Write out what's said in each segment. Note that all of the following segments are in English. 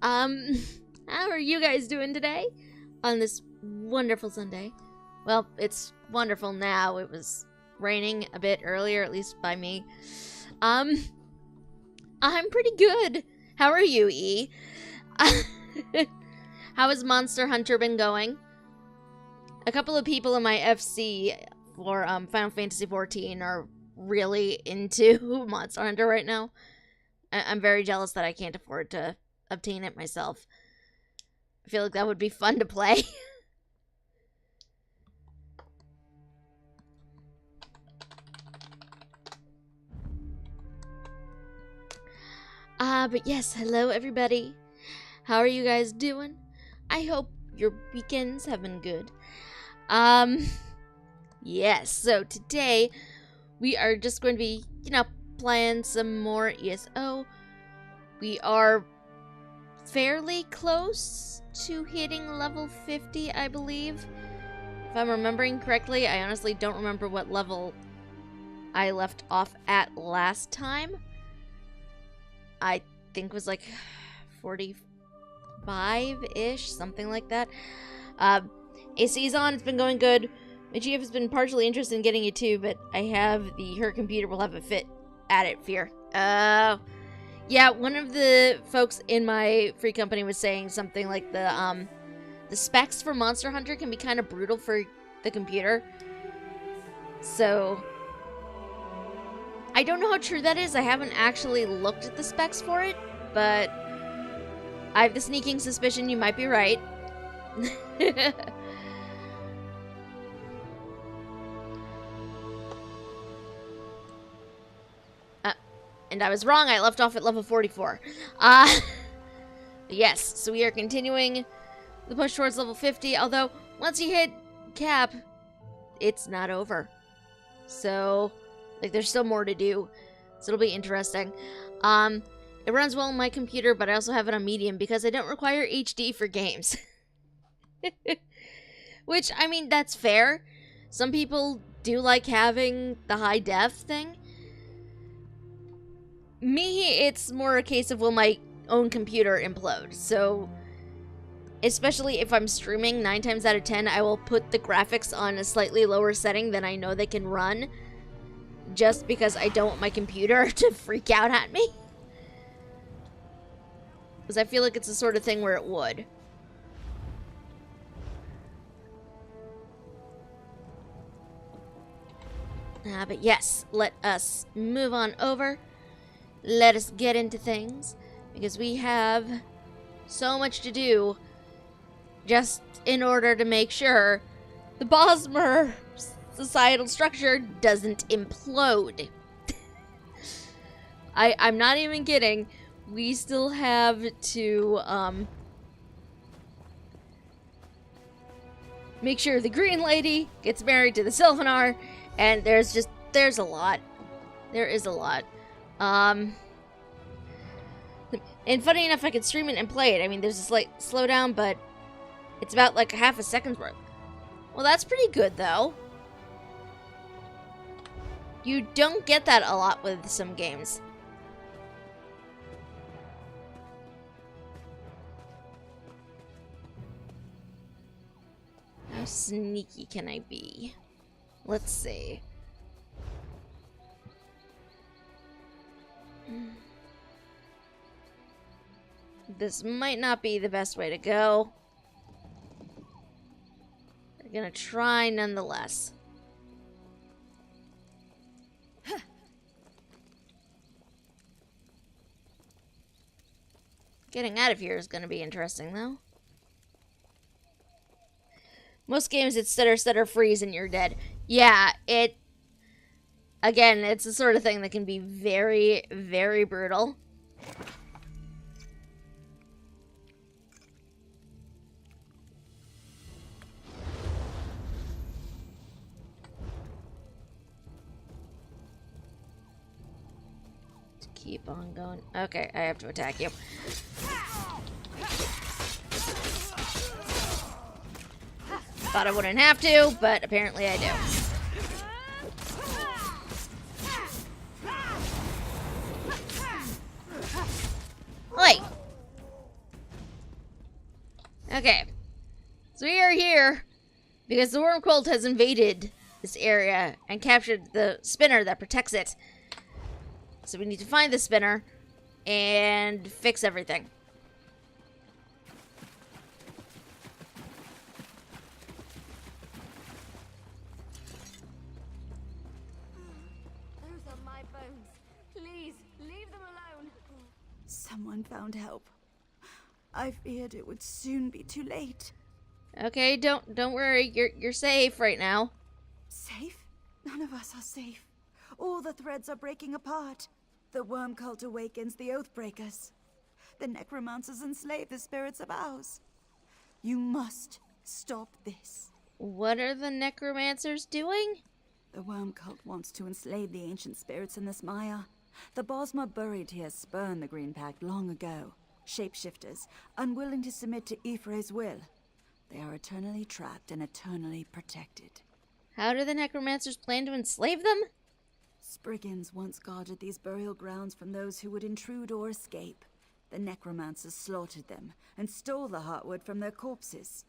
Um, how are you guys doing today on this wonderful Sunday? Well, it's wonderful now. It was raining a bit earlier, at least by me. I'm pretty good. How are you, E? How has Monster Hunter been going? A couple of people in my FC for Final Fantasy XIV are really into Monster Hunter right now. I'm very jealous that I can't afford to obtain it myself. I feel like that would be fun to play. But yes, hello everybody. How are you guys doing? I hope your weekends have been good. Yes, so today we are just going to be, playing some more ESO. We are fairly close to hitting level 50, I believe. If I'm remembering correctly, I honestly don't remember what level I left off at last time. I think it was like 45-ish, something like that. AC's on, it's been going good. My GF has been partially interested in getting it too, but I have her computer will have a fit at it fear. Yeah, one of the folks in my free company was saying something like the specs for Monster Hunter can be kind of brutal for the computer. So I don't know how true that is. I haven't actually looked at the specs for it, but I have the sneaking suspicion you might be right. And I was wrong. I left off at level 44. Yes, so we are continuing the push towards level 50, although once you hit cap, it's not over. So there's still more to do, so it'll be interesting. It runs well on my computer, but I also have it on medium because I don't require HD for games. Which, I mean, that's fair. Some people do like having the high def thing. Me, it's more a case of will my own computer implode. So, especially if I'm streaming, 9 times out of 10, I will put the graphics on a slightly lower setting than I know they can run. Just because I don't want my computer to freak out at me. Because I feel like it's the sort of thing where it would. But yes, let us move on over. Let us get into things. Because we have so much to do. Just in order to make sure the Bosmer societal structure doesn't implode. I'm not even kidding. We still have to make sure the Green Lady gets married to the Silvenar, and there's a lot. There is a lot. And funny enough, I could stream it and play it. I mean, there's a slight slowdown, but it's about like half a second's worth. Well, that's pretty good, though. You don't get that a lot with some games. How sneaky can I be? Let's see. This might not be the best way to go. We're gonna try nonetheless. Getting out of here is gonna be interesting, though. Most games, it's stutter, freeze, and you're dead. Yeah, again, it's the sort of thing that can be very, very brutal. Keep on going. Okay, I have to attack you. Thought I wouldn't have to, but apparently I do. Oi! Okay. So we are here because the worm cult has invaded this area and captured the spinner that protects it. So we need to find the spinner and fix everything. Those are my bones. Please, leave them alone. Someone found help. I feared it would soon be too late. Okay, don't worry. You're safe right now. Safe? None of us are safe. All the threads are breaking apart. The worm cult awakens the Oathbreakers. The necromancers enslave the spirits of ours. You must stop this. What are the necromancers doing? The worm cult wants to enslave the ancient spirits in this mire. The Bosma buried here spurned the Green Pact long ago. Shapeshifters, unwilling to submit to Ifre's will. They are eternally trapped and eternally protected. How do the necromancers plan to enslave them? Spriggans once guarded these burial grounds from those who would intrude or escape. The necromancers slaughtered them and stole the heartwood from their corpses.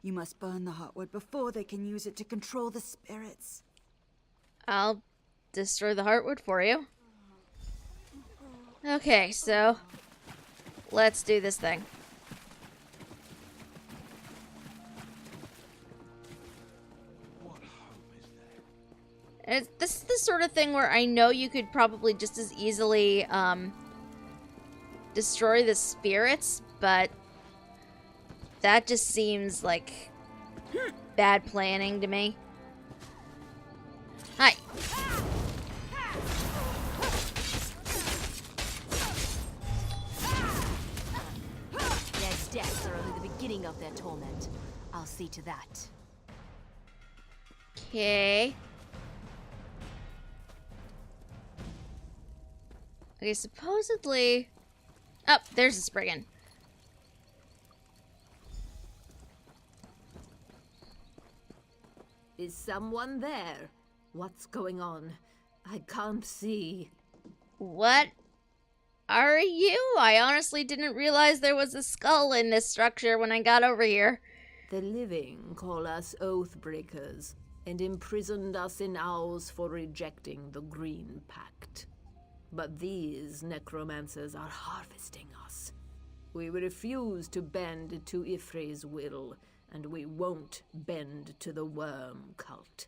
You must burn the heartwood before they can use it to control the spirits. I'll destroy the heartwood for you. Okay, so let's do this thing. This is the sort of thing where I know you could probably just as easily destroy the spirits, but that just seems like bad planning to me. Hi. Their deaths are only the beginning of their torment. I'll see to that. Okay. Okay, supposedly... Oh, there's a Spriggan. Is someone there? What's going on? I can't see. What are you? I honestly didn't realize there was a skull in this structure when I got over here. The living call us Oathbreakers and imprisoned us in owls for rejecting the Green Pact. But these necromancers are harvesting us. We refuse to bend to Ifre's will, and we won't bend to the worm cult.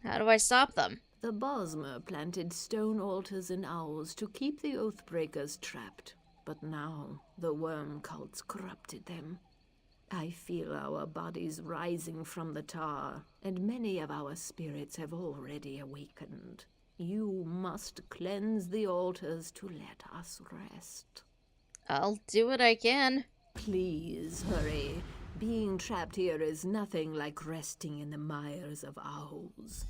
How do I stop them? The Bosma planted stone altars and owls to keep the Oathbreakers trapped, but now the worm cult's corrupted them. I feel our bodies rising from the tar, and many of our spirits have already awakened. You must cleanse the altars to let us rest. I'll do what I can. Please hurry. Being trapped here is nothing like resting in the mires of owls.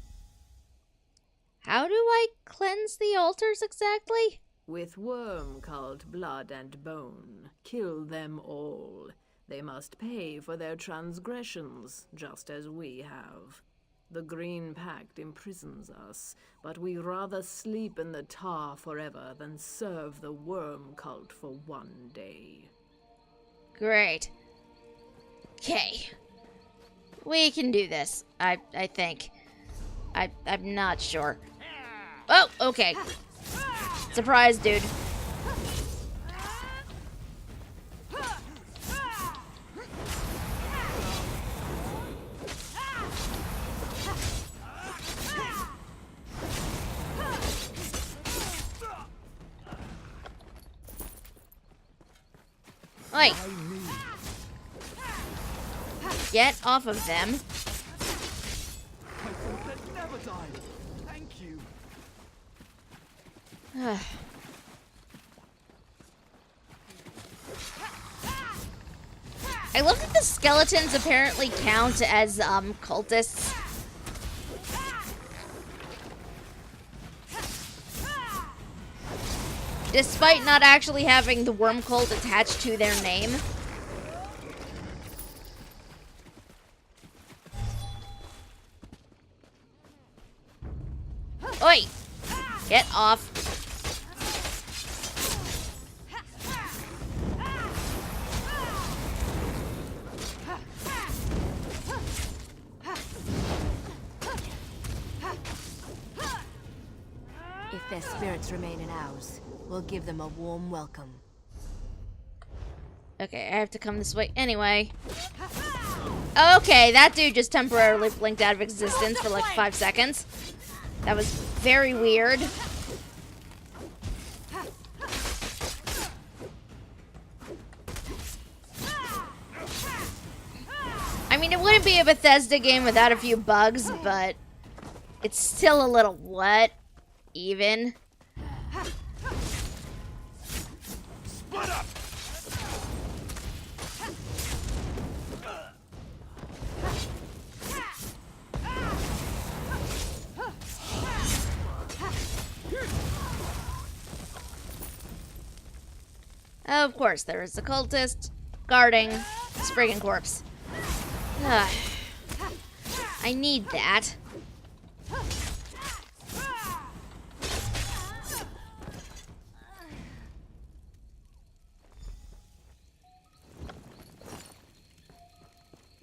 How do I cleanse the altars exactly? With worm cult blood and bone, kill them all. They must pay for their transgressions, just as we have. The Green Pact imprisons us, but we rather sleep in the tar forever than serve the worm cult for one day. Great. Okay. We can do this, I think. I'm not sure. Oh, okay. Surprise, dude. Oi! Get off of them. Never died. Thank you. I love that the skeletons apparently count as cultists. Despite not actually having the worm cult attached to their name. Oi! Get off. Their spirits remain in ours. We'll give them a warm welcome. Okay, I have to come this way anyway. Okay, that dude just temporarily blinked out of existence for like 5 seconds. That was very weird. I mean, it wouldn't be a Bethesda game without a few bugs, but it's still a little what? Even. Split up! Of course, there is a cultist guarding Spriggan corpse. Ugh. I need that.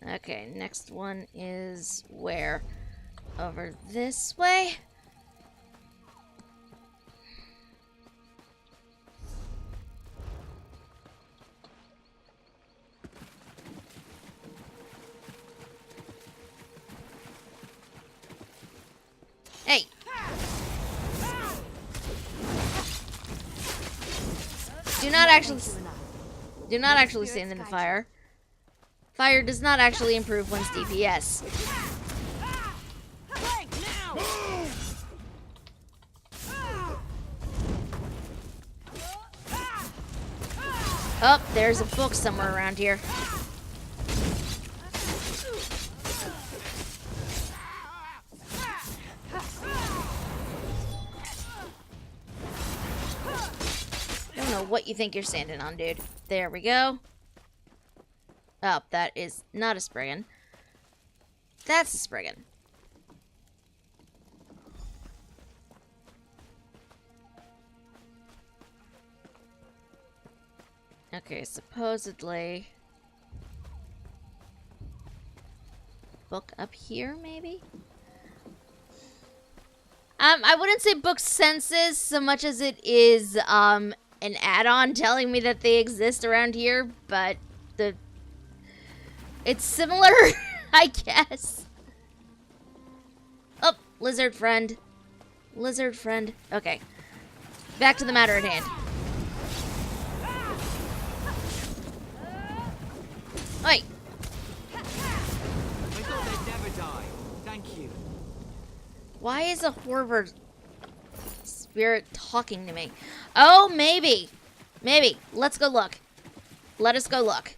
Okay, next one is where? Over this way? Hey! Do not actually stand in the fire. Fire does not actually improve one's DPS. Oh, there's a book somewhere around here. I don't know what you think you're standing on, dude. There we go. Oh, that is not a Spriggan. That's a Spriggan. Okay, supposedly... book up here, maybe? I wouldn't say book senses so much as it is, an add-on telling me that they exist around here, but it's similar, I guess. Oh, lizard friend. Lizard friend. Okay. Back to the matter at hand. Oi. I thought they'd never die. Thank you. Why is a Horvard spirit talking to me? Oh, maybe. Maybe. Let's go look. Let us go look.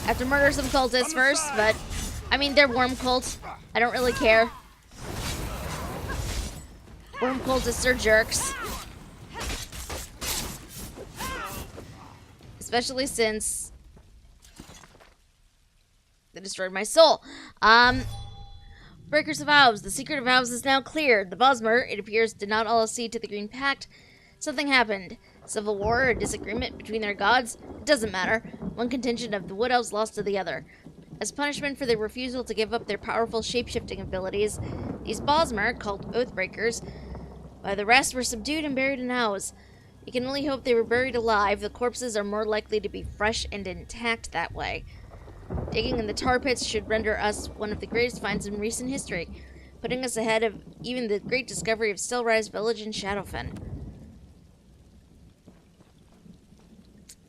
I have to murder some cultists first, but I mean, they're worm cults. I don't really care. Worm cultists are jerks. Especially since they destroyed my soul. Breakers of vows. The secret of vows is now cleared. The Bosmer, it appears, did not all accede to the Green Pact. Something happened. Civil war or disagreement between their gods? It doesn't matter. One contingent of the Wood Elves lost to the other. As punishment for their refusal to give up their powerful shape-shifting abilities, these Bosmer, called Oathbreakers, by the rest were subdued and buried in hows. We can only hope they were buried alive. The corpses are more likely to be fresh and intact that way. Digging in the tar pits should render us one of the greatest finds in recent history, putting us ahead of even the great discovery of Stillrise Village in Shadowfen.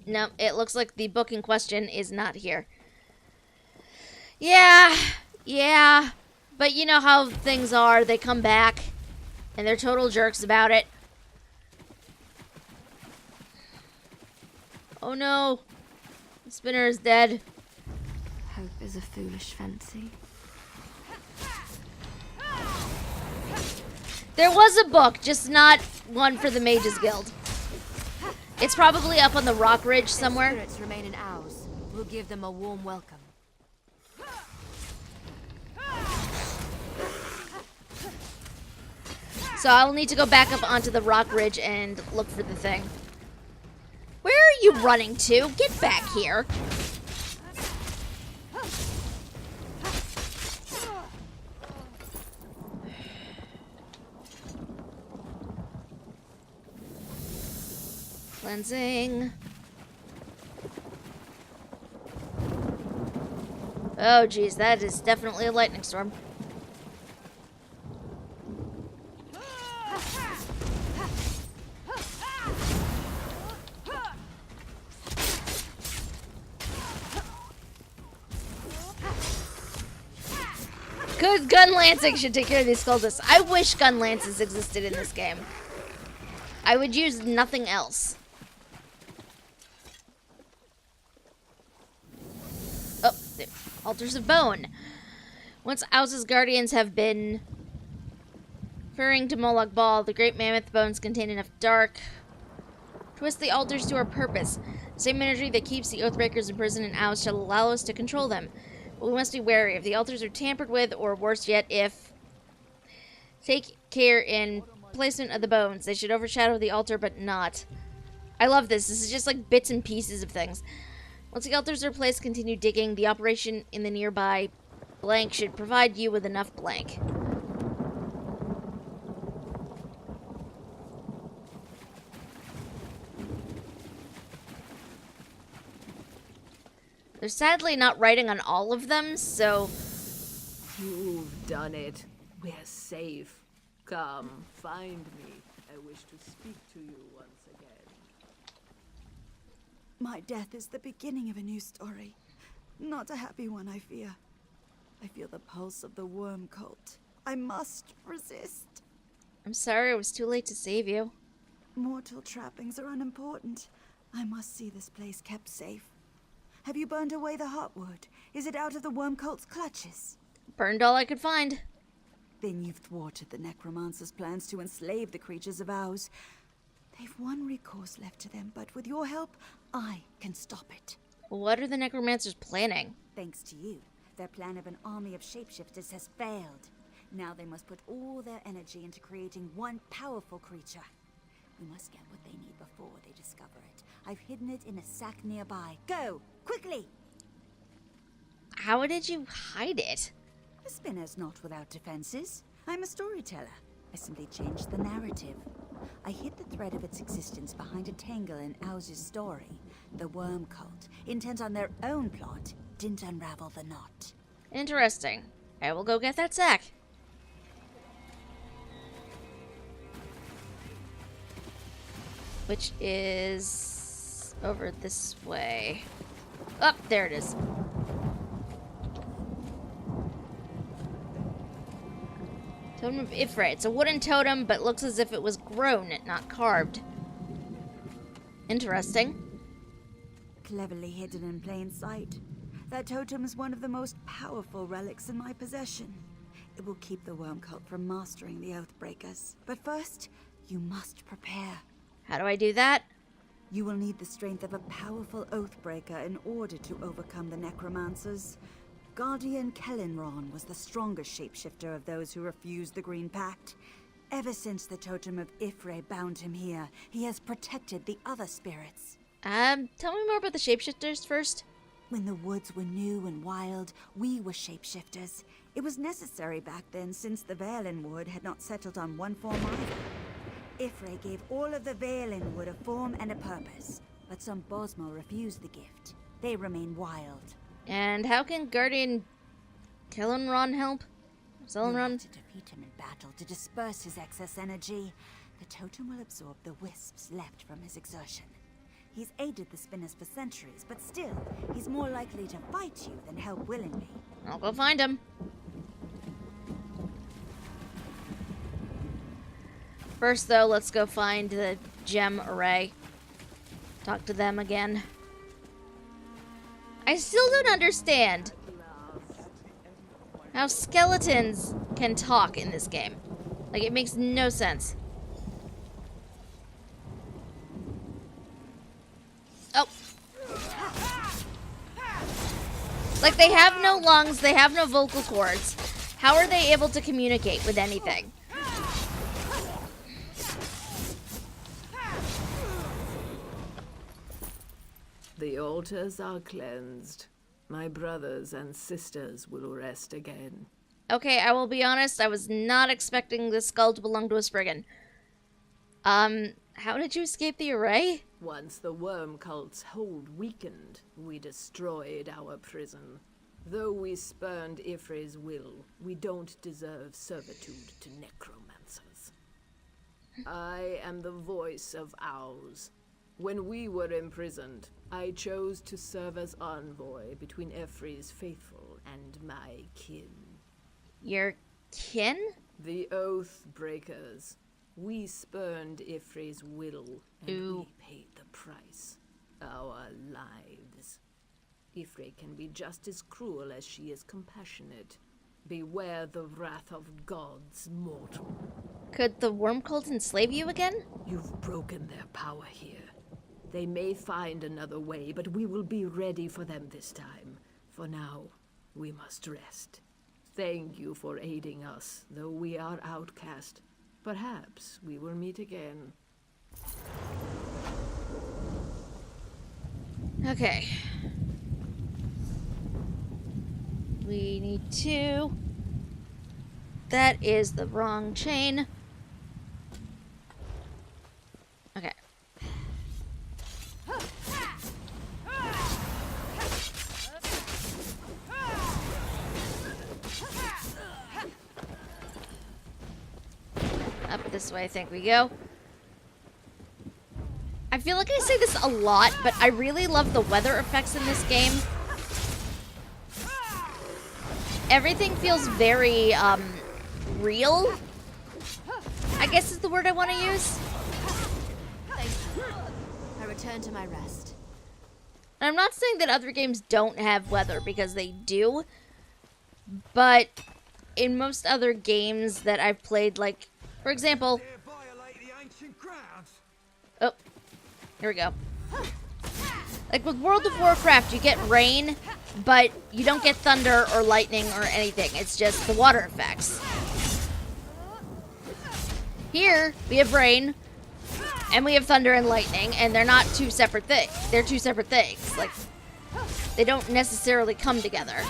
No, it looks like the book in question is not here. Yeah. But you know how things are. They come back, and they're total jerks about it. Oh no. The spinner is dead. Hope is a foolish fancy. There was a book, just not one for the Mages Guild. It's probably up on the rock ridge somewhere. Their spirits remain in ours. We'll give them a warm welcome. So I'll need to go back up onto the rock ridge and look for the thing. Where are you running to? Get back here. Cleansing. Oh, geez, that is definitely a lightning storm. Good gun lancing should take care of these cultists. I wish gun lances existed in this game. I would use nothing else. Oh, the altars of bone. Once Owl's guardians have been referring to Moloch Ball, the great mammoth bones contain enough dark. Twist the altars to our purpose. The same energy that keeps the Oathbreakers imprisoned in Owls shall allow us to control them. But we must be wary if the altars are tampered with, or worse yet, if... Take care in placement of the bones. They should overshadow the altar, but not. I love this. This is just like bits and pieces of things. Once the altars are placed, continue digging. The operation in the nearby blank should provide you with enough blank. They're sadly not writing on all of them, so... You've done it. We're safe. Come, find me. I wish to speak to you once again. My death is the beginning of a new story. Not a happy one, I fear. I feel the pulse of the worm cult. I must resist. I'm sorry it was too late to save you. Mortal trappings are unimportant. I must see this place kept safe. Have you burned away the heartwood? Is it out of the worm cult's clutches? Burned all I could find. Then you've thwarted the necromancer's plans to enslave the creatures of ours. They've one recourse left to them, but with your help, I can stop it. What are the necromancers planning? Thanks to you, their plan of an army of shapeshifters has failed. Now they must put all their energy into creating one powerful creature. We must get what they need before they discover it. I've hidden it in a sack nearby. Go! Quickly! How did you hide it? The spinner's not without defenses. I'm a storyteller. I simply changed the narrative. I hid the thread of its existence behind a tangle in Owl's story. The worm cult, intent on their own plot, didn't unravel the knot. Interesting. I will go get that sack. Which is over this way. Oh, there it is. Totem of Ifrit. It's a wooden totem, but looks as if it was grown, not carved. Interesting. Cleverly hidden in plain sight. That totem is one of the most powerful relics in my possession. It will keep the worm cult from mastering the Oathbreakers. But first, you must prepare. How do I do that? You will need the strength of a powerful Oathbreaker in order to overcome the necromancers. Guardian Kellenron was the strongest shapeshifter of those who refused the Green Pact. Ever since the totem of Ifrit bound him here, he has protected the other spirits. Tell me more about the shapeshifters first. When the woods were new and wild, we were shapeshifters. It was necessary back then since the Valenwood wood had not settled on one form either. Ifrit gave all of the Valenwood wood a form and a purpose, but some Bosmo refused the gift. They remain wild. And how can Guardian Kellenron help? You'll have Silvenar? to defeat him in battle to disperse his excess energy. The totem will absorb the wisps left from his exertion. He's aided the spinners for centuries, but still, he's more likely to fight you than help willingly. I'll go find him. First, though, let's go find the gem array. Talk to them again. I still don't understand how skeletons can talk in this game. Like, it makes no sense. Oh. Like, they have no lungs, they have no vocal cords. How are they able to communicate with anything? The altars are cleansed. My brothers and sisters will rest again. Okay, I will be honest, I was not expecting this skull to belong to a Spriggan. How How did you escape the array? Once the worm cult's hold weakened, we destroyed our prison. Though we spurned Ifre's will, we don't deserve servitude to necromancers. I am the voice of ours. When we were imprisoned, I chose to serve as envoy between Ifre's faithful and my kin. Your kin? The Oath Breakers. We spurned Ifre's will, and we paid the price. Our lives. Ifre can be just as cruel as she is compassionate. Beware the wrath of gods, mortal. Could the worm cult enslave you again? You've broken their power here. They may find another way, but we will be ready for them this time. For now, we must rest. Thank you for aiding us, though we are outcast. Perhaps we will meet again. Okay. We need 2. That is the wrong chain. Okay. Up this way, I think we go. I feel like I say this a lot, but I really love the weather effects in this game. Everything feels very, real, I guess is the word I want to use. Thank you. I return to my rest. I'm not saying that other games don't have weather, because they do, but in most other games that I've played, like, for example... Oh, here we go. Like with World of Warcraft, you get rain, but you don't get thunder or lightning or anything. It's just the water effects. Here, we have rain, and we have thunder and lightning, and they're not two separate things. They're two separate things. Like, they don't necessarily come together.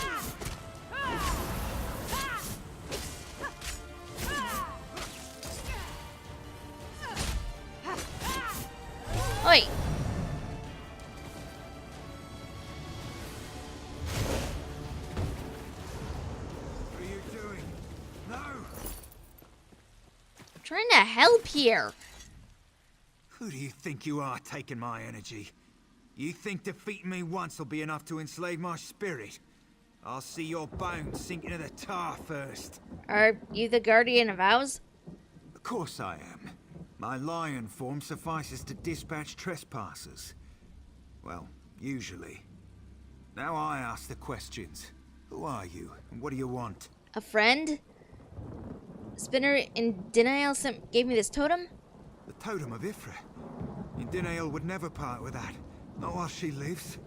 Oi! What are you doing? No! I'm trying to help here. Who do you think you are, taking my energy? You think defeating me once will be enough to enslave my spirit? I'll see your bones sink into the tar first. Are you the guardian of vows? Of course I am. My lion form suffices to dispatch trespassers. Well, usually. Now I ask the questions. Who are you, and what do you want? A friend? Spinner in Thyanel gave me this totem? The totem of Ifra. Thyanel would never part with that. Not while she lives.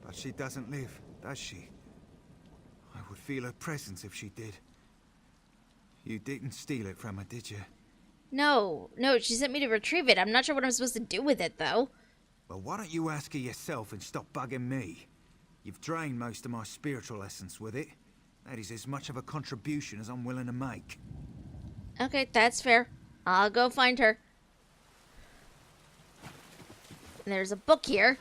But she doesn't live, does she? I would feel her presence if she did. You didn't steal it from her, did you? No, she sent me to retrieve it. I'm not sure what I'm supposed to do with it, though. Well, why don't you ask her yourself and stop bugging me? You've drained most of my spiritual essence with it. That is as much of a contribution as I'm willing to make. Okay, that's fair. I'll go find her. And there's a book here.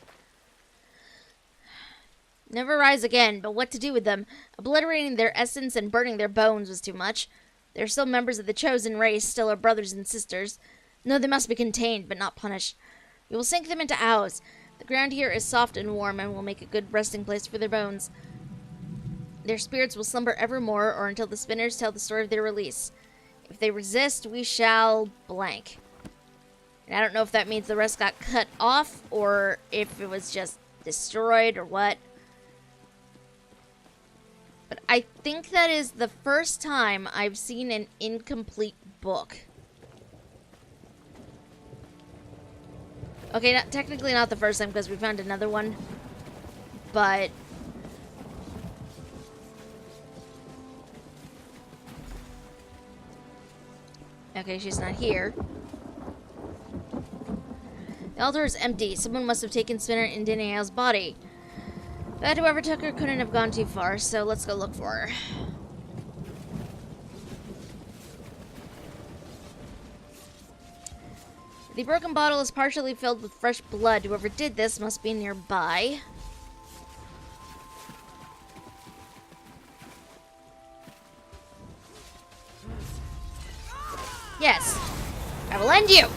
Never rise again, but what to do with them? Obliterating their essence and burning their bones was too much. They're still members of the chosen race, still our brothers and sisters. No, they must be contained, but not punished. We will sink them into ours. The ground here is soft and warm, and will make a good resting place for their bones. Their spirits will slumber evermore, or until the spinners tell the story of their release. If they resist, we shall blank. And I don't know if that means the rest got cut off, or if it was just destroyed, or what. But I think that is the first time I've seen an incomplete book. Okay, technically not the first time because we found another one. But... okay, she's not here. The altar is empty. Someone must have taken Spinner in Thyanel's body. But whoever took her couldn't have gone too far, so let's go look for her. The broken bottle is partially filled with fresh blood. Whoever did this must be nearby. Yes, I will end you.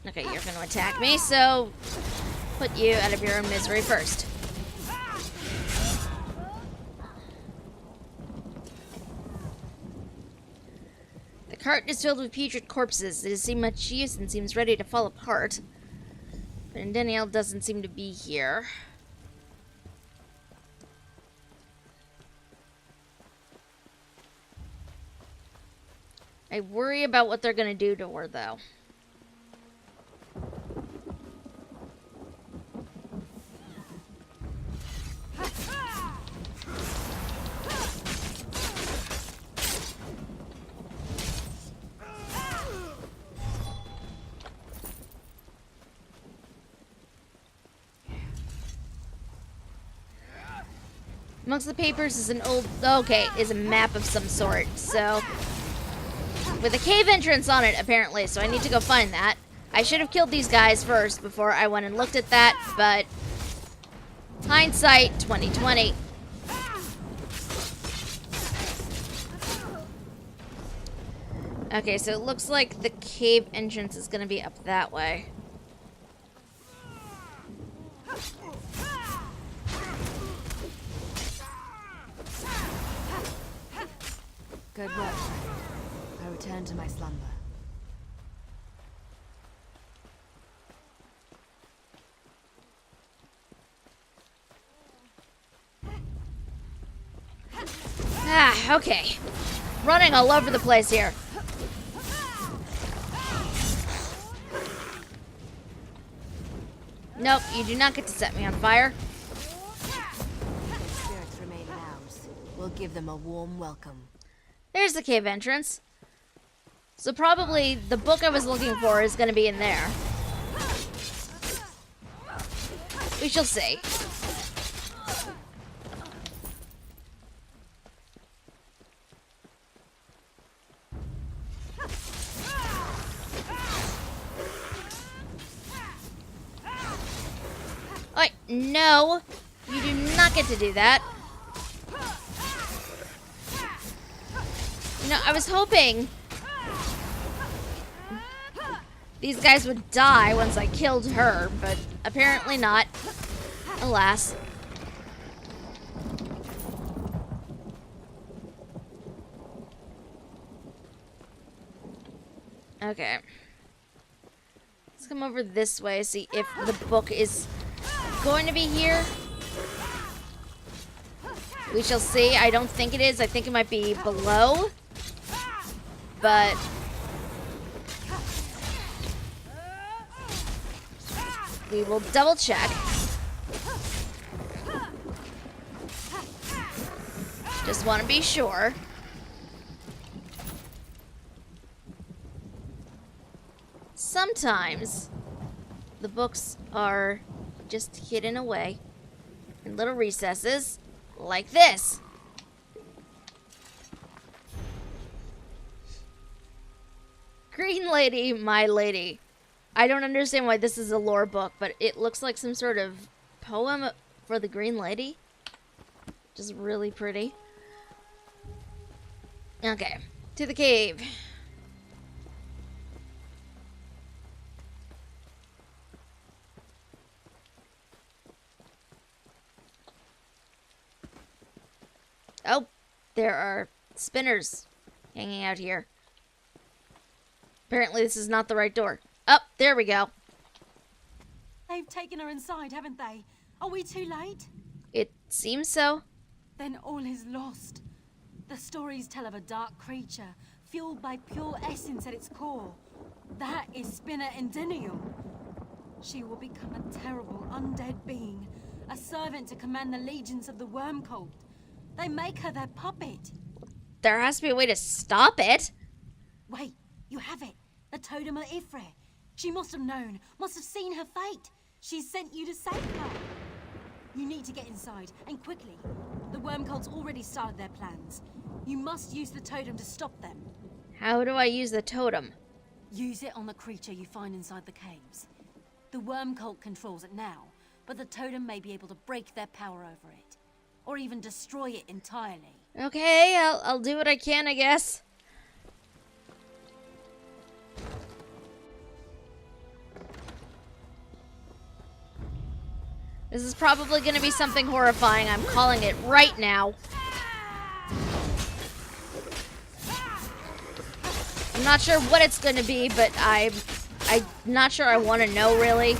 Okay, you're going to attack me, so put you out of your own misery first. The cart is filled with putrid corpses. It has seen much use and seems ready to fall apart. But Thyanel doesn't seem to be here. I worry about what they're going to do to her, though. Amongst the papers is is a map of some sort, so... with a cave entrance on it, apparently, so I need to go find that. I should have killed these guys first before I went and looked at that, but... hindsight, 2020. Okay, so it looks like the cave entrance is gonna be up that way. Good work. I return to my slumber. Ah, okay. Running all over the place here. Nope, you do not get to set me on fire. Spirits remain ours. We'll give them a warm welcome. There's the cave entrance. So probably the book I was looking for is going to be in there. We shall see. Alright, no. You do not get to do that. You know, I was hoping these guys would die once I killed her, but apparently not. Alas. Okay. Let's come over this way, see if the book is going to be here. We shall see. I don't think it is. I think it might be below. But we will double check. Just want to be sure. Sometimes the books are just hidden away in little recesses like this. Green Lady, my lady. I don't understand why this is a lore book, but it looks like some sort of poem for the Green Lady. Just really pretty. Okay, to the cave. Oh, there are spinners hanging out here. Apparently this is not the right door. Oh, there we go. They've taken her inside, haven't they? Are we too late? It seems so. Then all is lost. The stories tell of a dark creature, fueled by pure essence at its core. That is Spinner Endinium. She will become a terrible undead being, a servant to command the legions of the worm cult. They make her their puppet. There has to be a way to stop it. Wait, you have it. The totem of Ifre. She must have known, must have seen her fate. She sent you to save her. You need to get inside, and quickly. The worm cult's already started their plans. You must use the totem to stop them. How do I use the totem? Use it on the creature you find inside the caves. The worm cult controls it now, but the totem may be able to break their power over it. Or even destroy it entirely. Okay, I'll do what I can, I guess. This is probably going to be something horrifying. I'm calling it right now. I'm not sure what it's going to be, but I'm not sure I want to know, really.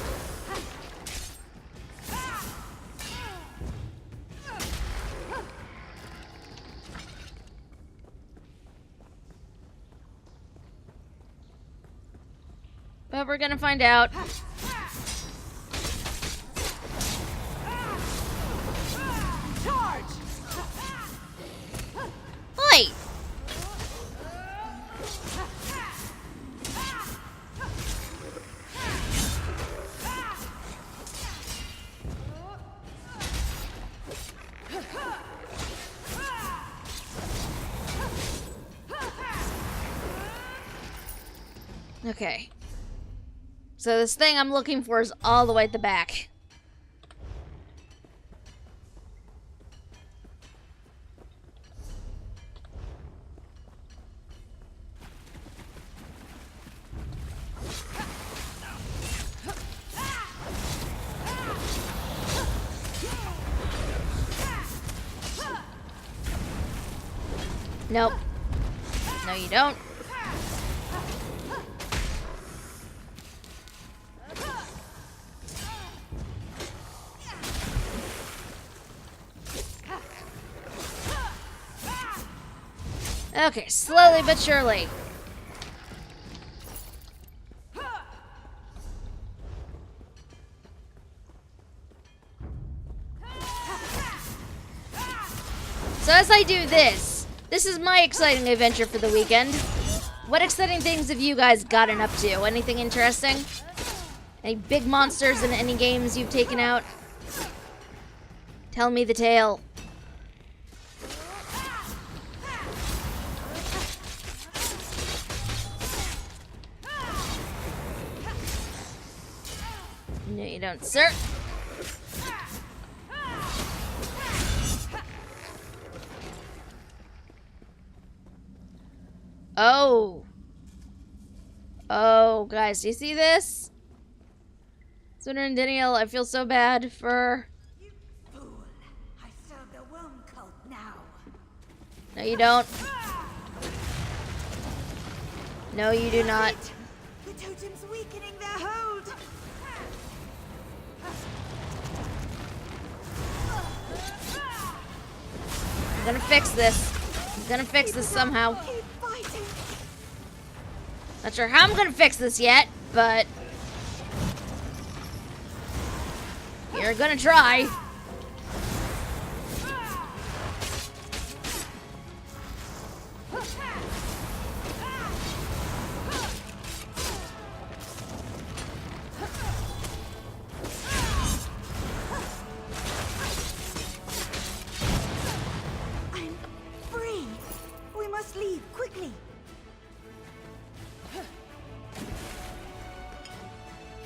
But we're going to find out. Oi! Okay. So this thing I'm looking for is all the way at the back. Nope. No, you don't. Okay, slowly but surely. So as I do this is my exciting adventure for the weekend. What exciting things have you guys gotten up to? Anything interesting? Any big monsters in any games you've taken out? Tell me the tale. No, you don't, sir. Oh. Oh, guys, do you see this? Silvenar and Thyanel, I feel so bad for... You fool! I serve the worm cult now. No, you don't. No, you do not. The totem's weakening their hold. I'm gonna fix this. I'm gonna fix this somehow. Keep fighting. Not sure how I'm gonna fix this yet, but... you're gonna try. I'm free. We must leave quickly.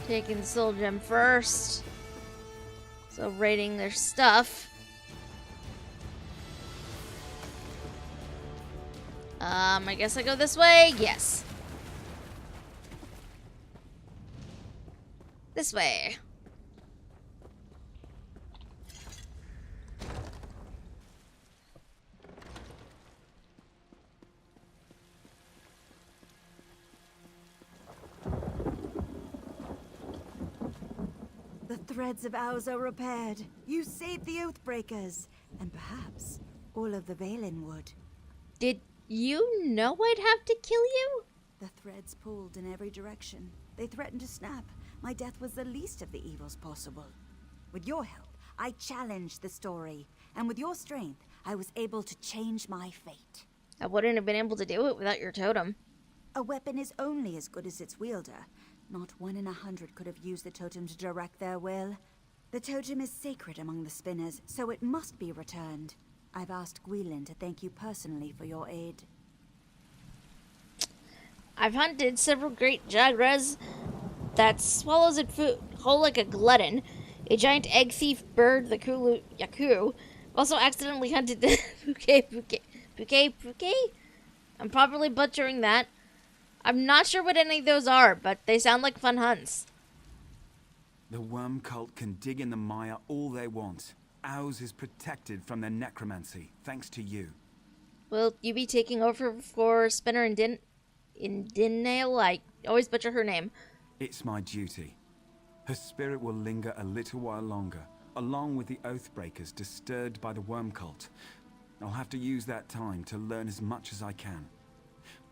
Taking the soul gem first. So raiding their stuff. I guess I go this way? Yes. This way. The threads of ours are repaired. You saved the Oathbreakers, and perhaps all of the Valen would. Did you know I'd have to kill you? The threads pulled in every direction. They threatened to snap. My death was the least of the evils possible. With your help, I challenged the story, and with your strength, I was able to change my fate. I wouldn't have been able to do it without your totem. A weapon is only as good as its wielder. Not 1 in 100 could have used the totem to direct their will. The totem is sacred among the spinners, so it must be returned. I've asked Gwilyn to thank you personally for your aid. I've hunted several great jagras that swallows its food whole like a glutton. A giant egg thief bird, the Kulu Yaku. Also accidentally hunted the Puke. I'm probably butchering that. I'm not sure what any of those are, but they sound like fun hunts. The worm cult can dig in the mire all they want. Ours is protected from their necromancy, thanks to you. Will you be taking over for Spinner and Thyanel? I always butcher her name. It's my duty. Her spirit will linger a little while longer, along with the Oathbreakers disturbed by the worm cult. I'll have to use that time to learn as much as I can.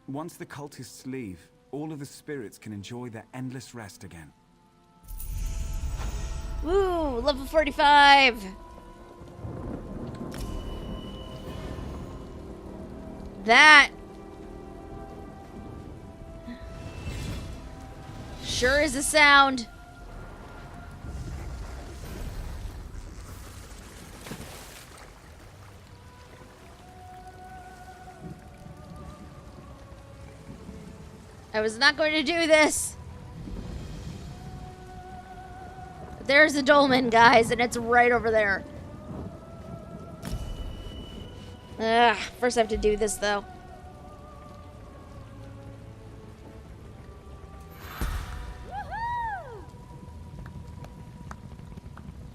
Once the cultists leave, all of the spirits can enjoy their endless rest again. Woo! Level 45! That sure is a sound. I was not going to do this. There's a dolmen, guys, and it's right over there. Ugh, first I have to do this, though.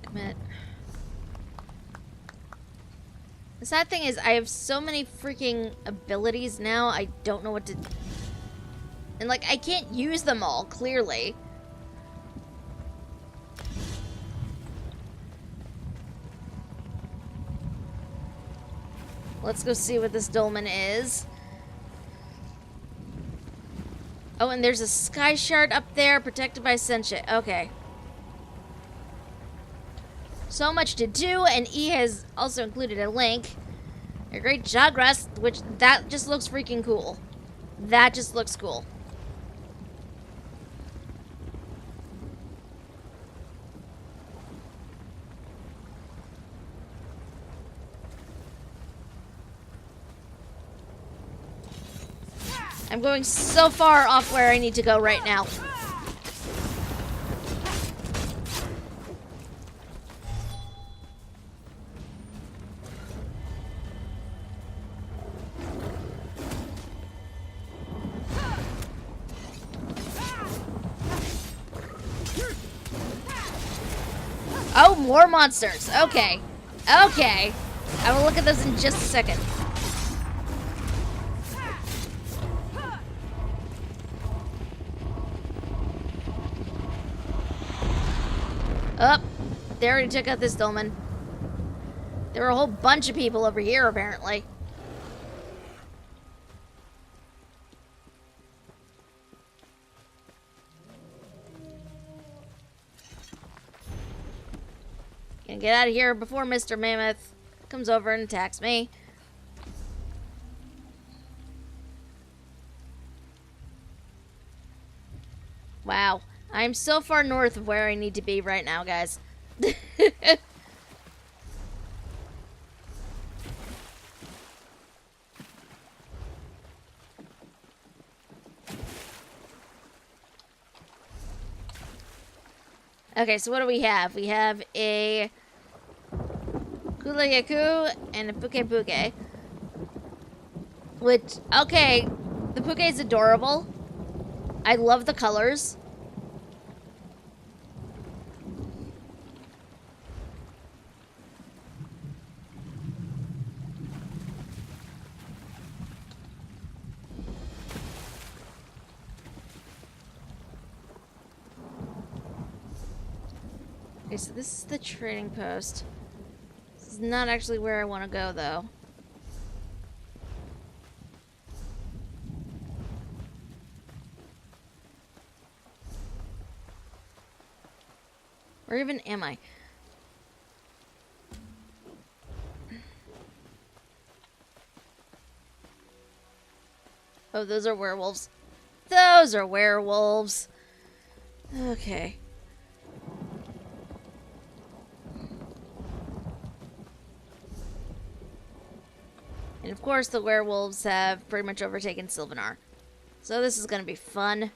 Commit. The sad thing is, I have so many freaking abilities now, I don't know what to... And, like, I can't use them all, clearly. Let's go see what this dolmen is. Oh, and there's a sky shard up there, protected by Senshit. Okay. So much to do, and E has also included a link. A great Jagras, which, that just looks freaking cool. That just looks cool. I'm going so far off where I need to go right now. Oh, more monsters. Okay. Okay. I will look at those in just a second. Oh, they already took out this dolmen. There were a whole bunch of people over here, apparently. Gonna get out of here before Mr. Mammoth comes over and attacks me. Wow. I'm so far north of where I need to be right now, guys. Okay, so what do we have? We have a Kulayaku and a Puke. Which, okay, the Puke is adorable. I love the colors. Okay, so this is the trading post. This is not actually where I want to go, though. Where even am I? Oh, those are werewolves. Those are werewolves. Okay. And of course, the werewolves have pretty much overtaken Silvenar. So this is gonna be fun.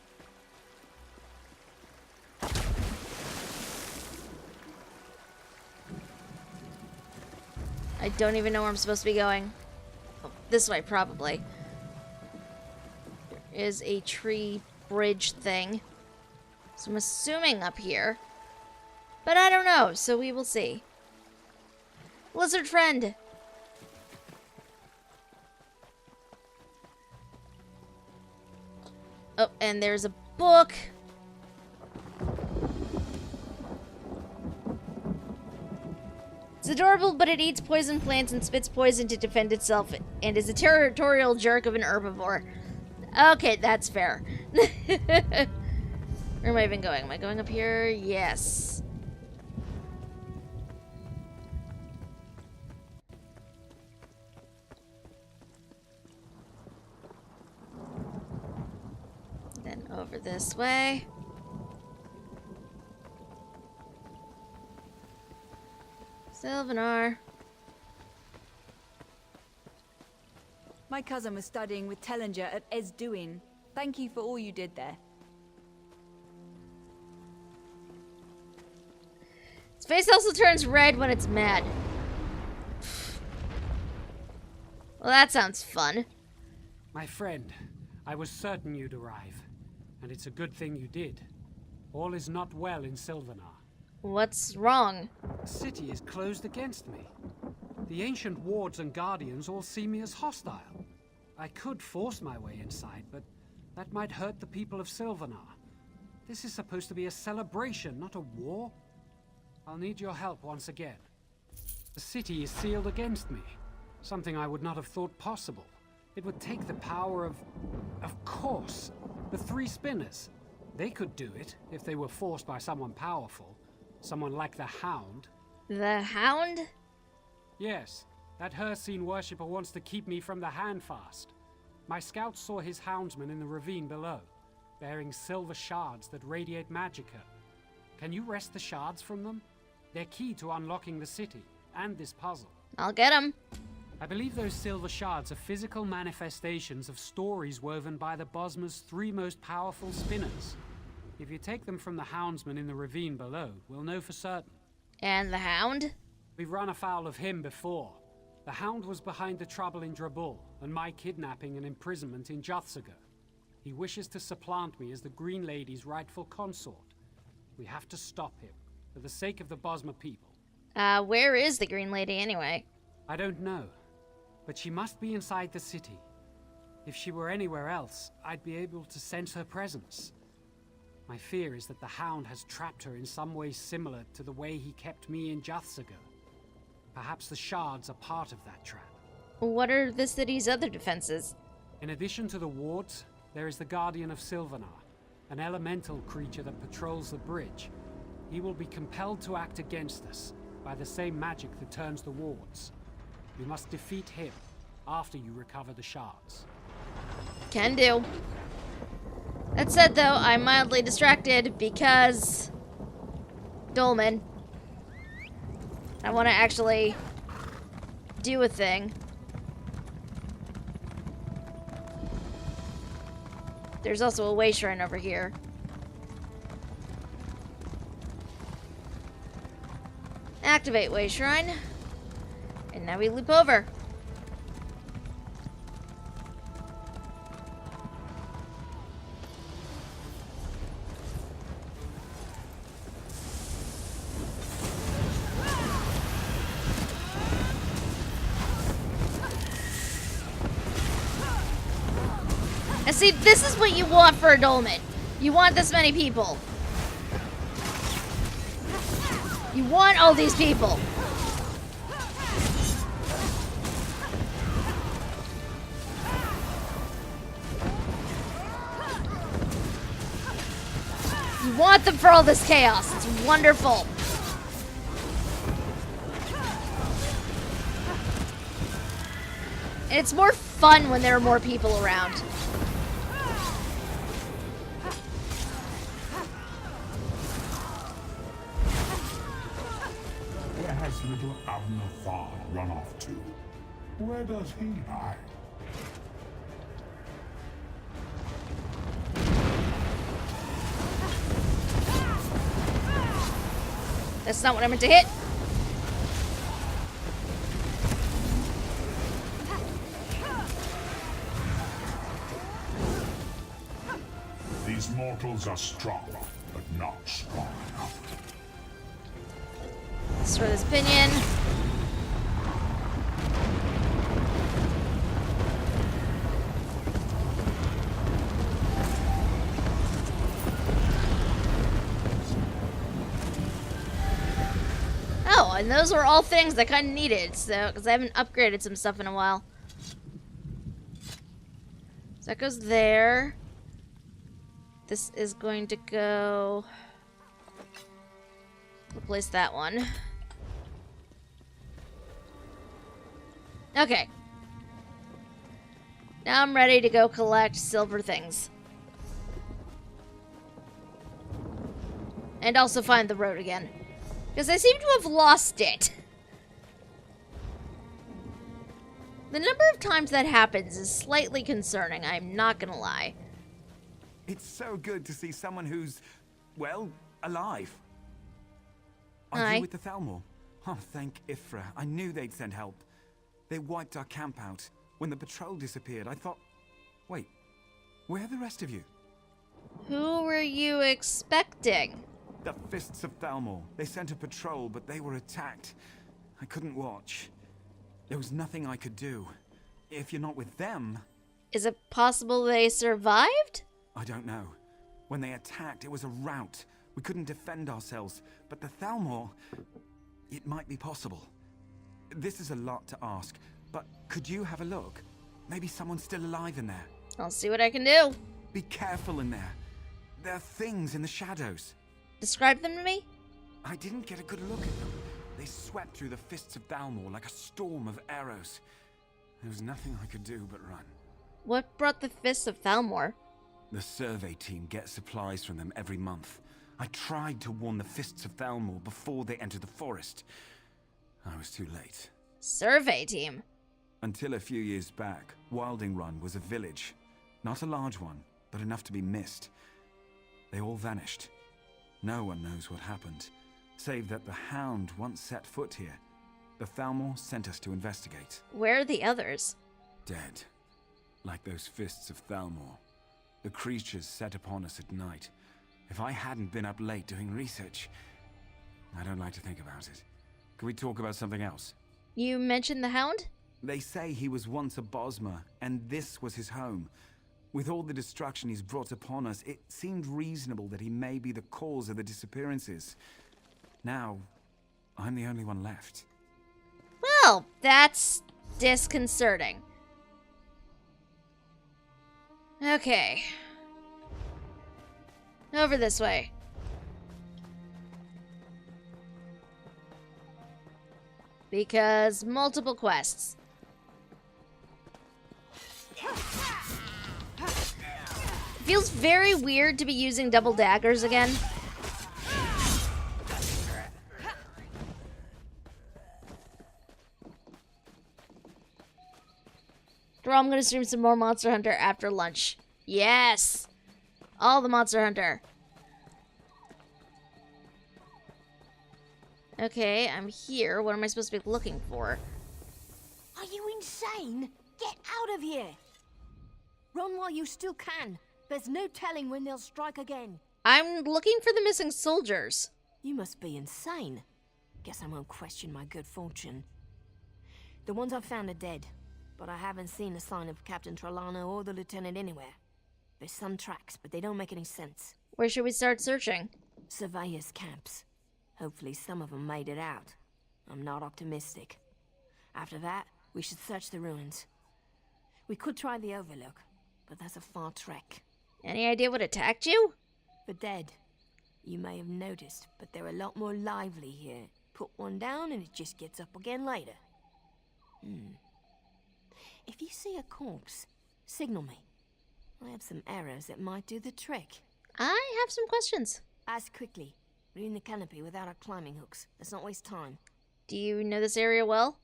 I don't even know where I'm supposed to be going. Oh, this way, probably. There is a tree bridge thing. So I'm assuming up here. But I don't know, so we will see. Lizard friend! Oh, and there's a book. It's adorable, but it eats poison plants and spits poison to defend itself, and is a territorial jerk of an herbivore. Okay, that's fair. Where am I even going? Am I going up here? Yes. Then over this way. Silvenar. My cousin was studying with Tellinger at Esduin. Thank you for all you did there. Its face also turns red when it's mad. Well, that sounds fun. My friend, I was certain you'd arrive, and it's a good thing you did. All is not well in Silvenar. What's wrong? The city is closed against me. The ancient wards and guardians all see me as hostile. I could force my way inside, but that might hurt the people of Silvenar. This is supposed to be a celebration, not a war. I'll need your help once again. The city is sealed against me, something I would not have thought possible. It would take the power of course, the three spinners. They could do it if they were forced by someone powerful. Someone like the Hound. The Hound? Yes, that Hircine worshipper wants to keep me from the handfast. My scouts saw his houndsmen in the ravine below, bearing silver shards that radiate magicka. Can you wrest the shards from them? They're key to unlocking the city, and this puzzle. I'll get them. I believe those silver shards are physical manifestations of stories woven by the Bosma's three most powerful spinners. If you take them from the houndsman in the ravine below, we'll know for certain. And the Hound? We've run afoul of him before. The Hound was behind the trouble in Drabul, and my kidnapping and imprisonment in Juthsaga. He wishes to supplant me as the Green Lady's rightful consort. We have to stop him, for the sake of the Bosma people. Where is the Green Lady anyway? I don't know, but she must be inside the city. If she were anywhere else, I'd be able to sense her presence. My fear is that the Hound has trapped her in some way similar to the way he kept me in Juthsaga. Perhaps the shards are part of that trap. What are the city's other defenses? In addition to the wards, there is the Guardian of Silvenar, an elemental creature that patrols the bridge. He will be compelled to act against us by the same magic that turns the wards. You must defeat him after you recover the shards. Can do. That said, though, I'm mildly distracted because... Dolmen. I want to actually do a thing. There's also a way shrine over here. Activate way shrine. And now we loop over. And see, this is what you want for a dolmen. You want this many people. You want all these people. You want them for all this chaos. It's wonderful. And it's more fun when there are more people around. has little Abner Thar run off to? Where does he hide? That's not what I meant to hit. These mortals are strong, but not strong enough. Destroy this pinion. Oh, and those were all things I kind of needed, so because I haven't upgraded some stuff in a while. So that goes there. This is going to go. Replace that one. Okay. Now I'm ready to go collect silver things. And also find the road again. Because I seem to have lost it. The number of times that happens is slightly concerning, I'm not gonna lie. It's so good to see someone who's, well, alive. Are Aye. you with the Thalmor? Oh, thank Ifra. I knew they'd send help. They wiped our camp out. When the patrol disappeared, I thought... Wait, where are the rest of you? Who were you expecting? The Fists of Thalmor. They sent a patrol, but they were attacked. I couldn't watch. There was nothing I could do. If you're not with them... Is it possible they survived? I don't know. When they attacked, it was a rout. We couldn't defend ourselves. But the Thalmor... It might be possible. This is a lot to ask, but could you have a look? Maybe someone's still alive in there. I'll see what I can do. Be careful in there. There are things in the shadows. Describe them to me? I didn't get a good look at them. They swept through the Fists of Thalmor like a storm of arrows. There was nothing I could do but run. What brought the Fists of Thalmor? The survey team gets supplies from them every month. I tried to warn the Fists of Thalmor before they entered the forest. I was too late. Survey team? Until a few years back, Wilding Run was a village. Not a large one, but enough to be missed. They all vanished. No one knows what happened, save that the Hound once set foot here. The Thalmor sent us to investigate. Where are the others? Dead. Like those Fists of Thalmor. The creatures set upon us at night. If I hadn't been up late doing research... I don't like to think about it. Can we talk about something else? You mentioned the Hound? They say he was once a Bosmer, and this was his home. With all the destruction he's brought upon us, it seemed reasonable that he may be the cause of the disappearances. Now, I'm the only one left. Well, that's disconcerting. Okay. Over this way. Because multiple quests. Feels very weird to be using double daggers again. Girl, I'm gonna stream some more Monster Hunter after lunch. Yes! All the Monster Hunter. Okay, I'm here. What am I supposed to be looking for? Are you insane? Get out of here! Run while you still can. There's no telling when they'll strike again. I'm looking for the missing soldiers. You must be insane. Guess I won't question my good fortune. The ones I've found are dead, but I haven't seen a sign of Captain Trelawney or the Lieutenant anywhere. There's some tracks, but they don't make any sense. Where should we start searching? Surveyors' camps. Hopefully some of them made it out. I'm not optimistic. After that, we should search the ruins. We could try the Overlook, but that's a far trek. Any idea what attacked you? The dead. You may have noticed, but they're a lot more lively here. Put one down and it just gets up again later. If you see a corpse, signal me. I have some arrows that might do the trick. I have some questions. Ask quickly. We're in the canopy without our climbing hooks. Let's not waste time. Do you know this area well?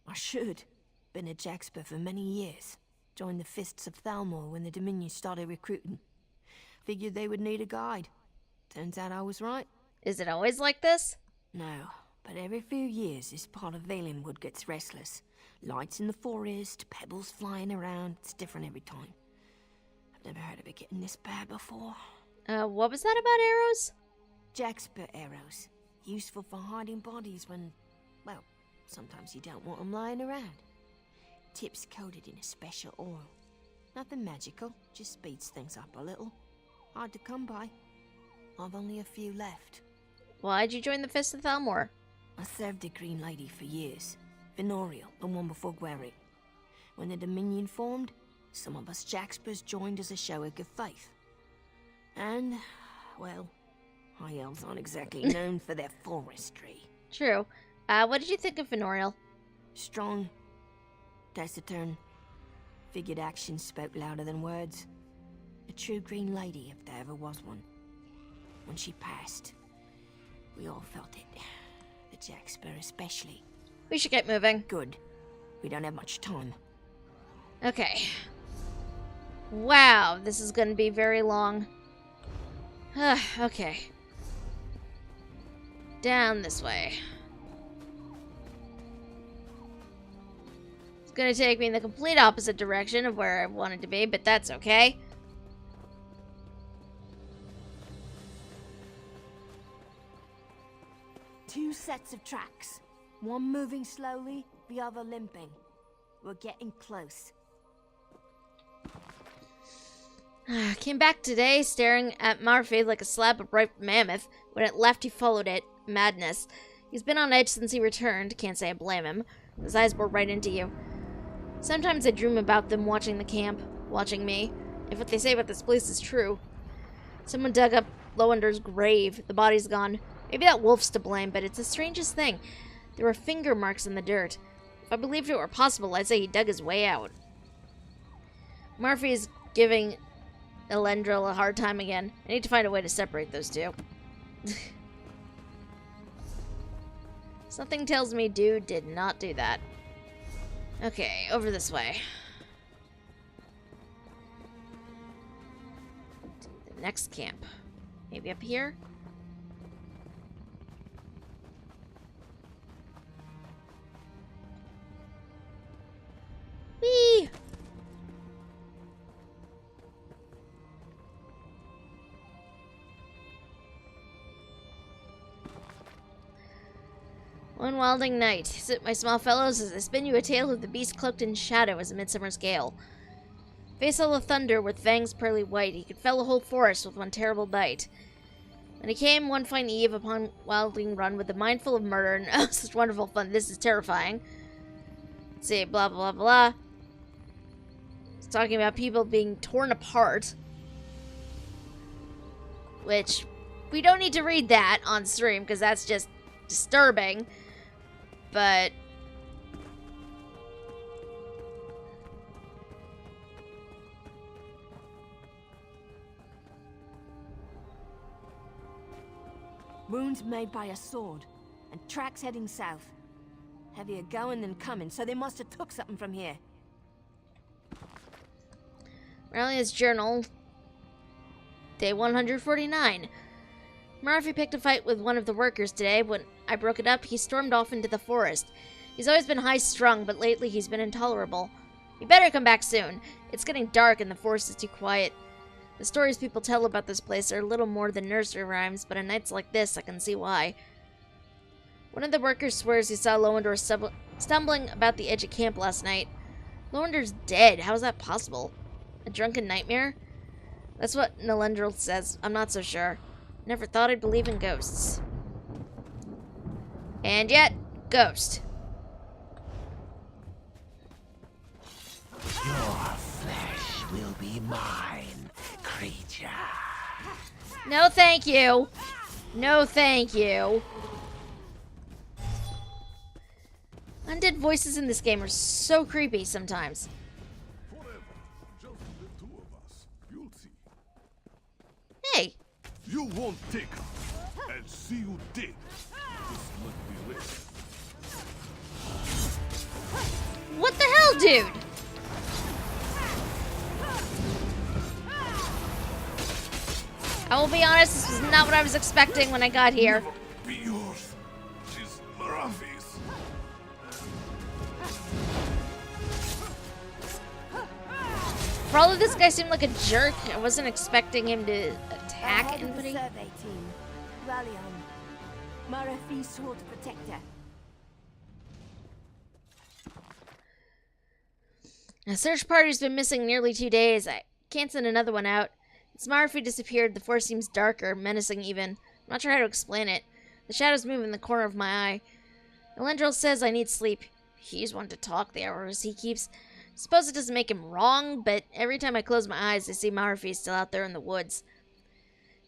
I should. Been a Jaxper for many years. Joined the Fists of Thalmor when the Dominion started recruiting. Figured they would need a guide. Turns out I was right. Is it always like this? No, but every few years this part of Valenwood gets restless. Lights in the forest, pebbles flying around. It's different every time. I've never heard of it getting this bad before. What was that about arrows? Jaxper arrows. Useful for hiding bodies when, well, sometimes you don't want them lying around. Tips coated in a special oil. Nothing magical, just speeds things up a little. Hard to come by. I've only a few left. Why'd you join the Fist of Thalmor? I served the Green Lady for years. Venorial, the one before Guerric. When the Dominion formed, some of us Jaxpers joined as a show of good faith. And, well, High Elves aren't exactly known for their forestry. True. What did you think of Venorial? Strong, taciturn. Figured actions spoke louder than words. A true Green Lady, if there ever was one. When she passed, we all felt it. The Jaxper especially. We should get moving. Good. We don't have much time. Okay. Wow, this is gonna be very long. Okay. Down this way. It's gonna take me in the complete opposite direction of where I wanted to be, but that's okay. Two sets of tracks. One moving slowly, the other limping. We're getting close. Came back today, staring at Marfie like a slab of ripe mammoth. When it left, he followed it. Madness. He's been on edge since he returned. Can't say I blame him. His eyes bore right into you. Sometimes I dream about them watching the camp, watching me. If what they say about this place is true. Someone dug up Lowender's grave. The body's gone. Maybe that wolf's to blame, but it's the strangest thing. There were finger marks in the dirt. If I believed it were possible, I'd say he dug his way out. Murphy is giving Elendril a hard time again. I need to find a way to separate those two. Something tells me dude did not do that. Okay, over this way. To the next camp. Maybe up here? Whee! One wilding night. Sit, my small fellows, as I spin you a tale of the beast cloaked in shadow as a midsummer's gale. Face all of thunder with fangs pearly white, he could fell a whole forest with one terrible bite. When he came one fine eve upon wilding run with the mind full of murder and oh, such wonderful fun, this is terrifying. Let's see, blah blah blah. It's talking about people being torn apart. Which, we don't need to read that on stream, because that's just disturbing. But wounds made by a sword, and tracks heading south. Heavier going than coming, so they must have took something from here. Rallia's journal, day 149. Murphy picked a fight with one of the workers today. When I broke it up, he stormed off into the forest. He's always been high-strung, but lately he's been intolerable. You better come back soon. It's getting dark and the forest is too quiet. The stories people tell about this place are little more than nursery rhymes, but on nights like this, I can see why. One of the workers swears he saw Lowender stumbling about the edge of camp last night. Lowender's dead. How is that possible? A drunken nightmare? That's what Nalendril says. I'm not so sure. Never thought I'd believe in ghosts. And yet, ghost. Your flesh will be mine, creature. No thank you. No thank you. Undead voices in this game are so creepy sometimes. Forever, just the two of us. You'll see. Hey. You won't take her. And see you dead. This must be rest. What the hell, dude? I will be honest, this was not what I was expecting when I got here. Be yours. She's Marafi's. For all of this guy seemed like a jerk, I wasn't expecting him to attack Ahead of the anybody. survey team. Rally on. Marafi's sword protector. A search party's been missing nearly 2 days. I can't send another one out. Since Marafi disappeared, the force seems darker, menacing even. I'm not sure how to explain it. The shadows move in the corner of my eye. Elendril says I need sleep. He's one to talk the hours he keeps. Suppose it doesn't make him wrong, but every time I close my eyes, I see Marafi still out there in the woods.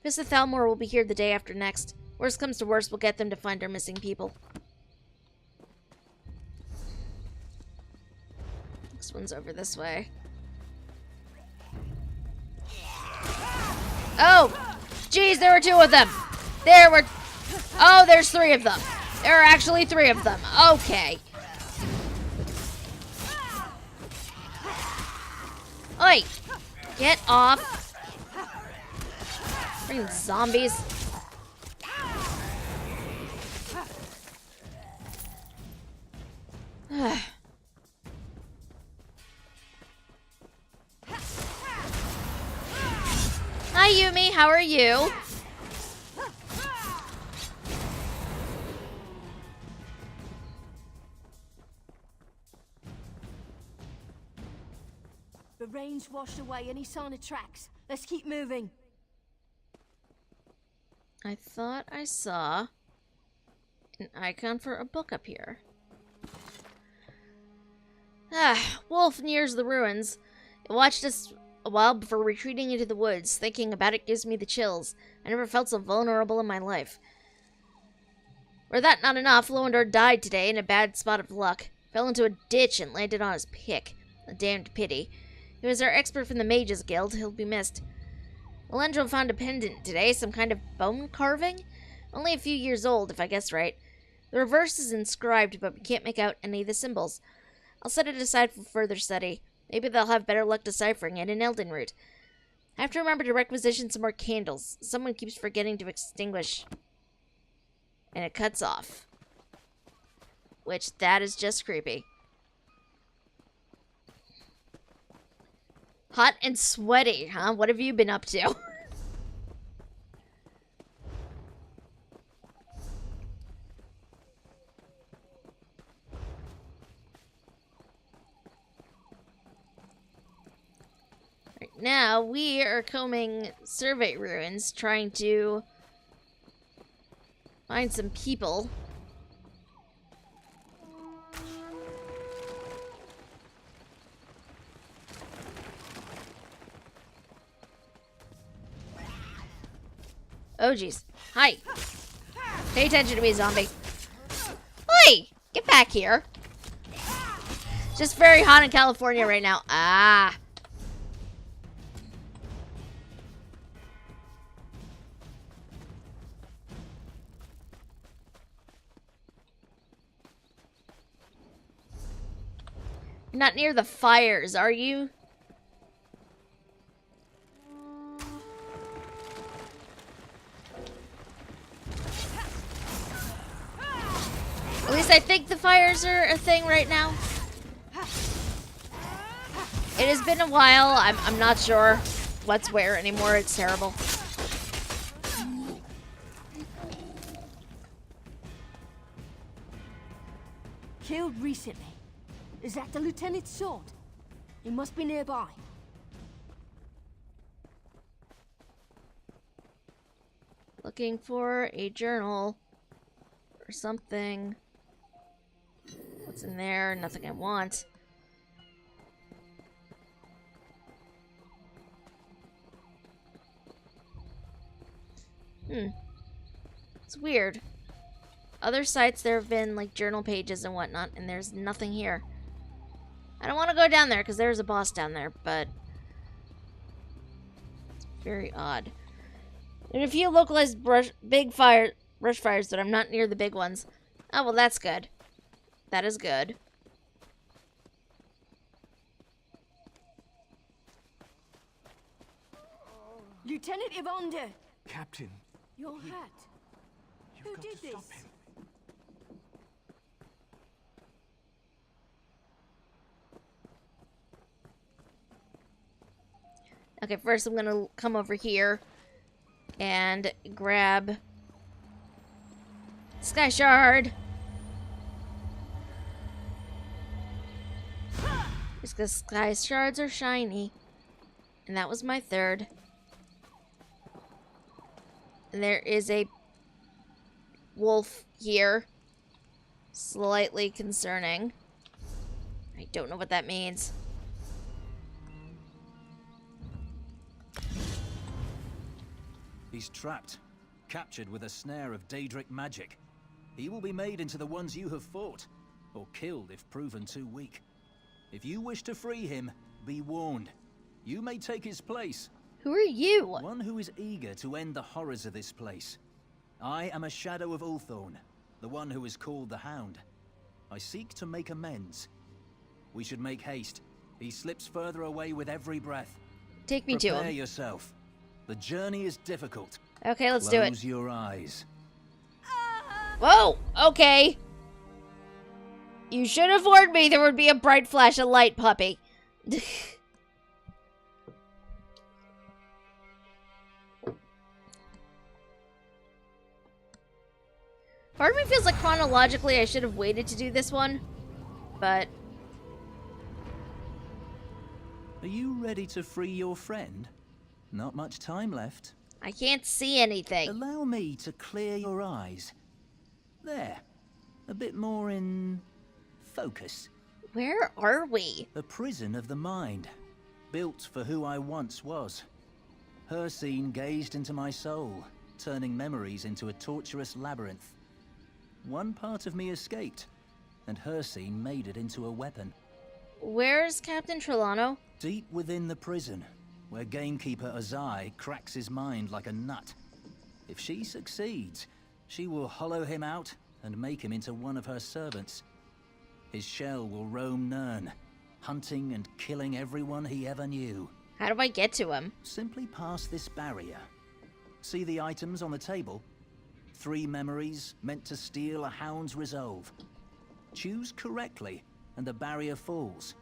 Mr. Thalmor will be here the day after next. Worst comes to worst, we'll get them to find our missing people. This one's over this way. Oh! Geez, there were 2 of them! Oh, there's 3 of them! There are actually 3 of them. Okay. Oi! Get off! Freaking zombies. Hi, Yumi. How are you? The range washed away any sign of tracks. Let's keep moving. I thought I saw an icon for a book up here. Wolf nears the ruins. It watched us a while before retreating into the woods. Thinking about it gives me the chills. I never felt so vulnerable in my life. Were that not enough, Loendor died today in a bad spot of luck. Fell into a ditch and landed on his pick. A damned pity. He was our expert from the Mages Guild. He'll be missed. Elendril found a pendant today, some kind of bone carving? Only a few years old, if I guess right. The reverse is inscribed, but we can't make out any of the symbols. I'll set it aside for further study. Maybe they'll have better luck deciphering it in Elden Root. I have to remember to requisition some more candles. Someone keeps forgetting to extinguish. And it cuts off. Which, that is just creepy. Hot and sweaty, huh? What have you been up to? Right now, we are combing survey ruins, trying to find some people. Oh, jeez. Hi. Pay attention to me, zombie. Oi! Get back here. It's just very hot in California right now. Ah. You're not near the fires, are you? At least I think the fires are a thing right now. It has been a while. I'm not sure what's where anymore. It's terrible. Killed recently. Is that the lieutenant's sword? He must be nearby. Looking for a journal or something. What's in there? Nothing I want. It's weird. Other sites there have been like journal pages and whatnot, and there's nothing here. I don't want to go down there because there's a boss down there, but it's very odd. There are a few localized brush fires, but I'm not near the big ones. Oh, well, that's good. That is good. Lieutenant Evander! Captain, Your hat. you've Who got did to stop this? him. Okay, first I'm gonna come over here and grab Sky Shard. Just because Sky Shards are shiny. And that was my third. And there is a wolf here. Slightly concerning. I don't know what that means. He's trapped, captured with a snare of Daedric magic. He will be made into the ones you have fought, or killed if proven too weak. If you wish to free him, be warned. You may take his place. Who are you? One who is eager to end the horrors of this place. I am a shadow of Ulthorn, the one who is called the Hound. I seek to make amends. We should make haste. He slips further away with every breath. Take me to Prepare him. yourself. The journey is difficult. Okay, let's do it. Close your eyes. Whoa! Okay. You should have warned me there would be a bright flash of light, puppy. Part of me feels like chronologically I should have waited to do this one, but Are you ready to free your friend? Not much time left. I can't see anything. Allow me to clear your eyes. There. A bit more in focus. Where are we? A prison of the mind, built for who I once was. Her scene gazed into my soul, turning memories into a torturous labyrinth. One part of me escaped, and her scene made it into a weapon. Where's Captain Trelawney? Deep within the prison, where gamekeeper Azai cracks his mind like a nut. If she succeeds, she will hollow him out and make him into one of her servants. His shell will roam Nirn, hunting and killing everyone he ever knew. How do I get to him? Simply pass this barrier. See the items on the table? 3 memories meant to steal a hound's resolve. Choose correctly, and the barrier falls.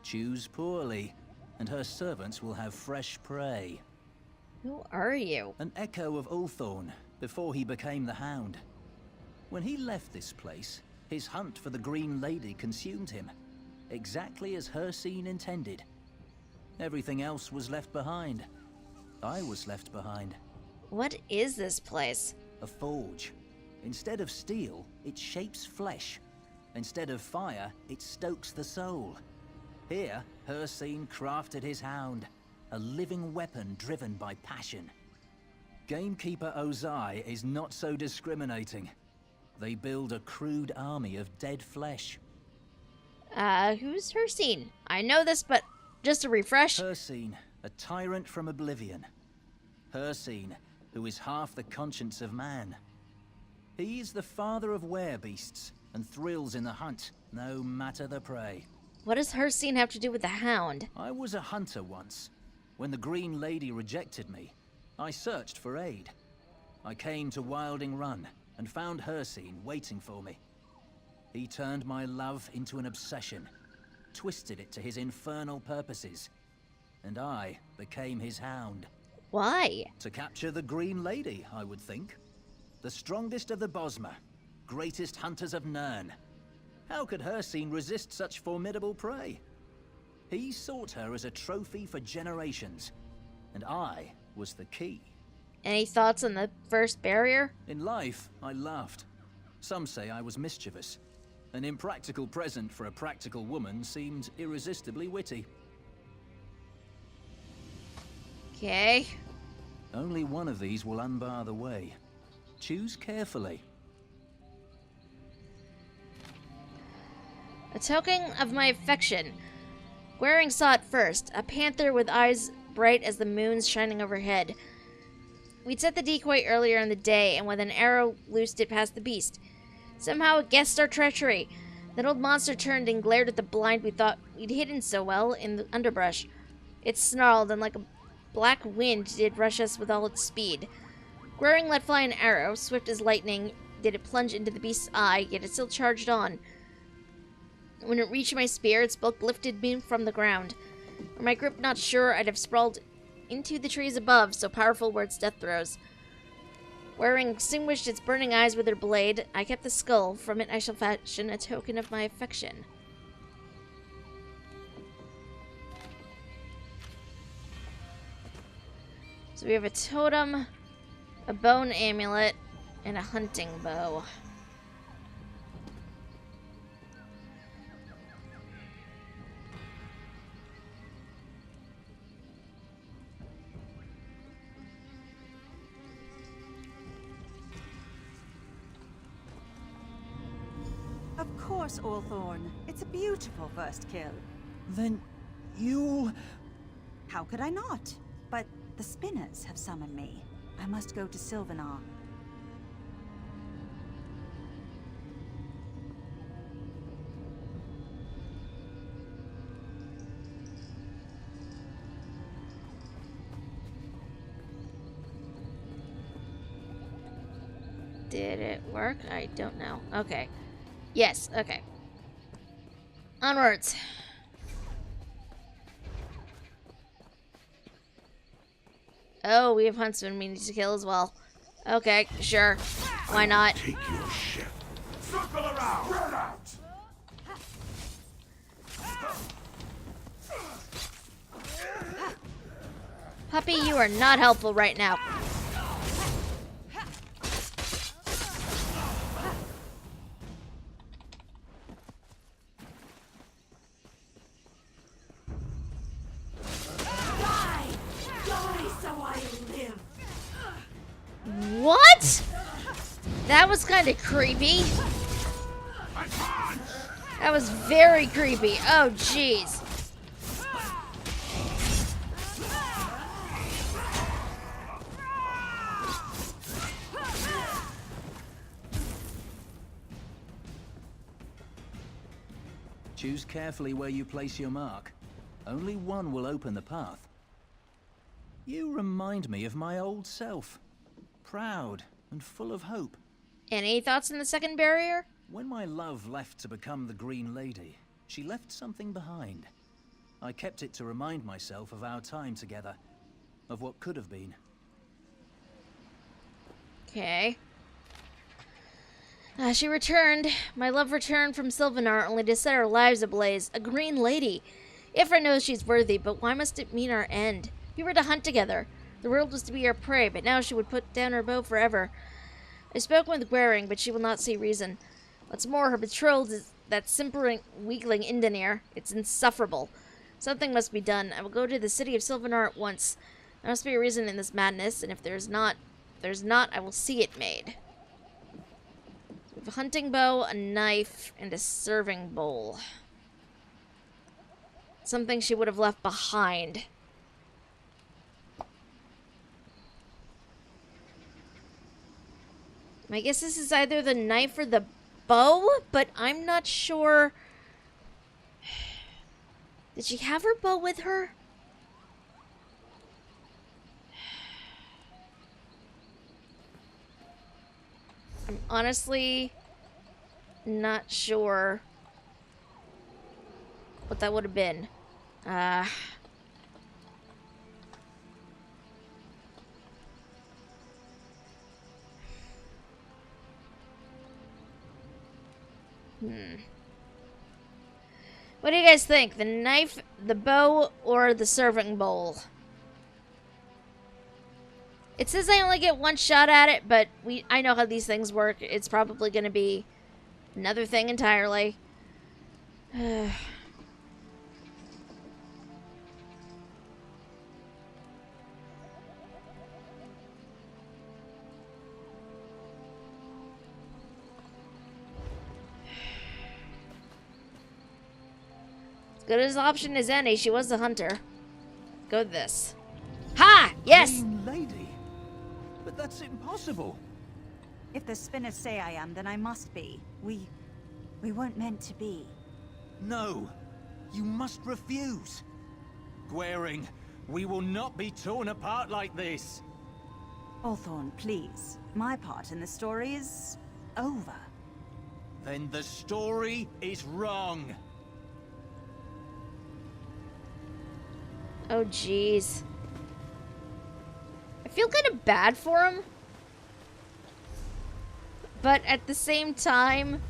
Choose poorly, and her servants will have fresh prey. Who are you? An echo of Ulthorn, before he became the Hound. When he left this place, his hunt for the Green Lady consumed him, exactly as Hircine intended. Everything else was left behind. I was left behind. What is this place? A forge. Instead of steel, it shapes flesh. Instead of fire, it stokes the soul. Here, Hircine crafted his Hound, a living weapon driven by passion. Gamekeeper Ozai is not so discriminating. They build a crude army of dead flesh. Who's Hircine? I know this, but just a refresh. Hircine, a tyrant from oblivion. Hircine, who is half the conscience of man. He is the father of werebeasts and thrills in the hunt, no matter the prey. What does Hircine have to do with the Hound? I was a hunter once. When the Green Lady rejected me, I searched for aid. I came to Wilding Run and found Hircine waiting for me. He turned my love into an obsession, twisted it to his infernal purposes, and I became his Hound. Why? To capture the Green Lady, I would think. The strongest of the Bosmer, greatest hunters of Nirn. How could Hircine resist such formidable prey? He sought her as a trophy for generations, and I was the key. Any thoughts on the first barrier? In life, I laughed. Some say I was mischievous. An impractical present for a practical woman seemed irresistibly witty. Okay. Only one of these will unbar the way. Choose carefully. A token of my affection. Waring saw it first, a panther with eyes bright as the moon's shining overhead. We'd set the decoy earlier in the day, and with an arrow loosed it past the beast. Somehow it guessed our treachery. That old monster turned and glared at the blind we thought we'd hidden so well in the underbrush. It snarled, and like a black wind did rush us with all its speed. Gwering let fly an arrow, swift as lightning did it plunge into the beast's eye, yet it still charged on. When it reached my spear, its bulk lifted me from the ground. Were my grip not sure, I'd have sprawled into the trees above, so powerful were its death throes. Gwering extinguished its burning eyes with her blade. I kept the skull. From it I shall fashion a token of my affection. So we have a totem, a bone amulet, and a hunting bow. Of course, Allthorn. It's a beautiful first kill. Then you'll... How could I not? But the spinners have summoned me. I must go to Silvenar. Did it work? I don't know. Okay. Yes, okay. Onwards. Oh, we have huntsmen we need to kill as well. Okay, sure. Why not? Take your ship. Circle around. Spread out. Puppy, you are not helpful right now. What? That was kind of creepy. That was very creepy. Oh, jeez. Choose carefully where you place your mark. Only one will open the path. You remind me of my old self. Proud and full of hope. Any thoughts on the second barrier? When my love left to become the Green Lady, she left something behind. I kept it to remind myself of our time together, of what could have been. Okay. She returned. My love returned from Silvenar, only to set our lives ablaze. A Green Lady. Ifra knows she's worthy, but why must it mean our end? We were to hunt together. The world was to be our prey, but now she would put down her bow forever. I spoke with Gwering, but she will not see reason. What's more, her betrothed is that simpering weakling Indenir. It's insufferable. Something must be done. I will go to the city of Silvenar at once. There must be a reason in this madness, and if there's not, I will see it made. We have a hunting bow, a knife, and a serving bowl. Something she would have left behind. I guess this is either the knife or the bow, but I'm not sure. Did she have her bow with her? I'm honestly not sure what that would have been. What do you guys think? The knife, the bow, or the serving bowl? It says I only get one shot at it, but I know how these things work. It's probably going to be another thing entirely. Good as option as any. She was a hunter. Go with this. Ha! Yes! Green Lady? But that's impossible. If the spinners say I am, then I must be. We weren't meant to be. No, you must refuse. Gwering, We will not be torn apart like this. Hawthorne, please. My part in the story is over. Then the story is wrong. Oh, jeez. I feel kind of bad for him. But at the same time,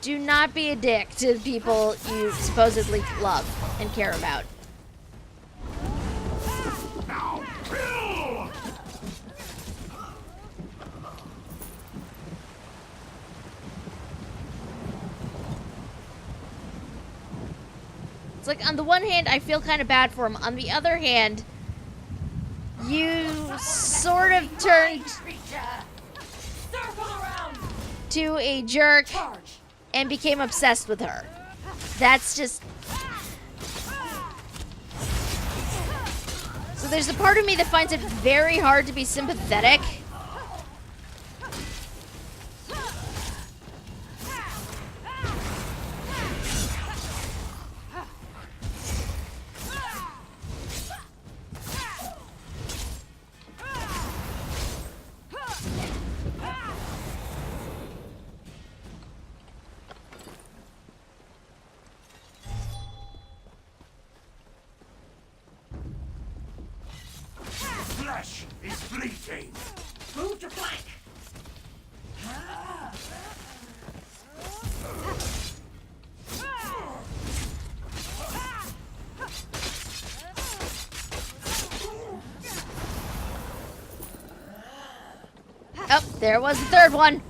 do not be a dick to people you supposedly love and care about. It's like, on the one hand, I feel kind of bad for him. On the other hand, you sort of turned to a jerk and became obsessed with her. That's just... So there's a part of me that finds it very hard to be sympathetic. Flesh is fleeting. Move to flank. Oh, there was the third one.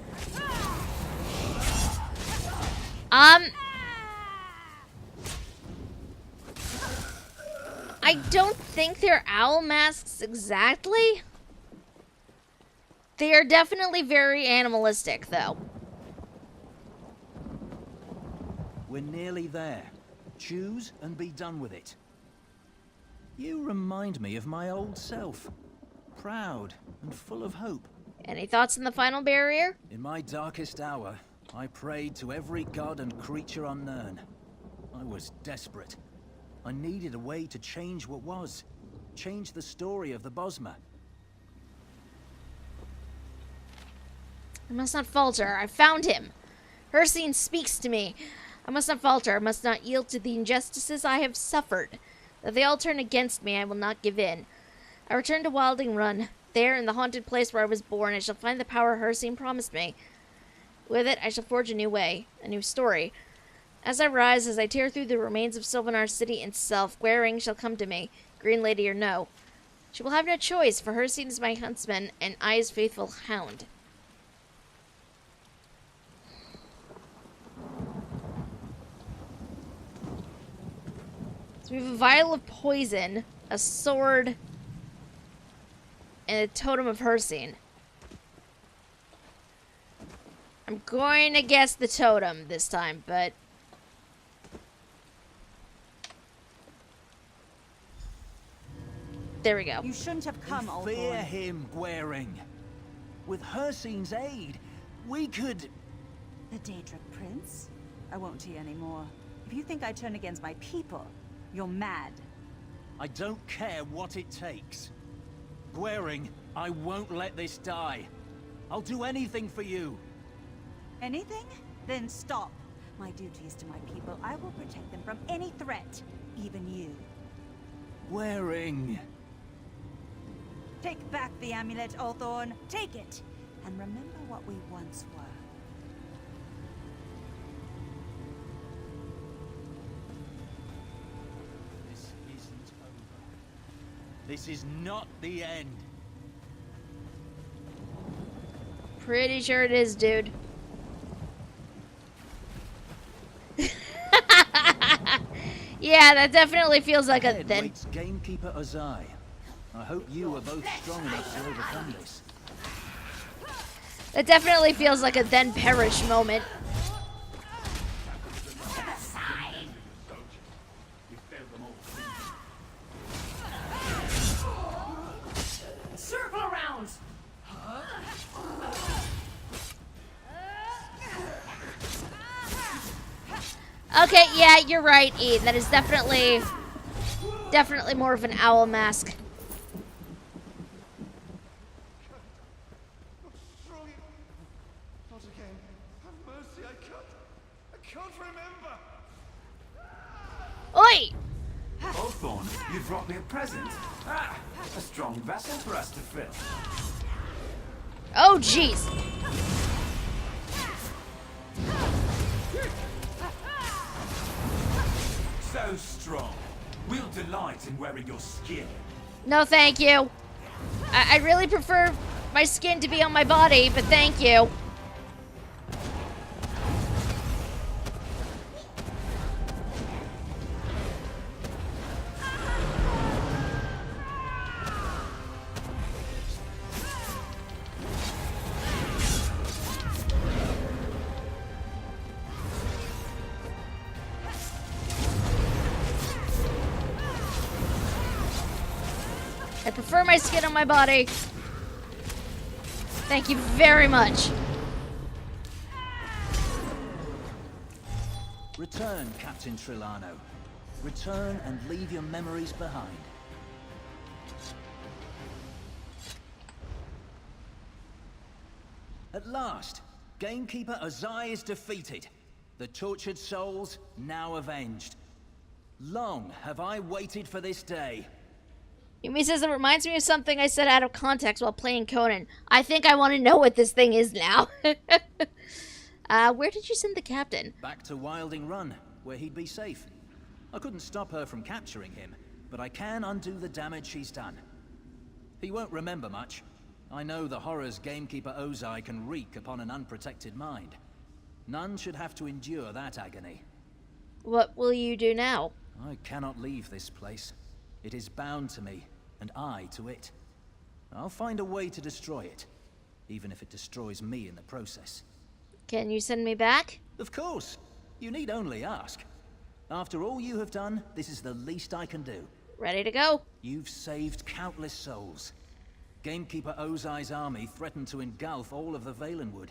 I don't think they're owl masks exactly. They are definitely very animalistic, though. We're nearly there. Choose and be done with it. You remind me of my old self. Proud and full of hope. Any thoughts on the final barrier? In my darkest hour, I prayed to every god and creature on Nirn. I was desperate. I needed a way to change what was. Change the story of the Bosmer. I must not falter. I found him. Hircine speaks to me. I must not falter. I must not yield to the injustices I have suffered. Though they all turn against me, I will not give in. I return to Wilding Run. There, in the haunted place where I was born, I shall find the power Hircine promised me. With it, I shall forge a new way, a new story. As I rise, as I tear through the remains of Silvenar city itself, Gwering shall come to me, Green Lady or no. She will have no choice, for Hircine is my huntsman, and I is faithful Hound. So we have a vial of poison, a sword, and a totem of Hircine. I'm going to guess the totem this time, but... There we go. You shouldn't have come, old boy. Fear him, Gwering. With Hircine's aid, we could... The Daedric Prince? I won't hear any more. If you think I turn against my people, you're mad. I don't care what it takes. Gwering, I won't let this die. I'll do anything for you. Anything? Then stop. My duty is to my people. I will protect them from any threat, even you. Gwering. Take back the amulet, Hawthorne. Take it. And remember what we once were. This isn't over. This is not the end. Pretty sure it is, dude. Yeah, that definitely feels like a then. Waits Gamekeeper Ozai. I hope you are both strong enough to overcome this. That definitely feels like a then perish moment. Circle around. Okay, yeah, you're right, Ian. That is definitely more of an owl mask. Not again. Have mercy, I can't remember. Oi! Hawthorne, you brought me a present. Ah, a strong vessel for us to fill. Oh, jeez. So strong. We'll delight in wearing your skin. No, thank you. I really prefer my skin to be on my body, but thank you. I prefer my skin on my body. Thank you very much. Return, Captain Trelawney. Return and leave your memories behind. At last, Gamekeeper Ozai is defeated. The tortured souls now avenged. Long have I waited for this day. Yumi says it reminds me of something I said out of context while playing Conan. I think I want to know what this thing is now. Where did you send the captain? Back to Wilding Run, where he'd be safe. I couldn't stop her from capturing him, but I can undo the damage she's done. He won't remember much. I know the horrors Gamekeeper Ozai can wreak upon an unprotected mind. None should have to endure that agony. What will you do now? I cannot leave this place. It is bound to me, and I to it. I'll find a way to destroy it, even if it destroys me in the process. Can you send me back? Of course. You need only ask. After all you have done, this is the least I can do. Ready to go. You've saved countless souls. Gamekeeper Ozai's army threatened to engulf all of the Valenwood.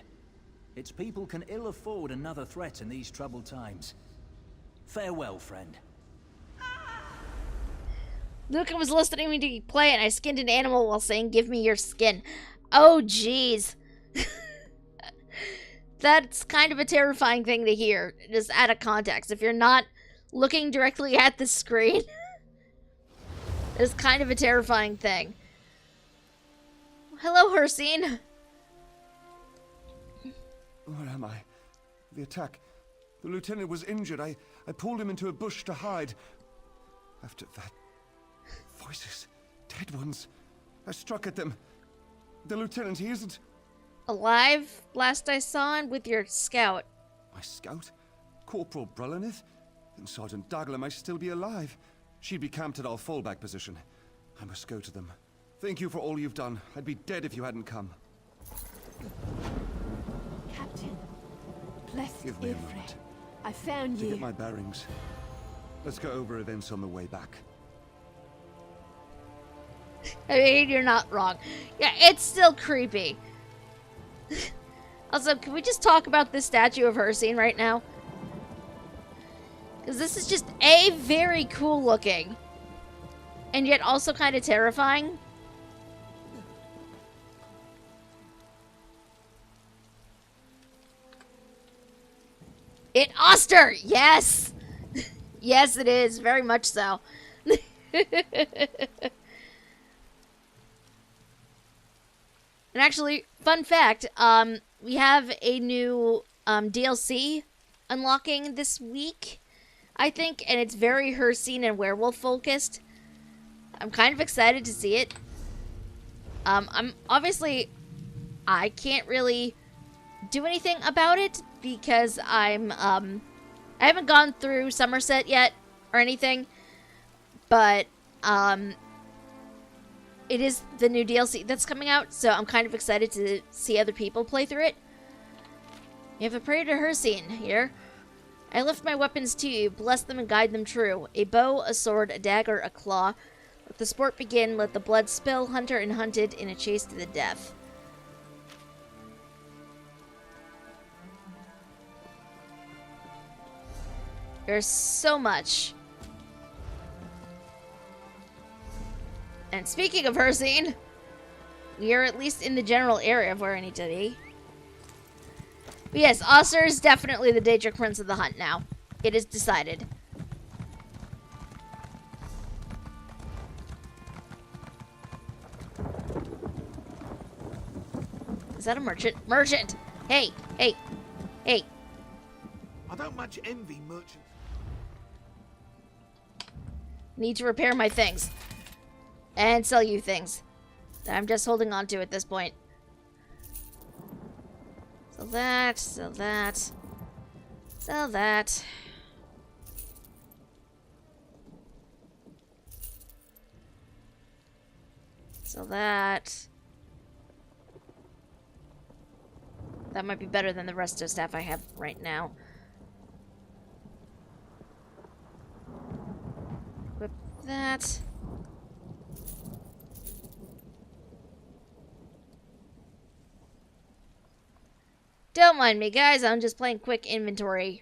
Its people can ill afford another threat in these troubled times. Farewell, friend. Luca was listening to me play and I skinned an animal while saying, "Give me your skin." Oh, jeez. That's kind of a terrifying thing to hear, just out of context. If you're not looking directly at the screen, it's kind of a terrifying thing. Hello, Hirsine. Where am I? The attack. The lieutenant was injured. I pulled him into a bush to hide. After that... voices. Dead ones. I struck at them. The lieutenant, he isn't... Alive, last I saw, and with your scout. My scout? Corporal Brullinith? Then Sergeant Dagler might still be alive. She'd be camped at our fallback position. I must go to them. Thank you for all you've done. I'd be dead if you hadn't come. Captain, blessed Give me a Ifrit, moment I found to you. get my bearings. Let's go over events on the way back. I mean, you're not wrong. Yeah, it's still creepy. Also, can we just talk about this statue of Hirsine right now? Because this is just very cool looking. And yet also kind of terrifying. It Oster! Yes! Yes, it is. Very much so. And actually, fun fact, we have a new DLC unlocking this week, I think, and it's very Hirsine and werewolf focused. I'm kind of excited to see it. I can't really do anything about it because I haven't gone through Somerset yet or anything, but it is the new DLC that's coming out, so I'm kind of excited to see other people play through it. You have a prayer to Hirsine here. I lift my weapons to you, bless them and guide them true. A bow, a sword, a dagger, a claw. Let the sport begin, let the blood spill, hunter and hunted, in a chase to the death. There's so much. And speaking of Hersine, we are at least in the general area of where I need to be. But yes, Oster is definitely the Daedric Prince of the Hunt now. It is decided. Is that a merchant? Merchant! Hey! Hey! Hey! I don't much envy merchants. Need to repair my things. And sell you things that I'm just holding on to at this point. Sell that, sell that, sell that. Sell that. That might be better than the rest of the stuff I have right now. Equip that. Don't mind me, guys. I'm just playing quick inventory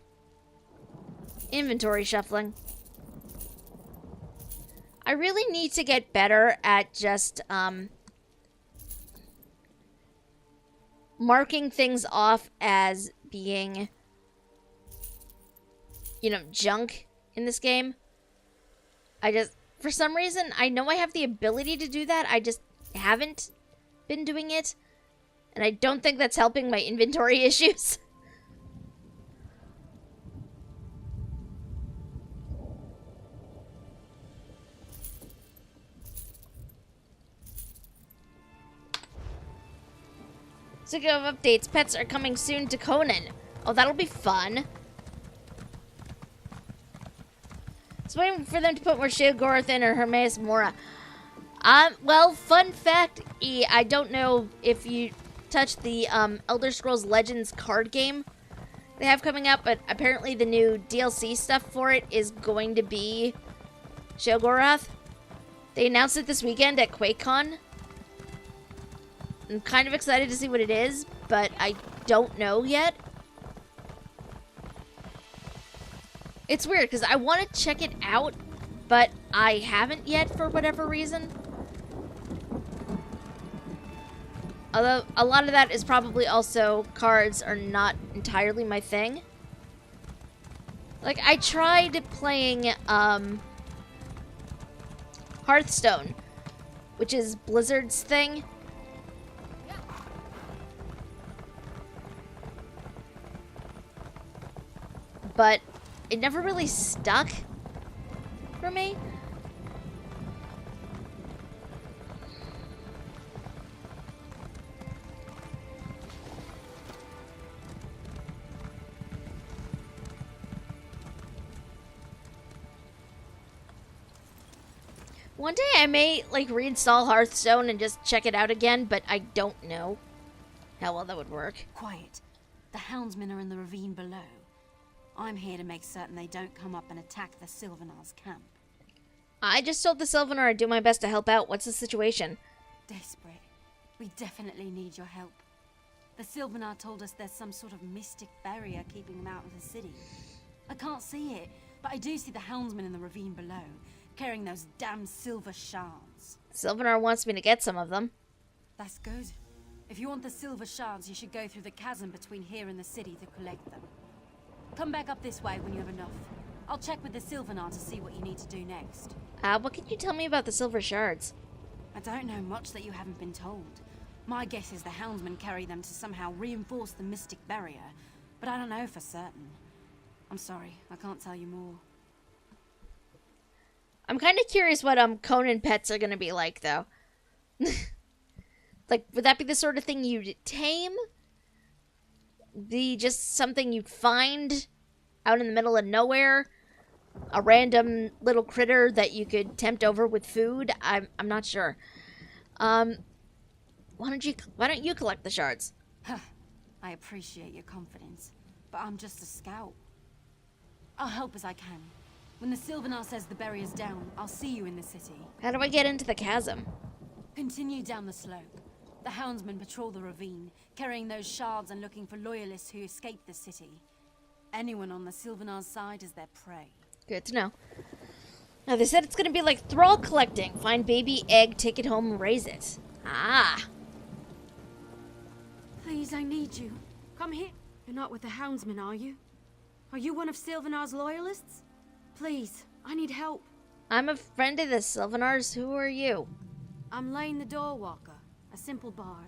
shuffling. I really need to get better at just, marking things off as being, you know, junk in this game. For some reason, I know I have the ability to do that. I just haven't been doing it. And I don't think that's helping my inventory issues. Speaking of updates, pets are coming soon to Conan. Oh, that'll be fun. Just waiting for them to put more Sheogorath in or Hermaeus Mora. Well, fun fact, I don't know if you touched the Elder Scrolls Legends card game they have coming out, but apparently the new DLC stuff for it is going to be Sheogorath. They announced it this weekend at QuakeCon. I'm kind of excited to see what it is, but I don't know yet. It's weird, because I want to check it out, but I haven't yet for whatever reason. Although, a lot of that is probably also cards are not entirely my thing. Like, I tried playing, Hearthstone, which is Blizzard's thing. But it never really stuck for me. One day I may, like, reinstall Hearthstone and just check it out again, but I don't know how well that would work. Quiet. The houndsmen are in the ravine below. I'm here to make certain they don't come up and attack the Silvenar's camp. I just told the Silvenar I'd do my best to help out. What's the situation? Desperate. We definitely need your help. The Silvenar told us there's some sort of mystic barrier keeping them out of the city. I can't see it, but I do see the houndsmen in the ravine below, carrying those damn silver shards. Silvenar wants me to get some of them. That's good. If you want the silver shards, you should go through the chasm between here and the city to collect them. Come back up this way when you have enough. I'll check with the Silvenar to see what you need to do next. What can you tell me about the silver shards? I don't know much that you haven't been told. My guess is the houndsmen carry them to somehow reinforce the mystic barrier, but I don't know for certain. I'm sorry, I can't tell you more. I'm kind of curious what Conan pets are gonna be like, though. Like, would that be the sort of thing you'd tame? Be just something you'd find out in the middle of nowhere? A random little critter that you could tempt over with food? I'm not sure. Why don't you collect the shards? I appreciate your confidence, but I'm just a scout. I'll help as I can. When the Silvenar says the barrier's down, I'll see you in the city. How do I get into the chasm? Continue down the slope. The houndsmen patrol the ravine, carrying those shards and looking for loyalists who escaped the city. anyone on the Silvenar's side as their prey. Good to know. Now, they said it's gonna be like thrall collecting. Find baby egg, take it home, and raise it. Ah. Please, I need you. Come here. You're not with the Houndsmen, are you? Are you one of Silvenar's loyalists? Please, I need help. I'm a friend of the Silvenars. Who are you? I'm Lane the Doorwalker, a simple bard.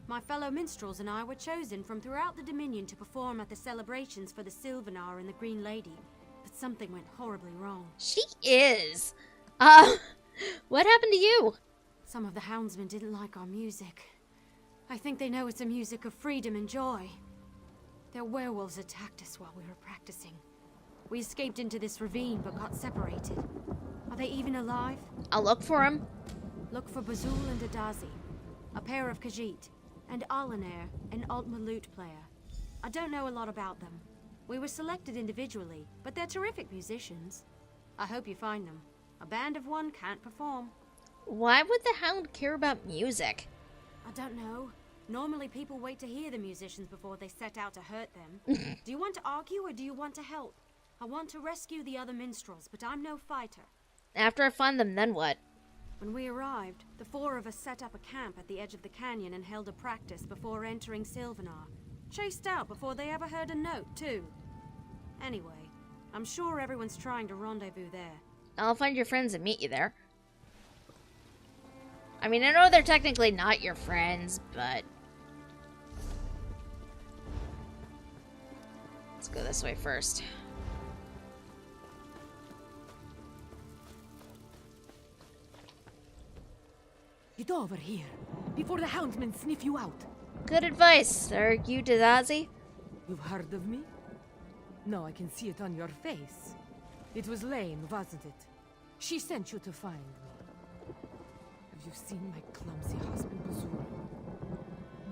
My fellow minstrels and I were chosen from throughout the Dominion to perform at the celebrations for the Silvenar and the Green Lady, but something went horribly wrong. She is. What happened to you? Some of the Houndsmen didn't like our music. I think they know it's a music of freedom and joy. Their werewolves attacked us while we were practicing. We escaped into this ravine but got separated. Are they even alive? I'll look for him. Look for Bazul and Adazi, a pair of Khajiit, and Alanair, an Altma lute player. I don't know a lot about them. We were selected individually, but they're terrific musicians. I hope you find them. A band of one can't perform. Why would the Hound care about music? I don't know. Normally people wait to hear the musicians before they set out to hurt them. Do you want to argue or do you want to help? I want to rescue the other minstrels, but I'm no fighter. After I find them, then what? When we arrived, the four of us set up a camp at the edge of the canyon and held a practice before entering Silvenar. Chased out before they ever heard a note, too. Anyway, I'm sure everyone's trying to rendezvous there. I'll find your friends and meet you there. I mean, I know they're technically not your friends, but... let's go this way first. Get over here, before the houndsmen sniff you out. Good advice. Are you Adazi? You've heard of me? No, I can see it on your face. It was Lane, wasn't it? She sent you to find me. Have you seen my clumsy husband, Bazul?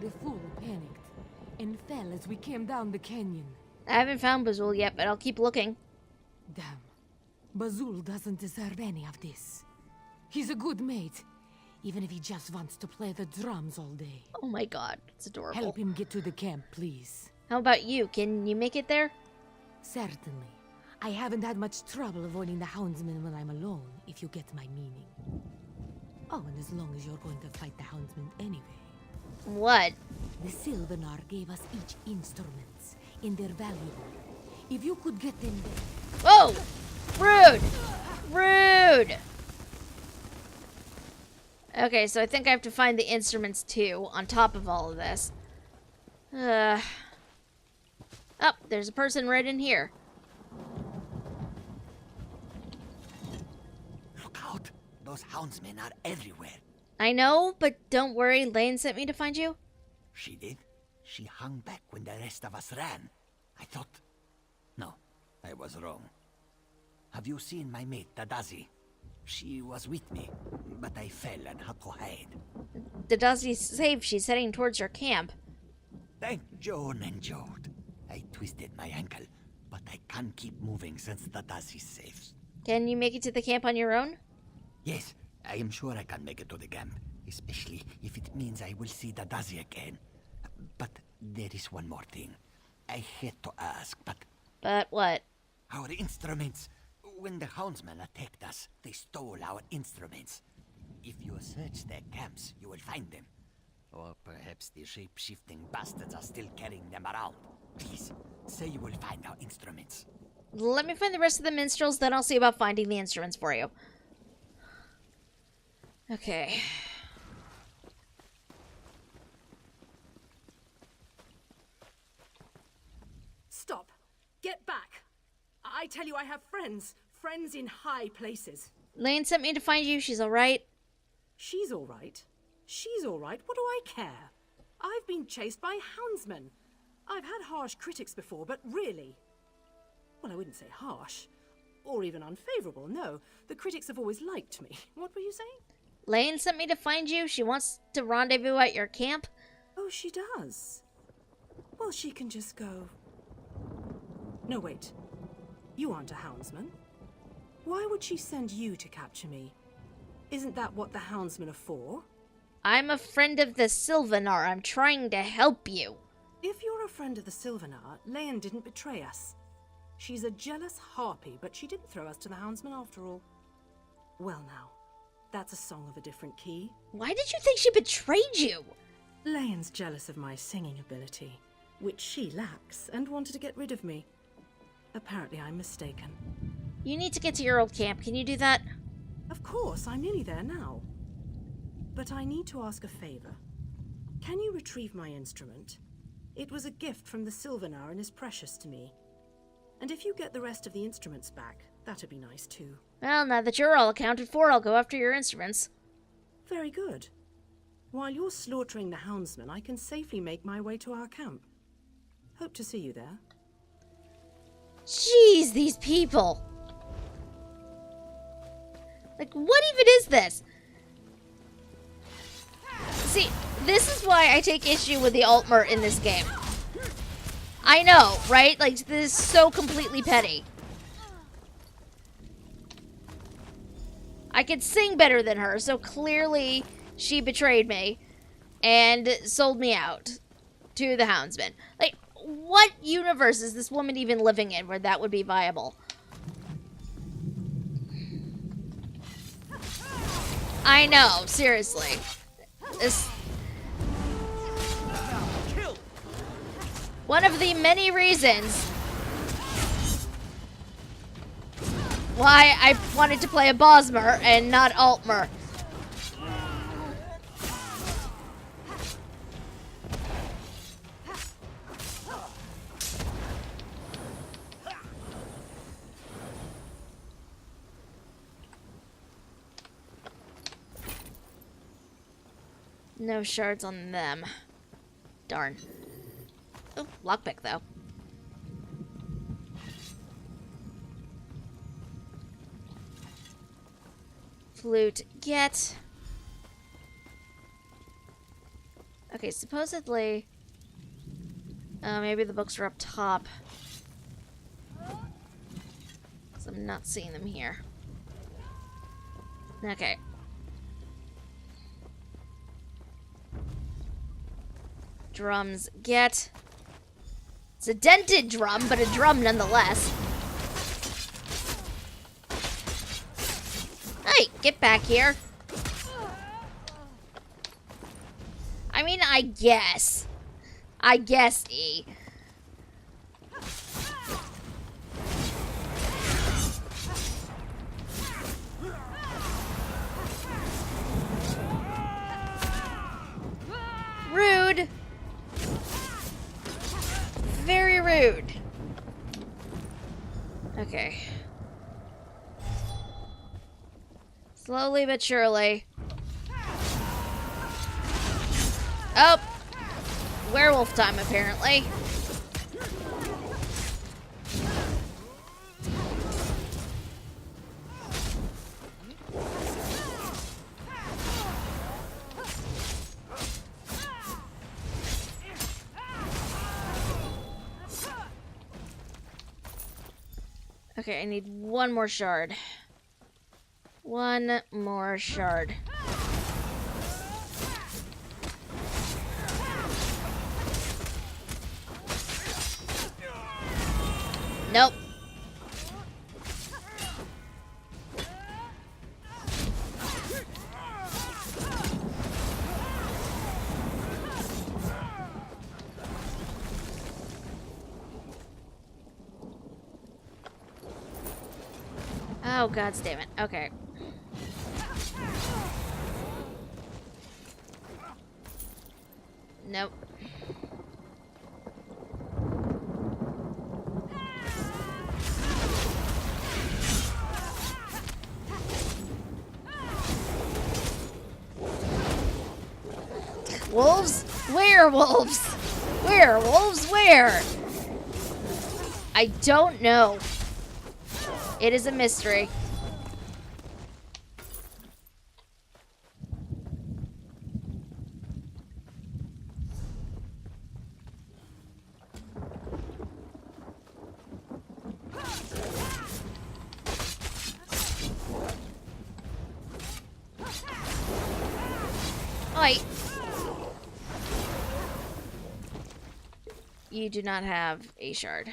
The fool panicked and fell as we came down the canyon. I haven't found Bazul yet, but I'll keep looking. Damn. Bazul doesn't deserve any of this. He's a good mate, even if he just wants to play the drums all day. Oh my god, it's adorable. Help him get to the camp, please. How about you? Can you make it there? Certainly. I haven't had much trouble avoiding the houndsmen when I'm alone, if you get my meaning. Oh, and as long as you're going to fight the houndsmen anyway. What? The Silvenar gave us each instruments, and they're valuable. If you could get them there... Whoa! Rude! Rude! Okay, so I think I have to find the instruments too, on top of all of this. Oh, there's a person right in here. Look out! Those houndsmen are everywhere. I know, but don't worry. Lane sent me to find you. She did? She hung back when the rest of us ran. I thought... No, I was wrong. Have you seen my mate, Adazi? She was with me, but I fell and had to hide. Adazi's safe. She's heading towards your camp. Thank Joan and Jode. I twisted my ankle, but I can't keep moving since Adazi's safe. Can you make it to the camp on your own? Yes, I am sure I can make it to the camp, especially if it means I will see Adazi again. But there is one more thing. I hate to ask, but... But what? Our instruments. When the houndsmen attacked us, they stole our instruments. If you search their camps, you will find them. Or perhaps the shape-shifting bastards are still carrying them around. Please, say you will find our instruments. Let me find the rest of the minstrels, then I'll see about finding the instruments for you. Okay. Stop. Get back. I tell you, I have friends. Friends in high places. Lane sent me to find you. She's alright. She's alright. She's alright. What do I care? I've been chased by houndsmen. I've had harsh critics before, but really... Well, I wouldn't say harsh. Or even unfavorable, no. The critics have always liked me. What were you saying? Lane sent me to find you. She wants to rendezvous at your camp. Oh, she does? Well, she can just go... No, wait. You aren't a houndsman. Why would she send you to capture me? Isn't that what the houndsmen are for? I'm a friend of the Silvenar. I'm trying to help you. If you're a friend of the Silvenar, Leyen didn't betray us. She's a jealous harpy, but she didn't throw us to the houndsman after all. Well now, that's a song of a different key. Why did you think she betrayed you? Leyen's jealous of my singing ability, which she lacks, and wanted to get rid of me. Apparently I'm mistaken. You need to get to your old camp. Can you do that? Of course, I'm nearly there now. But I need to ask a favor. Can you retrieve my instrument? It was a gift from the Silvenar and is precious to me. And if you get the rest of the instruments back, that'd be nice too. Well, now that you're all accounted for, I'll go after your instruments. Very good. While you're slaughtering the houndsman, I can safely make my way to our camp. Hope to see you there. Jeez, these people. Like, what even is this? See, this is why I take issue with the Altmer in this game. I know, right? Like, this is so completely petty. I could sing better than her, so clearly she betrayed me and sold me out to the houndsman. Like, what universe is this woman even living in where that would be viable? I know, seriously. This... One of the many reasons why I wanted to play a Bosmer and not Altmer. No shards on them. Darn. Oh, lockpick though. Flute, get. Okay, supposedly... maybe the books are up top. So I'm not seeing them here. Okay. Drums, get. It's a dented drum, but a drum nonetheless. Hey, get back here. I mean, I guess, E. Rude. Very rude. Okay. Slowly but surely. Oh! Werewolf time, apparently. Okay, I need one more shard. One more shard. Nope. Oh, god damn it. Okay. Nope. Wolves? Werewolves! Werewolves where? I don't know. It is a mystery. Oi. you do not have a shard.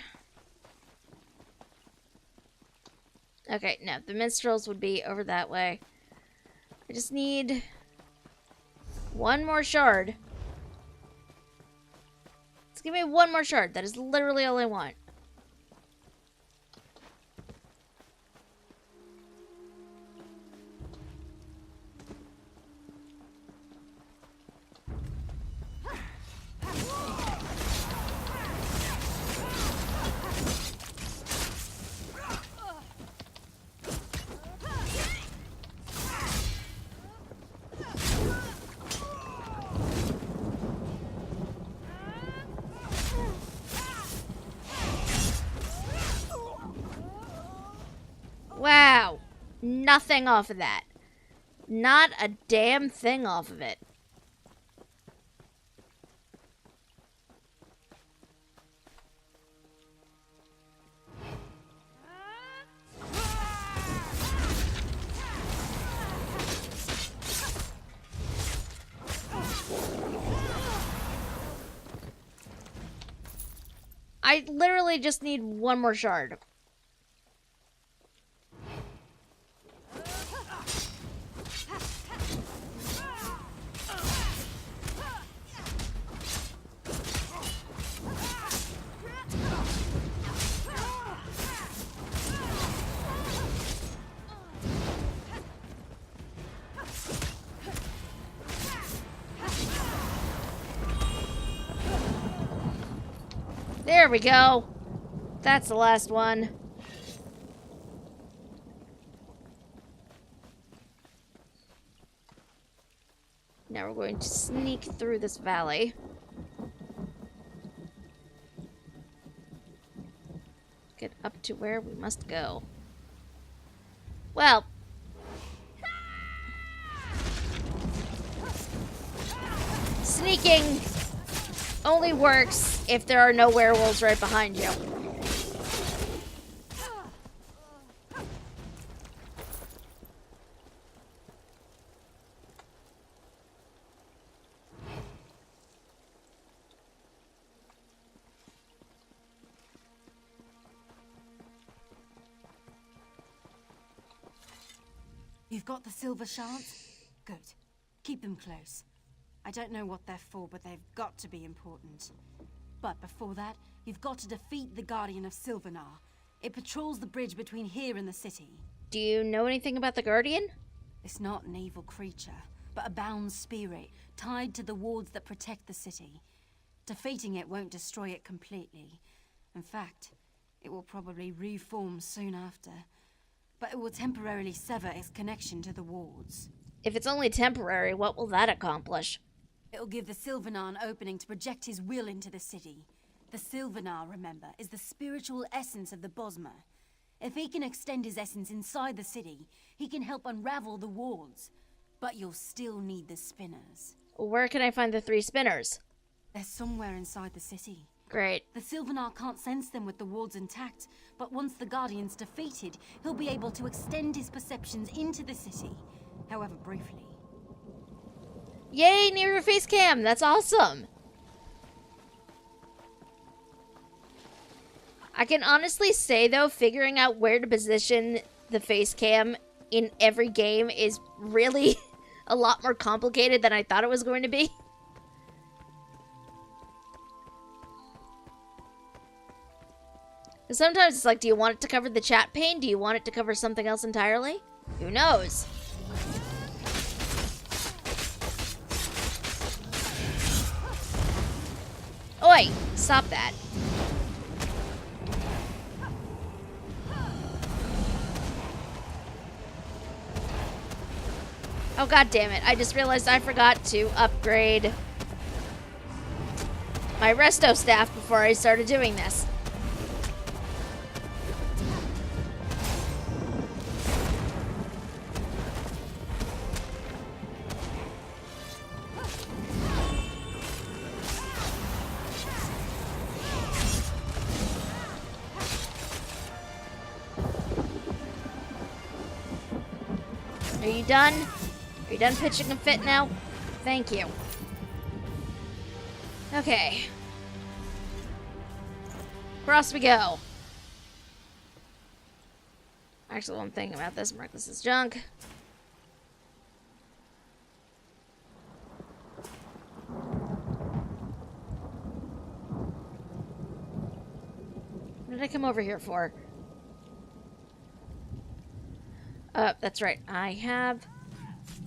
Okay, no, the minstrels would be over that way. I just need one more shard. Just give me one more shard. That is literally all I want. Wow. Nothing off of that. Not a damn thing off of it. I literally just need one more shard. There we go. That's the last one. Now we're going to sneak through this valley. Get up to where we must go. Well. Sneaking only works if there are no werewolves right behind you. You've got the silver shards? Good. Keep them close. I don't know what they're for, but they've got to be important. But before that, you've got to defeat the Guardian of Silvenar. It patrols the bridge between here and the city. Do you know anything about the Guardian? It's not an evil creature, but a bound spirit tied to the wards that protect the city. Defeating it won't destroy it completely. In fact, it will probably reform soon after. But it will temporarily sever its connection to the wards. If it's only temporary, what will that accomplish? It'll give the Silvenar an opening to project his will into the city. The Silvenar, remember, is the spiritual essence of the Bosmer. If he can extend his essence inside the city, he can help unravel the wards. But you'll still need the spinners. Where can I find the 3 spinners? They're somewhere inside the city. Great. The Silvenar can't sense them with the wards intact, but once the Guardian's defeated, he'll be able to extend his perceptions into the city, however briefly. Yay, near your face cam! That's awesome! I can honestly say, though, figuring out where to position the face cam in every game is really a lot more complicated than I thought it was going to be. Sometimes it's like, do you want it to cover the chat pane? Do you want it to cover something else entirely? Who knows? Oi! Stop that. Oh, god damn it. I just realized I forgot to upgrade my resto staff before I started doing this. Are you done? Are you done pitching a fit now? Thank you. Okay. Across we go. Actually, one thing about this, mark this as junk. What did I come over here for? That's right. I have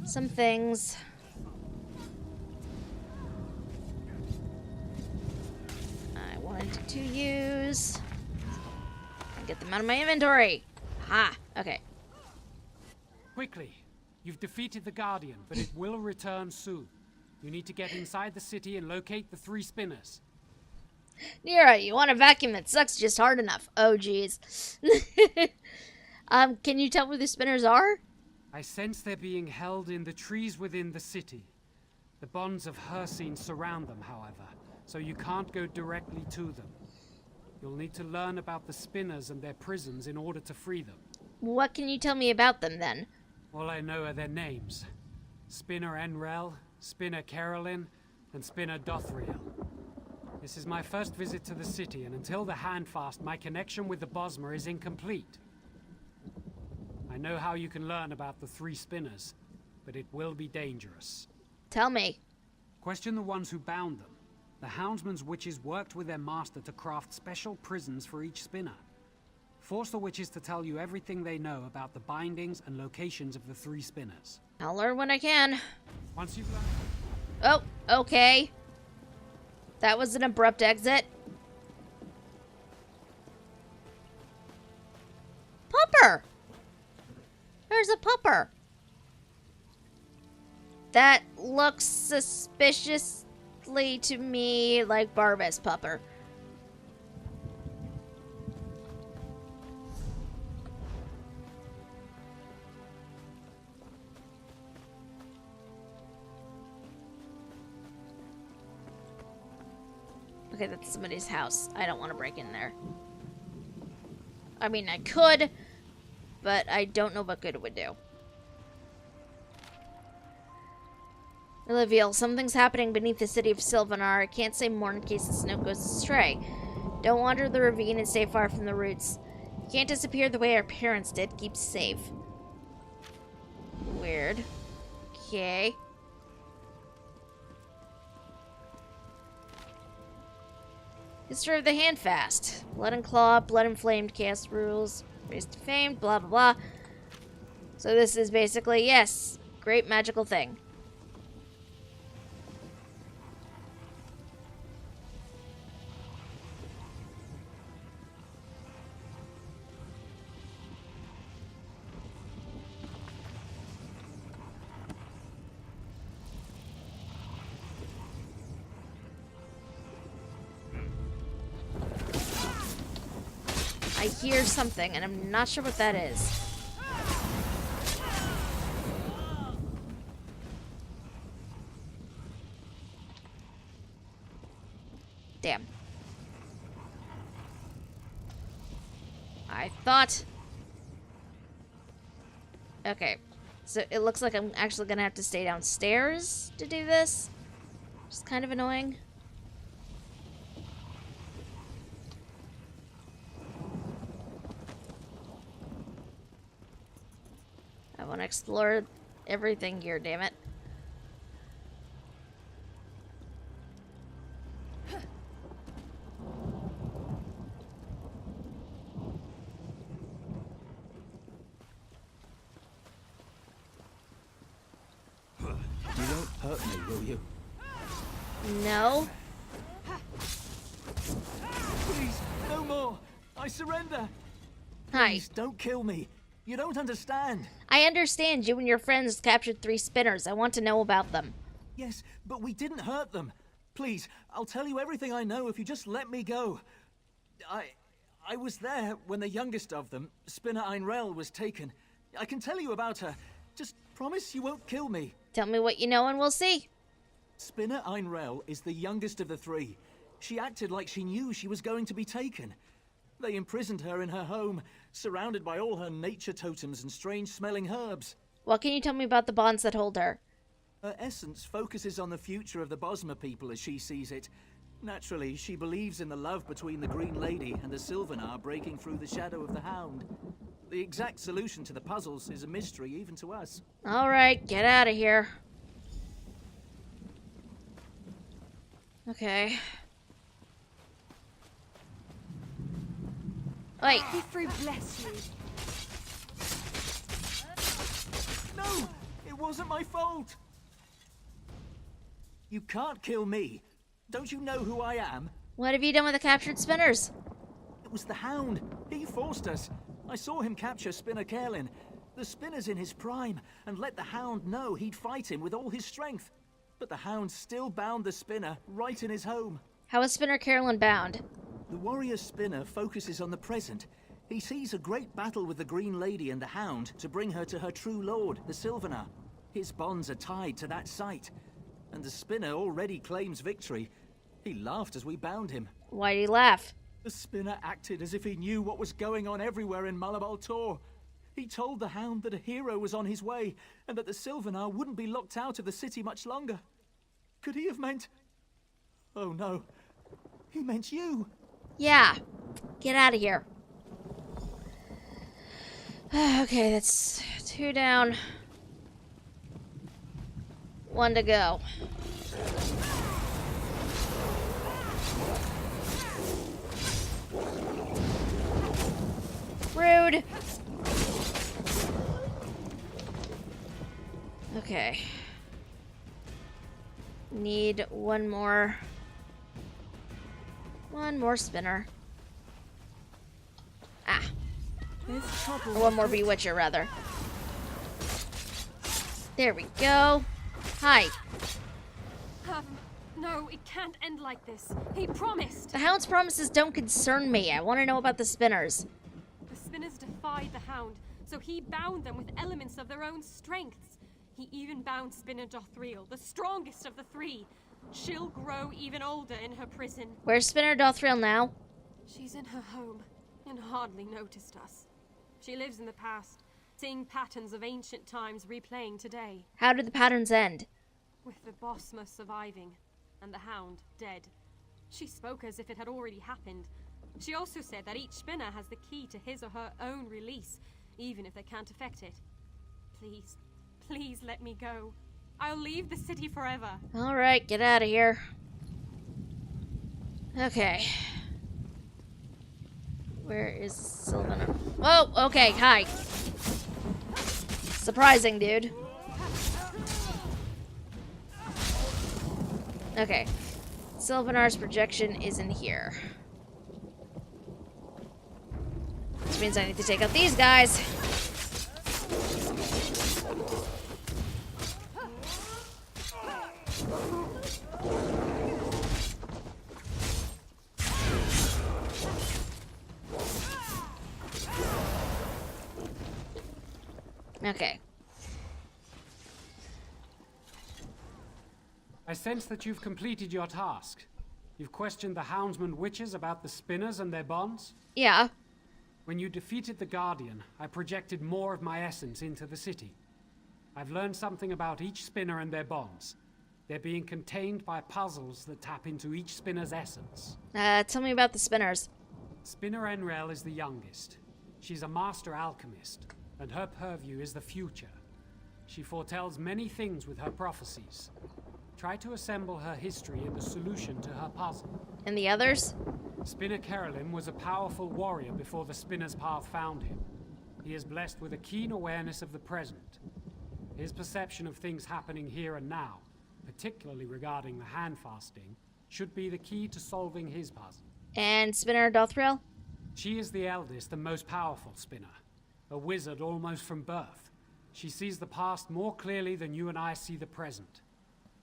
some things. I wanted to use. Get them out of my inventory. Ha! Okay. Quickly. You've defeated the Guardian, but it will return soon. You need to get inside the city and locate the 3 spinners. Nira, you want a vacuum that sucks just hard enough. Oh, jeez. Can you tell where the spinners are? I sense they're being held in the trees within the city. The bonds of Hircine surround them, however, so you can't go directly to them. You'll need to learn about the spinners and their prisons in order to free them. What can you tell me about them, then? All I know are their names. Spinner Enrel, Spinner Carolyn, and Spinner Dothriel. This is my first visit to the city, and until the handfast, my connection with the Bosmer is incomplete. I know how you can learn about the 3 spinners, but it will be dangerous. Tell me. Question the ones who bound them. The Houndsman's witches worked with their master to craft special prisons for each spinner. Force the witches to tell you everything they know about the bindings and locations of the 3 spinners. I'll learn when I can. Once you've learned... Oh, okay. That was an abrupt exit. Pupper! There's a pupper. That looks suspiciously to me like Barbas pupper. Okay, that's somebody's house. I don't want to break in there. I mean, I could, but I don't know what good it would do. Olivia, something's happening beneath the city of Silvenar. I can't say more in case the snow goes astray. Don't wander the ravine and stay far from the roots. You can't disappear the way our parents did. Keep safe. Weird. Okay. History of the Handfast. Blood and Claw, Blood Inflamed, Cast Rules, Raised to Fame, blah blah blah. So this is basically, yes, great magical thing. I hear something, and I'm not sure what that is. Damn. I thought... Okay. So it looks like I'm actually gonna have to stay downstairs to do this. Which is kind of annoying. I want to explore everything here, damn it. You won't hurt me, will you? No. Please, no more. I surrender. Hi. Please, don't kill me. You don't understand. I understand you and your friends captured 3 spinners. I want to know about them. Yes, but we didn't hurt them. Please, I'll tell you everything I know if you just let me go. I was there when the youngest of them, Spinner Einrel, was taken. I can tell you about her. Just promise you won't kill me. Tell me what you know and we'll see. Spinner Einrel is the youngest of the 3. She acted like she knew she was going to be taken. They imprisoned her in her home, surrounded by all her nature totems and strange-smelling herbs. What can you tell me about the bonds that hold her? Her essence focuses on the future of the Bosmer people as she sees it. Naturally, she believes in the love between the Green Lady and the Silvenar breaking through the shadow of the Hound. The exact solution to the puzzles is a mystery even to us. Alright, get out of here. Okay. Wait. Ifri bless you. No! It wasn't my fault! You can't kill me. Don't you know who I am? What have you done with the captured spinners? It was the Hound. He forced us. I saw him capture Spinner Kerlin. The Spinner's in his prime, and let the Hound know he'd fight him with all his strength. But the Hound still bound the Spinner right in his home. How is Spinner Carolyn bound? The warrior Spinner focuses on the present. He sees a great battle with the Green Lady and the Hound to bring her to her true lord, the Silvenar. His bonds are tied to that site. And the Spinner already claims victory. He laughed as we bound him. Why did he laugh? The Spinner acted as if he knew what was going on everywhere in Malabal Tor. He told the Hound that a hero was on his way, and that the Silvenar wouldn't be locked out of the city much longer. Could he have meant... Oh no. He meant you. Yeah. Get out of here. Okay, that's 2 down. 1 to go. Rude. Okay. Need one more spinner. Ah. Or one more bewitcher, rather. There we go. Hi. No, it can't end like this. He promised. The Hound's promises don't concern me. I want to know about the spinners. The spinners defied the Hound, so he bound them with elements of their own strengths. He even bound Spinner Dothriel, the strongest of the 3. She'll grow even older in her prison. Where's Spinner Dothriel now? She's in her home and hardly noticed us. She lives in the past, seeing patterns of ancient times replaying today. How did the patterns end? With the Bosma surviving and the Hound dead. She spoke as if it had already happened. She also said that each spinner has the key to his or her own release, even if they can't affect it. Please, please let me go. I'll leave the city forever. Alright, get out of here. Okay. Where is Silvenar? Oh, okay, hi. Surprising, dude. Okay. Silvenar's projection is in here. Which means I need to take out these guys. Okay. I sense that you've completed your task. You've questioned the Houndsman witches about the spinners and their bonds? Yeah. When you defeated the Guardian, I projected more of my essence into the city. I've learned something about each spinner and their bonds. They're being contained by puzzles that tap into each spinner's essence. Tell me about the spinners. Spinner Enrel is the youngest. She's a master alchemist, and her purview is the future. She foretells many things with her prophecies. Try to assemble her history and the solution to her puzzle. And the others? Spinner Kerlin was a powerful warrior before the Spinner's Path found him. He is blessed with a keen awareness of the present. His perception of things happening here and now, particularly regarding the handfasting, should be the key to solving his puzzle. And Spinner Dothriel? She is the eldest and most powerful spinner, a wizard almost from birth. She sees the past more clearly than you and I see the present.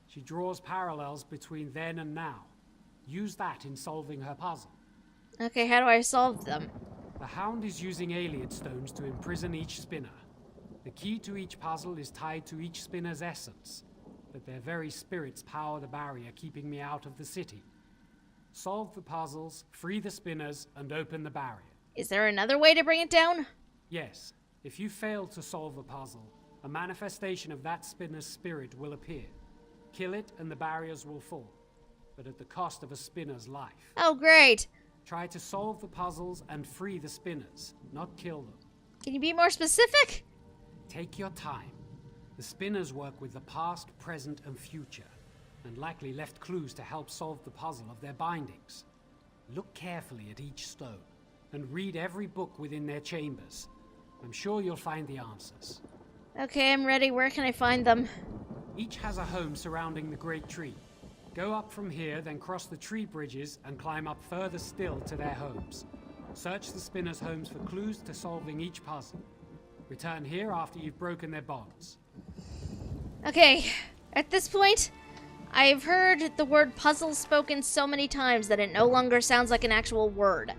She draws parallels between then and now. Use that in solving her puzzle. Okay, how do I solve them? The Hound is using Alien stones to imprison each spinner. The key to each puzzle is tied to each spinner's essence, but their very spirits power the barrier keeping me out of the city. Solve the puzzles, free the spinners, and open the barrier. Is there another way to bring it down? Yes. If you fail to solve a puzzle, a manifestation of that spinner's spirit will appear. Kill it and the barriers will fall. but at the cost of a spinner's life. Oh, great. Try to solve the puzzles and free the spinners, not kill them. Can you be more specific? Take your time. The spinners work with the past, present, and future, and likely left clues to help solve the puzzle of their bindings. Look carefully at each stone, and read every book within their chambers. I'm sure you'll find the answers. Okay, I'm ready. Where can I find them? Each has a home surrounding the great tree. Go up from here, then cross the tree bridges and climb up further still to their homes. Search the spinners' homes for clues to solving each puzzle. Return here after you've broken their bonds. Okay, at this point, I've heard the word puzzle spoken so many times that it no longer sounds like an actual word.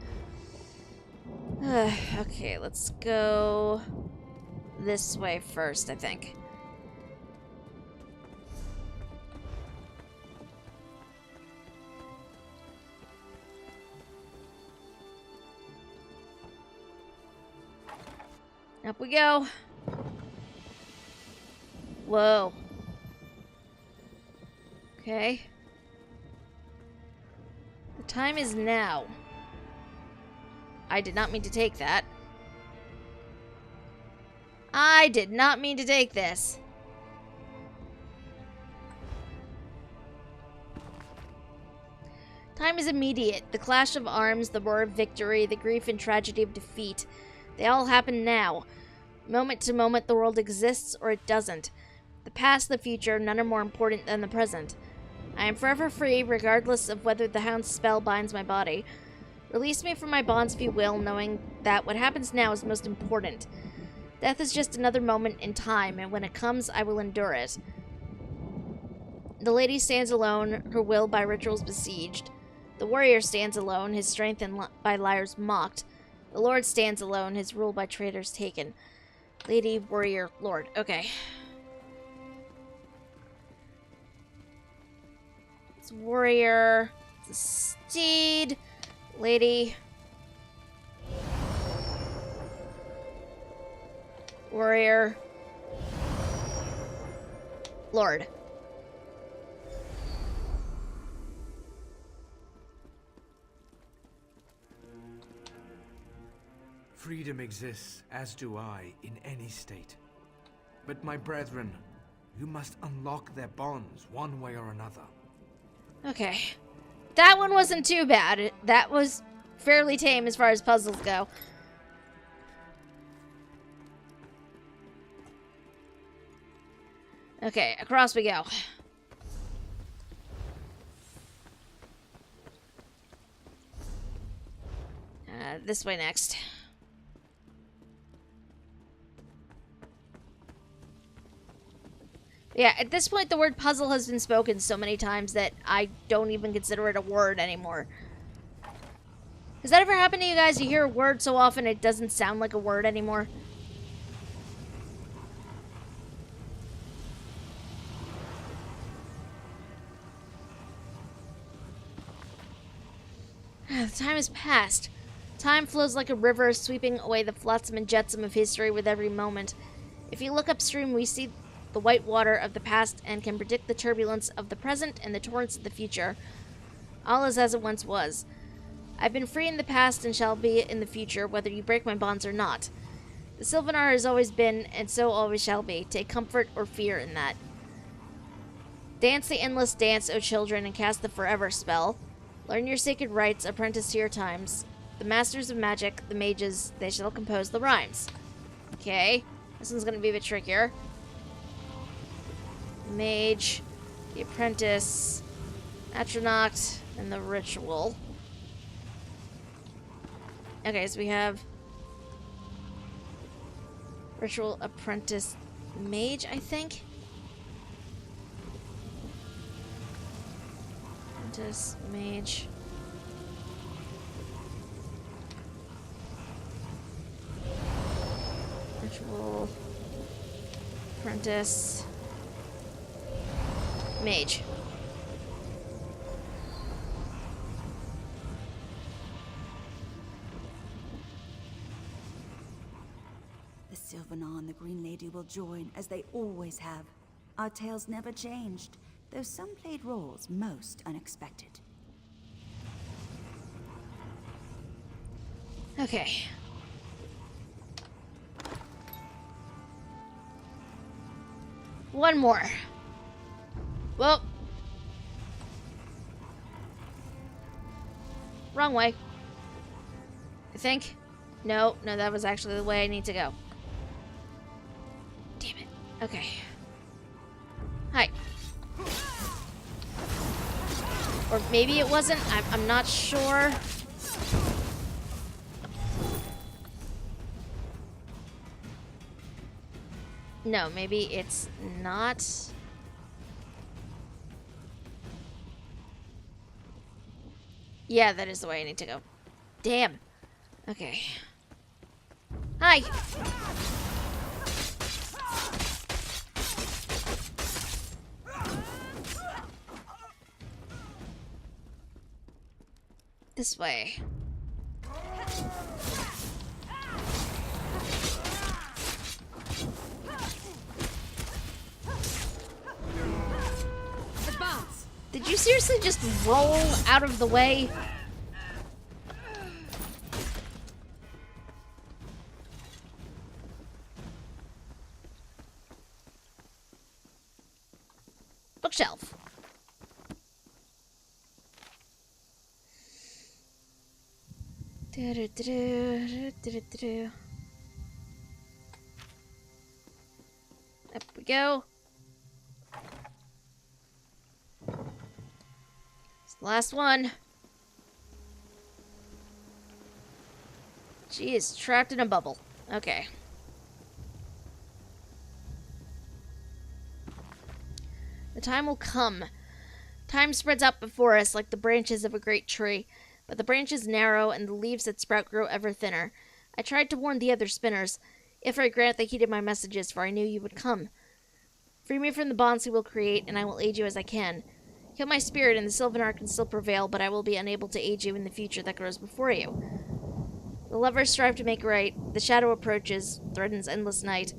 Okay, let's go this way first, I think. Up we go. Whoa. Okay. The time is now. I did not mean to take that. I did not mean to take this. Time is immediate. The clash of arms, the roar of victory, the grief and tragedy of defeat. They all happen now. Moment to moment, the world exists or it doesn't. The past, the future, none are more important than the present. I am forever free, regardless of whether the Hound's spell binds my body. Release me from my bonds if you will, knowing that what happens now is most important. Death is just another moment in time, and when it comes, I will endure it. The lady stands alone, her will by rituals besieged. The warrior stands alone, his strength by liars mocked. The lord stands alone, his rule by traitors taken. Lady, warrior, lord. Okay. It's warrior. It's a steed. Lady. Warrior. Lord. Freedom exists, as do I, in any state. But my brethren, you must unlock their bonds one way or another. Okay. That one wasn't too bad. That was fairly tame as far as puzzles go. Okay, across we go. This way next. Yeah, at this point, the word puzzle has been spoken so many times that I don't even consider it a word anymore. Has that ever happened to you guys? You hear a word so often it doesn't sound like a word anymore? The time has passed. Time flows like a river, sweeping away the flotsam and jetsam of history with every moment. If you look upstream, we see the white water of the past and can predict the turbulence of the present and the torrents of the future. All is as it once was. I've been free in the past and shall be in the future, whether you break my bonds or not. The Silvenar has always been, and so always shall be. Take comfort or fear in that. Dance the endless dance, O children, and cast the forever spell. Learn your sacred rites, apprentice to your times. The masters of magic, the mages, they shall compose the rhymes. Okay, this one's gonna be a bit trickier. Mage, the apprentice, astronaut, and the ritual. Okay, so we have ritual, apprentice, mage, I think. Apprentice, mage. Ritual, apprentice, mage. The Silvenar and the Green Lady will join, as they always have. Our tales never changed. though some played roles most unexpected. Okay. One more. Well. Wrong way. I think. No, that was actually the way I need to go. Damn it. Okay. Hi. Or maybe it wasn't. I'm not sure. No, maybe it's not. Yeah, that is the way I need to go. Damn. Okay. Hi! This way. Advance! Did you seriously just roll out of the way? Bookshelf. Up we go. It's the last one. She is trapped in a bubble. Okay. The time will come. Time spreads out before us like the branches of a great tree, but the branches narrow and the leaves that sprout grow ever thinner. I tried to warn the other spinners. If I grant they heeded my messages, for I knew you would come. Free me from the bonds he will create, and I will aid you as I can. Kill my spirit, and the Silvenar can still prevail, but I will be unable to aid you in the future that grows before you. The lovers strive to make right. The shadow approaches, threatens endless night.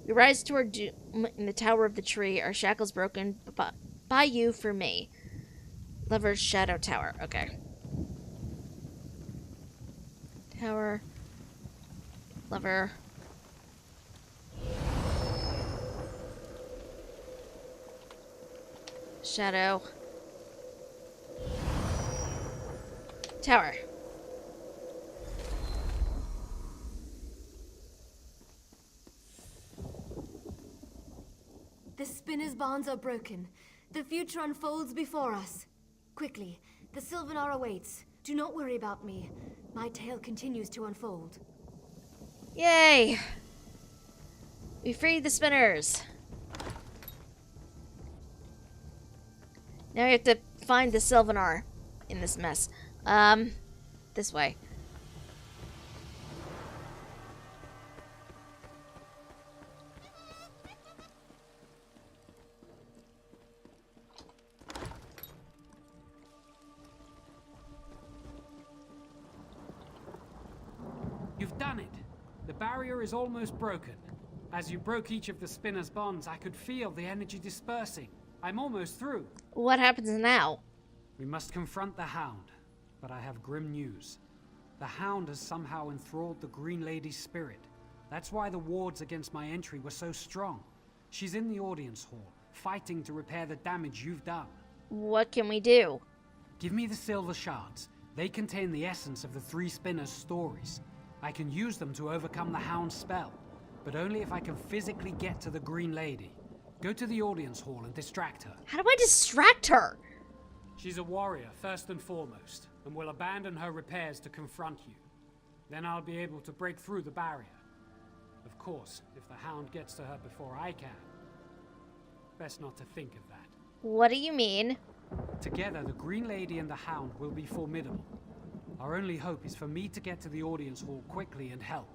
We rise toward doom in the tower of the tree, our shackles broken by you for me. Lover's Shadow Tower. Okay. Tower. Lover. Shadow. Tower. The spinner's bonds are broken. The future unfolds before us. Quickly, the Silvenar awaits. Do not worry about me. My tale continues to unfold. Yay! We freed the spinners. Now we have to find the Silvenar in this mess. This way. You've done it. The barrier is almost broken. As you broke each of the spinner's bonds, I could feel the energy dispersing. I'm almost through. What happens now? We must confront the Hound, but I have grim news. The Hound has somehow enthralled the Green Lady's spirit. That's why the wards against my entry were so strong. She's in the audience hall, fighting to repair the damage you've done. What can we do? Give me the silver shards. They contain the essence of the three spinners' stories. I can use them to overcome the Hound's spell, but only if I can physically get to the Green Lady. Go to the audience hall and distract her. How do I distract her? She's a warrior, first and foremost, and will abandon her repairs to confront you. Then I'll be able to break through the barrier. Of course, if the Hound gets to her before I can. Best not to think of that. What do you mean? Together, the Green Lady and the Hound will be formidable. Our only hope is for me to get to the audience hall quickly and help.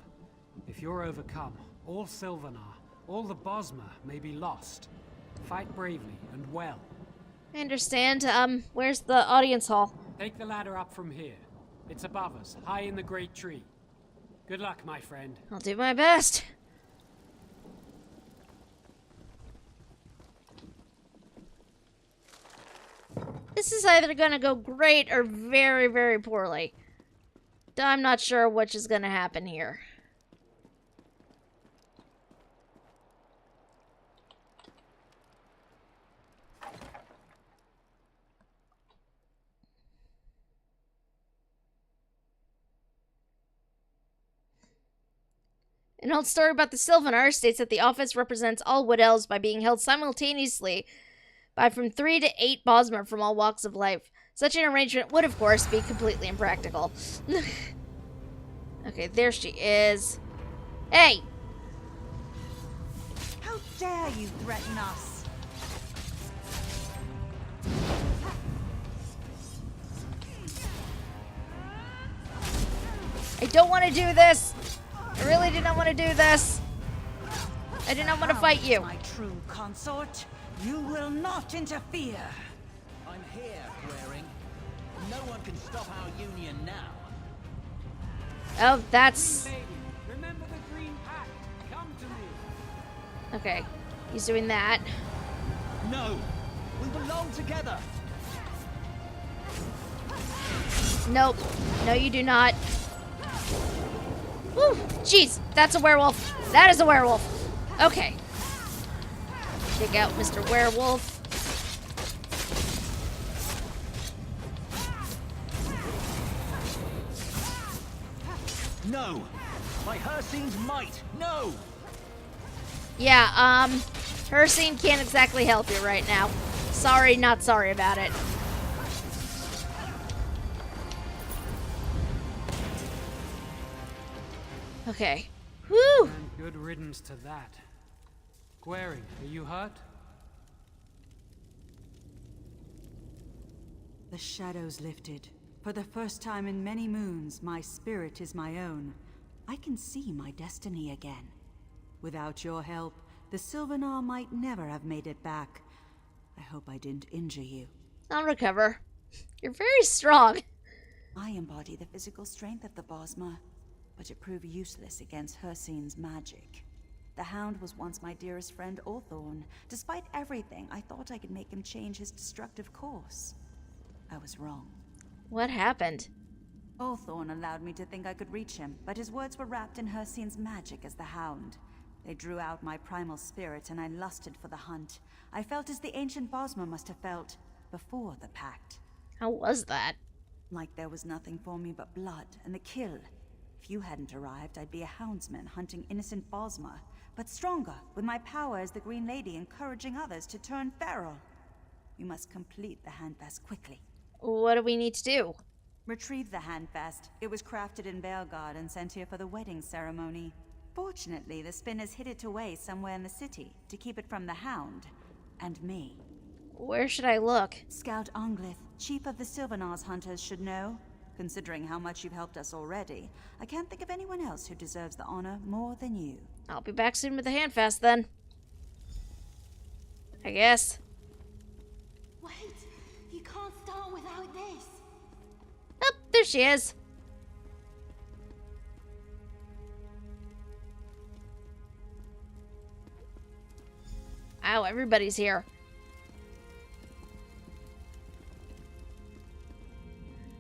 If you're overcome, all Silvenar, all the Bosma may be lost. Fight bravely and well. I understand. Where's the audience hall? Take the ladder up from here. It's above us, high in the great tree. Good luck, my friend. I'll do my best. This is either gonna go great or very, very poorly. I'm not sure which is gonna happen here. An old story about the Silvenar states that the office represents all Wood Elves by being held simultaneously by from 3 to 8 Bosmer from all walks of life. Such an arrangement would, of course, be completely impractical. Okay, there she is. Hey! How dare you threaten us? I don't want to do this! I really do not want to do this! I do not want to fight you. My true consort, you will not interfere. I'm here, Waring. No one can stop our union now. Oh, that's... Lady, remember the Green Pact. Come to me. Okay, he's doing that. No! We belong together! Nope. No, you do not. Woo! Jeez, that's a werewolf. That is a werewolf. Okay. Take out Mr. Werewolf. No! By Hircine's might, no! Yeah, Hircine can't exactly help you right now. Sorry, not sorry about it. Okay. Whew! And good riddance to that. Gwaring, are you hurt? The shadows lifted. For the first time in many moons, my spirit is my own. I can see my destiny again. Without your help, the Silvenar might never have made it back. I hope I didn't injure you. I'll recover. You're very strong. I embody the physical strength of the Bosmer, but it proved useless against Hircine's magic. The Hound was once my dearest friend Orthorn. Despite everything, I thought I could make him change his destructive course. I was wrong. What happened? Orthorn allowed me to think I could reach him, but his words were wrapped in Hircine's magic as the Hound. They drew out my primal spirit, and I lusted for the hunt. I felt as the ancient Bosmer must have felt before the pact. How was that? Like there was nothing for me but blood and the kill. If you hadn't arrived, I'd be a houndsman hunting innocent Bosmer, but stronger, with my power as the Green Lady encouraging others to turn feral. You must complete the handfast quickly. What do we need to do? Retrieve the handfast. It was crafted in Belgard and sent here for the wedding ceremony. Fortunately, the spinners hid it away somewhere in the city to keep it from the Hound and me. Where should I look? Scout Anglith, chief of the Silvenar's hunters, should know. Considering how much you've helped us already, I can't think of anyone else who deserves the honor more than you. I'll be back soon with the handfast then. I guess. Wait, you can't start without this. Oh, there she is. Ow, everybody's here.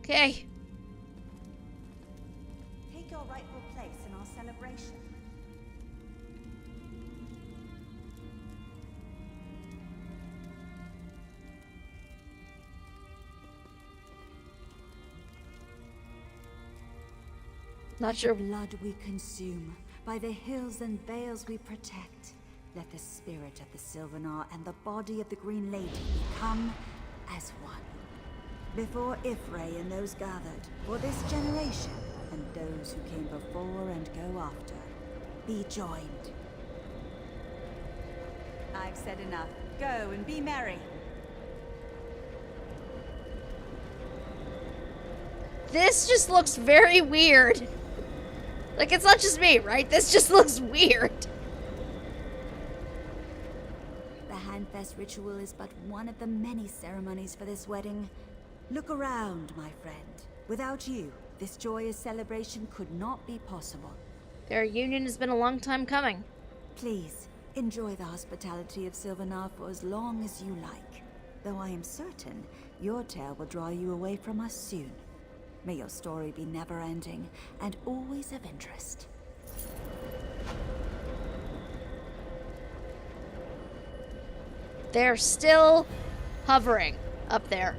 Okay. Take your rightful place in our celebration. Not sure. By the blood we consume, by the hills and vales we protect, let the spirit of the Silvenar and the body of the Green Lady become as one. Before Ifray and those gathered, for this generation, and those who came before and go after, be joined. I've said enough. Go and be merry. This just looks very weird. Like, it's not just me, right? This just looks weird. The handfast ritual is but one of the many ceremonies for this wedding. Look around, my friend. Without you, this joyous celebration could not be possible. Their union has been a long time coming. Please, enjoy the hospitality of Silvenar for as long as you like. though I am certain your tale will draw you away from us soon. May your story be never-ending and always of interest. They're still hovering up there.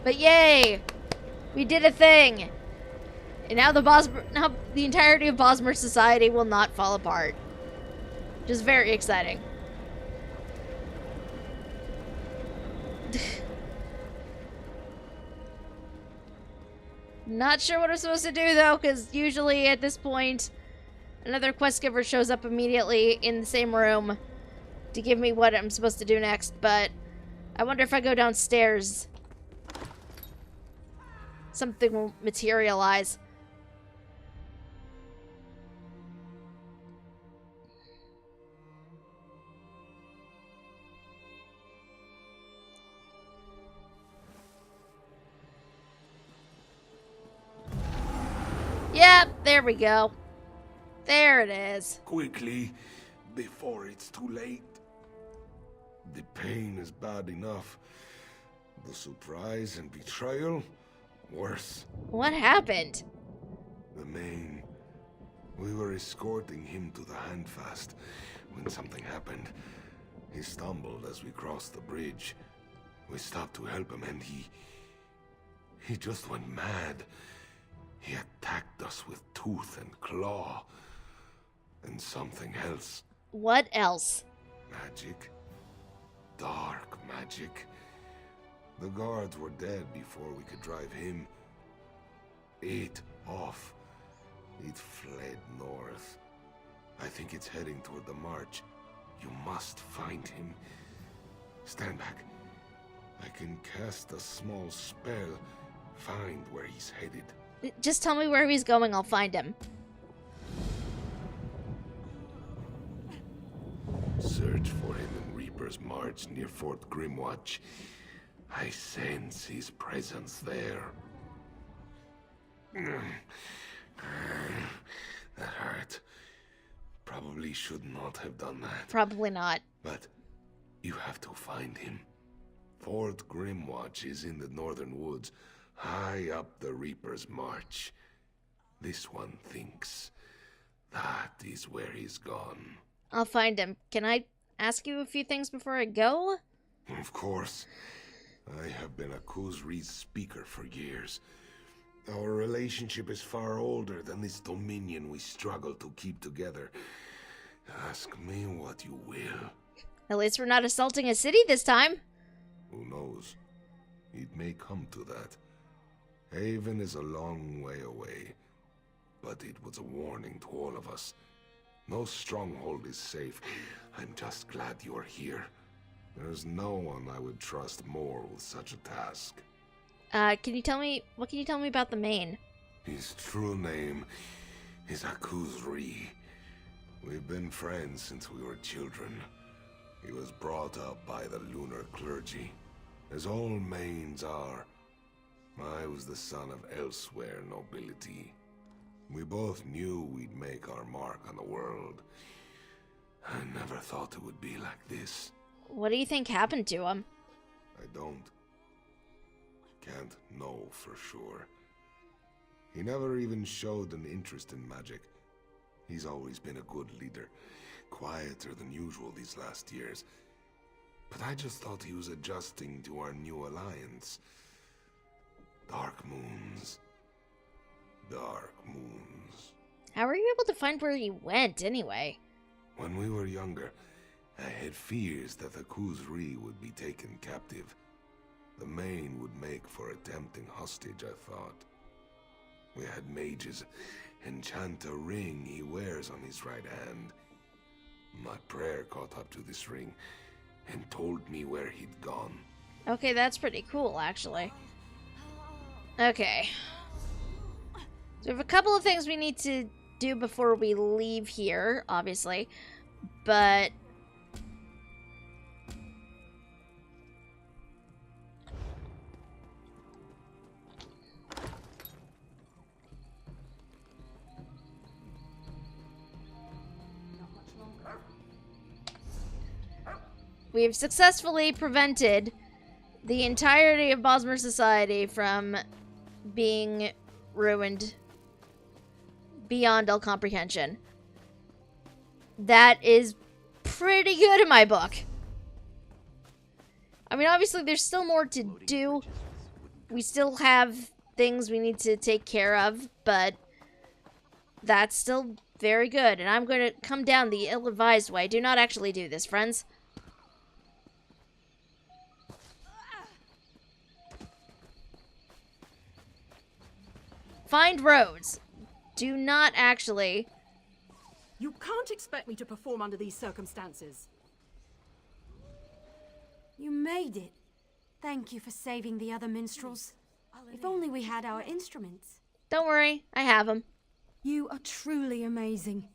But yay! We did a thing! And now now the entirety of Bosmer society will not fall apart. Just very exciting. Not sure what I'm supposed to do though, because usually at this point, another quest giver shows up immediately in the same room to give me what I'm supposed to do next, but I wonder if I go downstairs, something will materialize. Yep, there we go. There it is. Quickly, before it's too late. The pain is bad enough. The surprise and betrayal, worse. What happened? The main. We were escorting him to the handfast when something happened. He stumbled as we crossed the bridge. We stopped to help him and he just went mad. He attacked us with tooth and claw. And something else. What else? Magic. Dark magic. The guards were dead before we could drive him. It off. It fled north. I think it's heading toward the march. You must find him. Stand back. I can cast a small spell. Find where he's headed. Just tell me where he's going, I'll find him. Search for him in Reaper's March near Fort Grimwatch. I sense his presence there. That hurt. Probably should not have done that. Probably not. But you have to find him. Fort Grimwatch is in the northern woods, high up the Reaper's March. This one thinks that is where he's gone. I'll find him. Can I ask you a few things before I go? Of course. I have been a Khuzri's speaker for years. Our relationship is far older than this dominion we struggle to keep together. Ask me what you will. At least we're not assaulting a city this time. Who knows? It may come to that. Haven is a long way away, but it was a warning to all of us. No stronghold is safe. I'm just glad you're here. There's no one I would trust more with such a task. What can you tell me about the main? His true name is Khuzri. We've been friends since we were children. He was brought up by the lunar clergy, as all mains are. I was the son of elsewhere nobility. We both knew we'd make our mark on the world. I never thought it would be like this. What do you think happened to him? I don't. Can't know for sure. He never even showed an interest in magic. He's always been a good leader, quieter than usual these last years. But I just thought he was adjusting to our new alliance. Dark moons. Dark moons. How were you able to find where he went, anyway? When we were younger, I had fears that the Khuzri would be taken captive. The main would make for a tempting hostage, I thought. We had mages enchant a ring he wears on his right hand. My prayer caught up to this ring and told me where he'd gone. Okay, that's pretty cool, actually. Okay. So we have a couple of things we need to do before we leave here, obviously. But We have successfully prevented the entirety of Bosmer society from being ruined beyond all comprehension. That is pretty good in my book. I mean, obviously, there's still more to do. We still have things we need to take care of, but that's still very good. And I'm going to come down the ill-advised way. Do not actually do this, friends. Find roads. Do not actually... You can't expect me to perform under these circumstances. You made it. Thank you for saving the other minstrels. If only we had our instruments. Don't worry, I have them. You are truly amazing.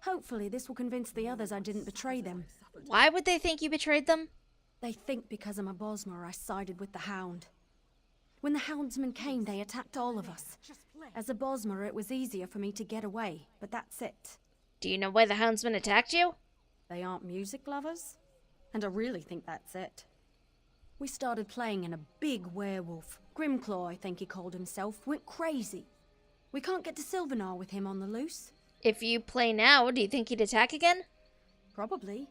Hopefully this will convince the others I didn't betray them. Why would they think you betrayed them? They think because I'm a Bosmer I sided with the Hound. When the Houndsmen came, they attacked all of us. As a Bosmer, it was easier for me to get away, but that's it. Do you know why the Houndsmen attacked you? They aren't music lovers? And I really think that's it. We started playing and a big werewolf, Grimclaw I think he called himself, went crazy. We can't get to Silvenar with him on the loose. If you play now, do you think he'd attack again? Probably.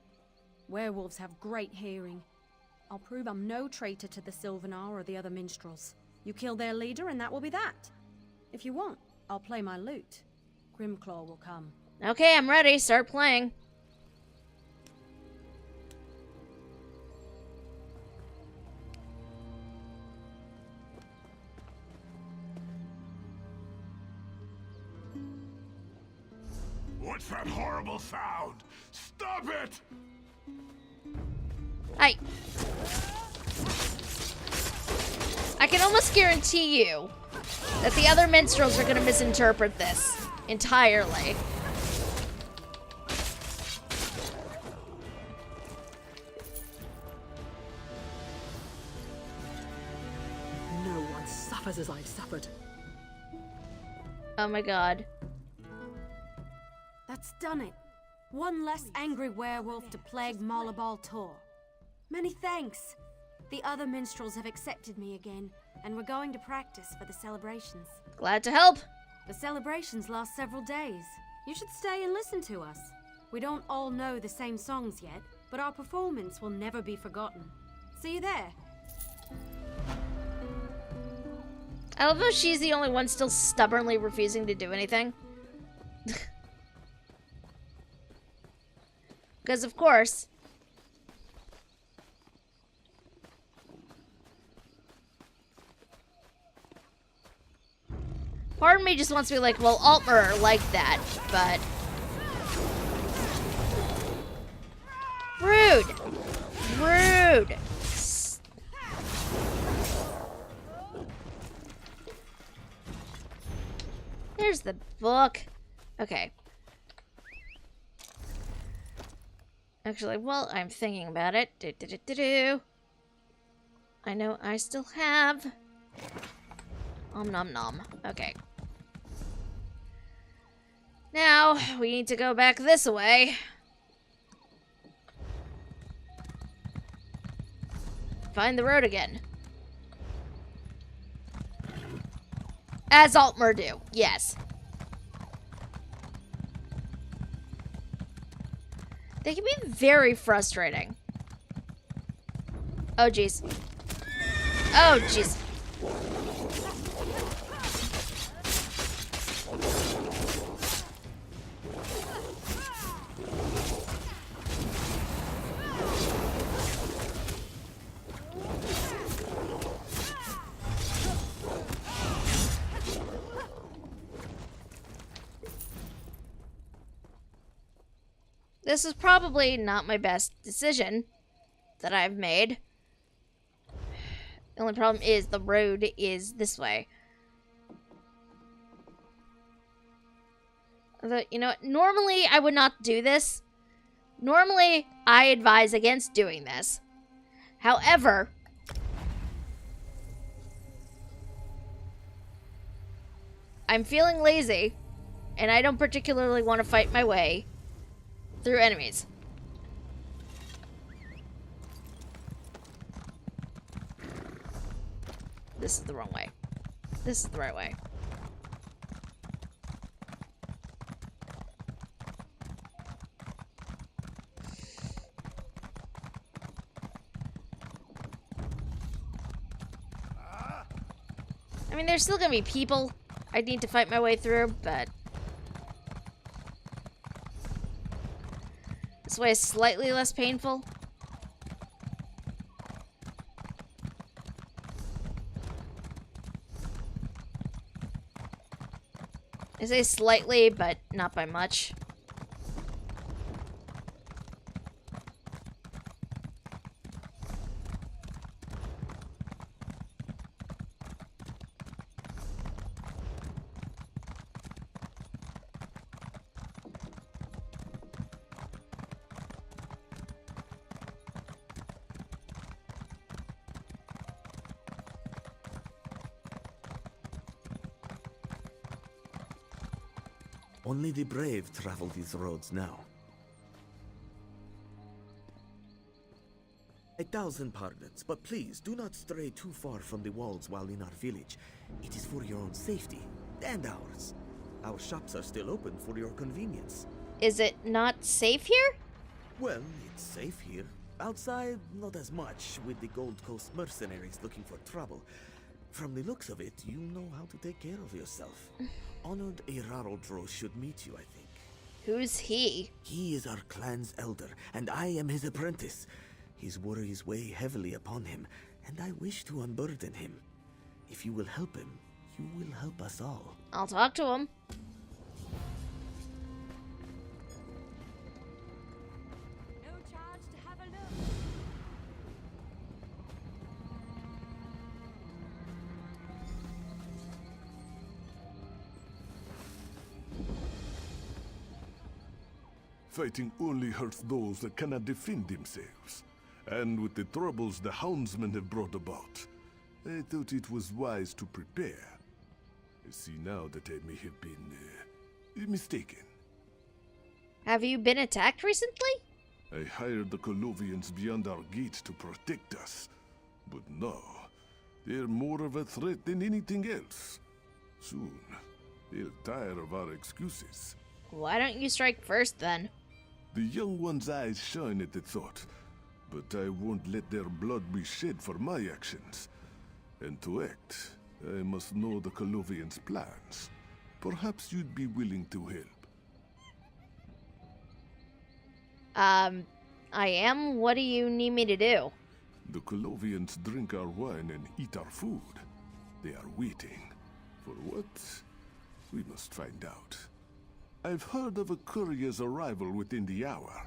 Werewolves have great hearing. I'll prove I'm no traitor to the Silvenar or the other minstrels. You kill their leader and that will be that. If you want, I'll play my lute. Grimclaw will come. Okay, I'm ready. Start playing. What's that horrible sound? Stop it! I can almost guarantee you that the other minstrels are going to misinterpret this entirely. No one suffers as I've suffered. Oh my god. That's done it. One less angry werewolf to plague Malabal Tor. Many thanks. The other minstrels have accepted me again, and we're going to practice for the celebrations. Glad to help. The celebrations last several days. You should stay and listen to us. We don't all know the same songs yet, but our performance will never be forgotten. See you there. I love how she's the only one still stubbornly refusing to do anything. Because, of course... part of me just wants to be like, well, Altmer liked that, but... rude! Rude! There's the book. Okay. Actually, well, I'm thinking about it. I know I still have... Om nom nom. Okay. Now, we need to go back this way. Find the road again. As Altmer do, yes. They can be very frustrating. Oh, jeez. Oh, jeez. This is probably not my best decision that I've made. The only problem is the road is this way. You know what? Normally I would not do this. Normally I advise against doing this. However, I'm feeling lazy and I don't particularly want to fight my way through enemies. This is the wrong way. This is the right way. I mean, there's still gonna be people I need to fight my way through, but this way is slightly less painful. I say slightly, but not by much. Only the brave travel these roads now. 1,000 pardons, but please do not stray too far from the walls while in our village. It is for your own safety and ours. Our shops are still open for your convenience. Is it not safe here? Well, it's safe here. Outside, not as much, with the Gold Coast mercenaries looking for trouble. From the looks of it, you know how to take care of yourself. Honored Erarodro should meet you, I think. Who's he? He is our clan's elder, and I am his apprentice. His worries weigh heavily upon him, and I wish to unburden him. If you will help him, you will help us all. I'll talk to him. No charge to have a look. Fighting only hurts those that cannot defend themselves. And with the troubles the houndsmen have brought about, I thought it was wise to prepare. I see now that I may have been mistaken. Have you been attacked recently? I hired the Colovians beyond our gates to protect us. But now, they're more of a threat than anything else. Soon, they'll tire of our excuses. Why don't you strike first, then? The young one's eyes shine at the thought, but I won't let their blood be shed for my actions. And to act, I must know the Colovians' plans. Perhaps you'd be willing to help. I am. What do you need me to do? The Colovians drink our wine and eat our food. They are waiting. For what? We must find out. I've heard of a courier's arrival within the hour.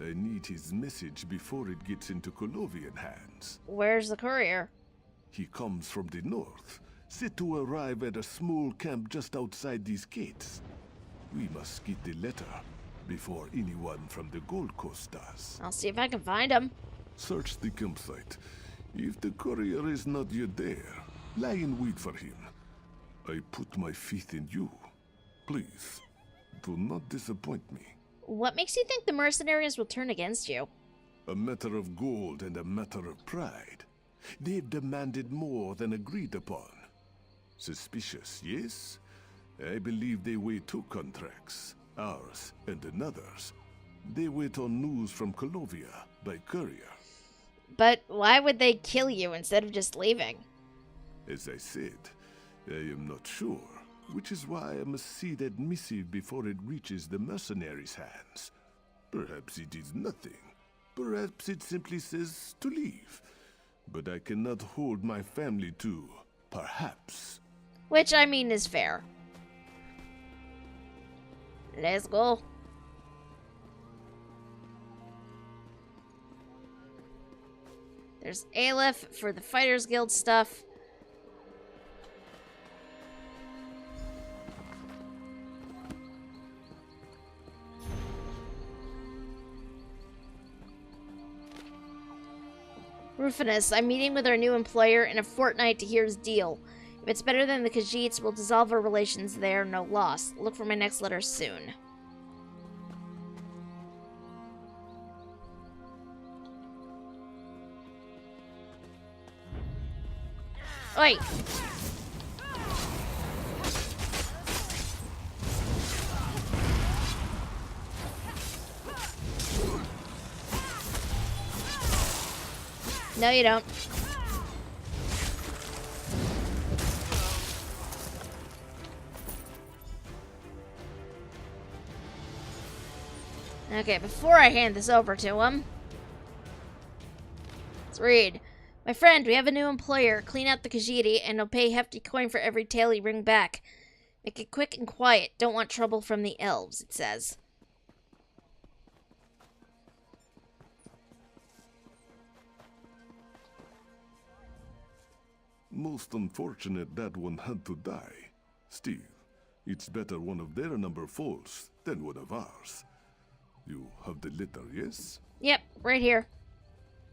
I need his message before it gets into Colovian hands. Where's the courier? He comes from the north, set to arrive at a small camp just outside these gates. We must get the letter before anyone from the Gold Coast does. I'll see if I can find him. Search the campsite. If the courier is not yet there, lie in wait for him. I put my faith in you. Please, do not disappoint me. What makes you think the mercenaries will turn against you? A matter of gold and a matter of pride. They've demanded more than agreed upon. Suspicious, yes? I believe they weigh two contracts, ours and another's. They wait on news from Colovia by courier. But why would they kill you instead of just leaving? As I said, I am not sure, which is why I must see that missive before it reaches the mercenaries' hands. Perhaps it is nothing. Perhaps it simply says to leave. But I cannot hold my family to perhaps. Which, I mean, is fair. Let's go. There's Aleph for the Fighters Guild stuff. Rufinus, I'm meeting with our new employer in a fortnight to hear his deal. If it's better than the Khajiits, we'll dissolve our relations there, no loss. Look for my next letter soon. Oi! No, you don't. Okay, before I hand this over to him, let's read. My friend, we have a new employer. Clean out the Khajiit and he'll pay hefty coin for every tale you bring back. Make it quick and quiet. Don't want trouble from the elves, it says. Most unfortunate that one had to die. Still, it's better one of their number falls than one of ours. You have the letter, yes? Yep, right here.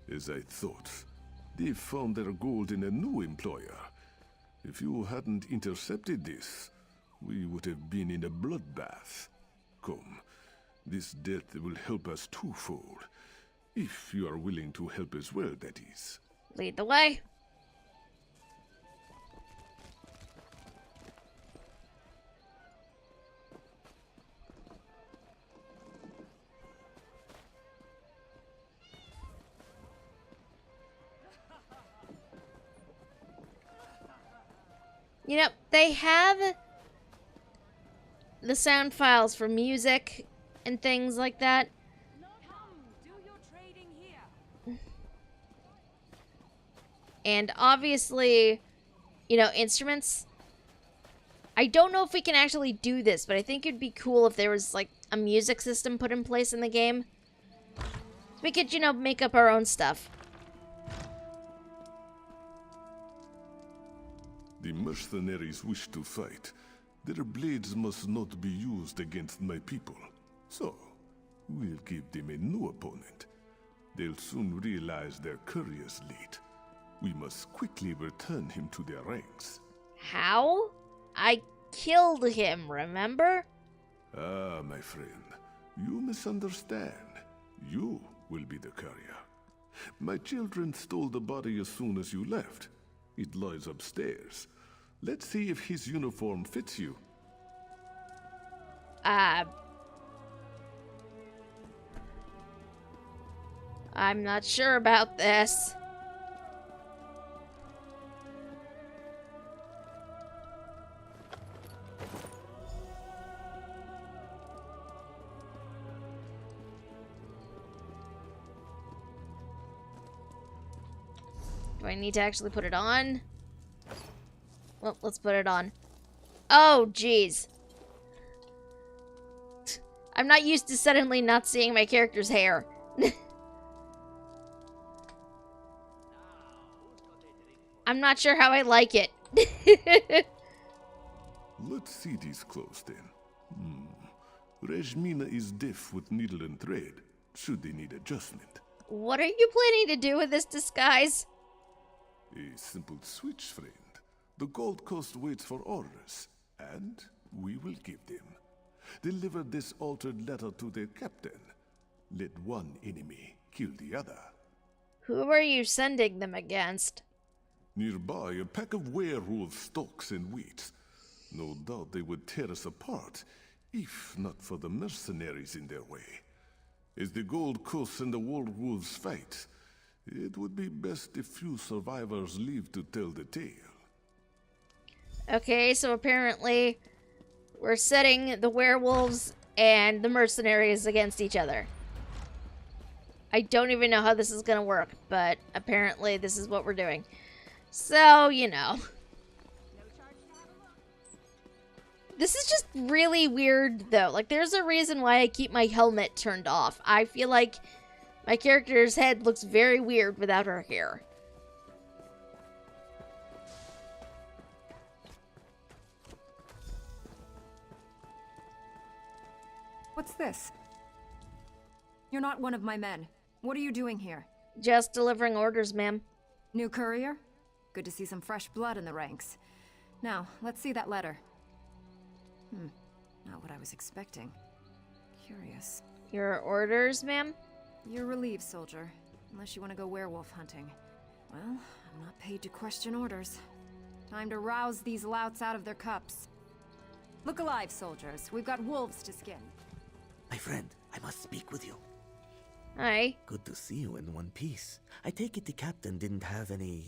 As I thought, they found their gold in a new employer. If you hadn't intercepted this, we would have been in a bloodbath. Come, this death will help us twofold. If you are willing to help as well, that is. Lead the way. You know, they have the sound files for music and things like that. And obviously, you know, instruments. I don't know if we can actually do this, but I think it'd be cool if there was, like, a music system put in place in the game. We could, you know, make up our own stuff. The mercenaries wish to fight. Their blades must not be used against my people. So, we'll give them a new opponent. They'll soon realize their courier's late. We must quickly return him to their ranks. How? I killed him, remember? Ah, my friend. You misunderstand. You will be the courier. My children stole the body as soon as you left. It lies upstairs. Let's see if his uniform fits you. I'm not sure about this. Do I need to actually put it on? Well, let's put it on. Oh, jeez. I'm not used to suddenly not seeing my character's hair. I'm not sure how I like it. Let's see these clothes then. Rejmina is deaf with needle and thread, should they need adjustment. What are you planning to do with this disguise? A simple switch, friend. The Gold Coast waits for orders, and we will give them. Deliver this altered letter to their captain. Let one enemy kill the other. Who are you sending them against? Nearby, a pack of werewolves stalks and waits. No doubt they would tear us apart, if not for the mercenaries in their way. As the Gold Coast and the werewolves fight, it would be best if few survivors live to tell the tale. Okay, so apparently we're setting the werewolves and the mercenaries against each other. I don't even know how this is gonna work, but apparently this is what we're doing. So, you know. This is just really weird, though. Like, there's a reason why I keep my helmet turned off. I feel like my character's head looks very weird without her hair. What's this? You're not one of my men. What are you doing here? Just delivering orders, ma'am. New courier? Good to see some fresh blood in the ranks. Now, let's see that letter. Not what I was expecting. Curious. Your orders, ma'am? You're relieved, soldier. Unless you want to go werewolf hunting. Well, I'm not paid to question orders. Time to rouse these louts out of their cups. Look alive, soldiers. We've got wolves to skin. My friend, I must speak with you. Hi. Good to see you in one piece. I take it the captain didn't have any,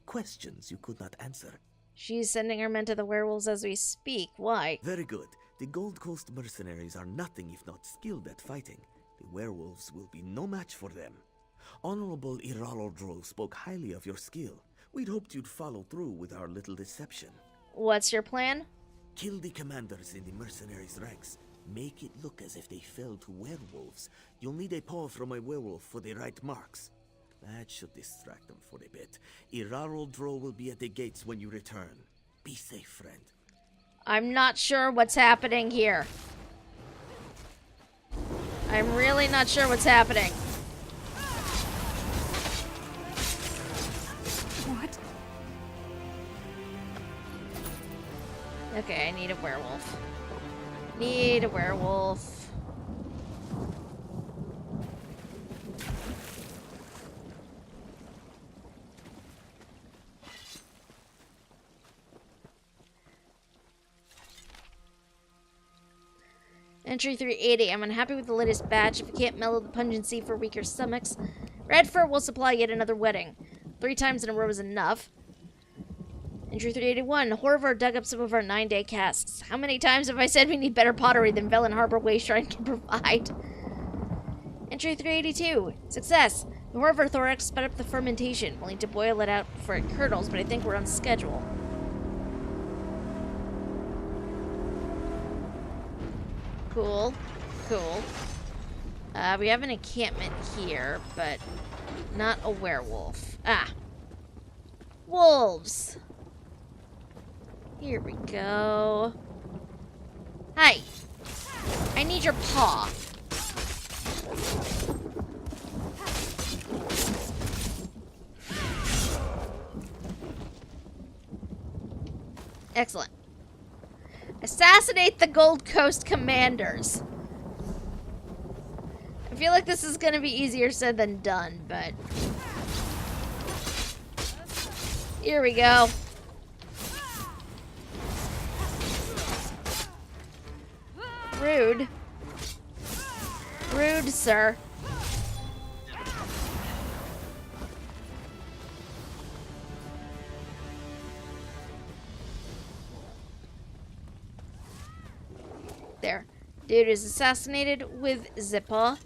questions you could not answer. She's sending her men to the werewolves as we speak. Why? Very good. The Gold Coast mercenaries are nothing if not skilled at fighting. The werewolves will be no match for them. Honorable Iralodro spoke highly of your skill. We'd hoped you'd follow through with our little deception. What's your plan? Kill the commanders in the mercenaries' ranks. Make it look as if they fell to werewolves. You'll need a paw from a werewolf for the right marks. That should distract them for a bit. Iralodro will be at the gates when you return. Be safe, friend. I'm not sure what's happening here. I'm really not sure what's happening. What? Okay, I need a werewolf. Need a werewolf. Entry 380. I'm unhappy with the latest batch. If we can't mellow the pungency for weaker stomachs, red fur will supply yet another wedding. 3 times in a row is enough. Entry 381. Horvor dug up some of our 9-day casks. How many times have I said we need better pottery than Velen Harbor Waste Shrine can provide? Entry 382. Success. The Horvor thorax sped up the fermentation. We'll need to boil it out before it curdles, but I think we're on schedule. Cool. Cool. We have an encampment here, but not a werewolf. Ah. Wolves. Here we go. Hi. I need your paw. Excellent. Assassinate the Gold Coast commanders. I feel like this is going to be easier said than done, but... Here we go. Rude. Rude, sir. There. Dude is assassinated with Zippa.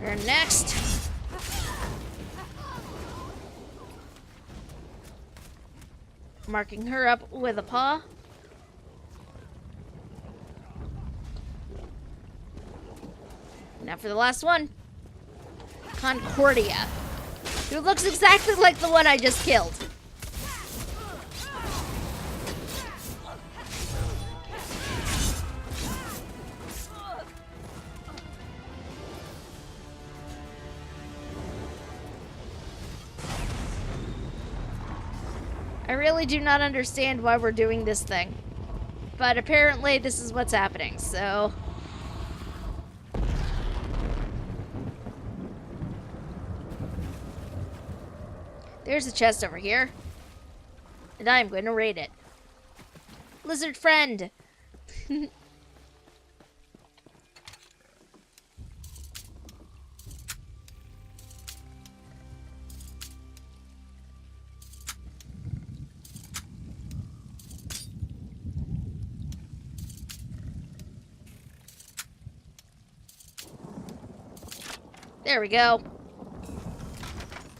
You're next. Marking her up with a paw. Now for the last one. Concordia. Who looks exactly like the one I just killed. I really do not understand why we're doing this thing. But apparently this is what's happening, so... There's a chest over here. And I'm going to raid it. Lizard friend! There we go.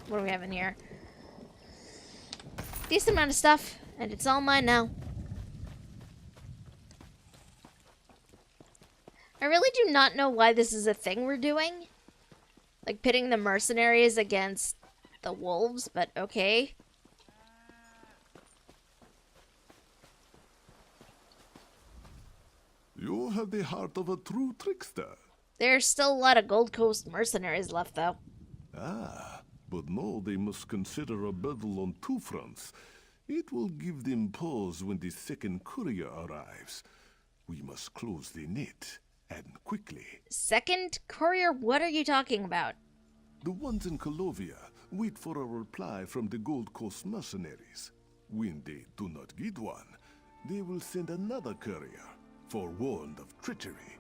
What do we have in here? Decent amount of stuff, and it's all mine now. I really do not know why this is a thing we're doing. Like pitting the mercenaries against the wolves, but okay. You have the heart of a true trickster. There's still a lot of Gold Coast mercenaries left, though. Ah, but no, they must consider a battle on 2 fronts. It will give them pause when the second courier arrives. We must close the net, and quickly. Second courier? What are you talking about? The ones in Colovia wait for a reply from the Gold Coast mercenaries. When they do not get one, they will send another courier, forewarned of treachery.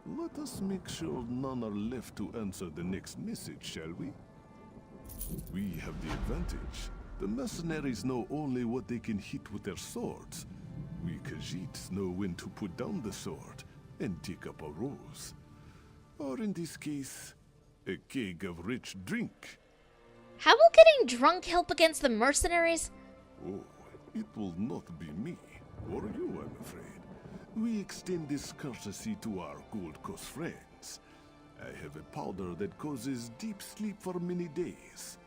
Let us make sure none are left to answer the next message, shall we? We have the advantage. The mercenaries know only what they can hit with their swords. We Khajiits know when to put down the sword and take up a rose. Or in this case, a keg of rich drink. How will getting drunk help against the mercenaries? Oh, it will not be me, or you, I'm afraid. We extend this courtesy to our Gold Coast friends. I have a powder that causes deep sleep for many days.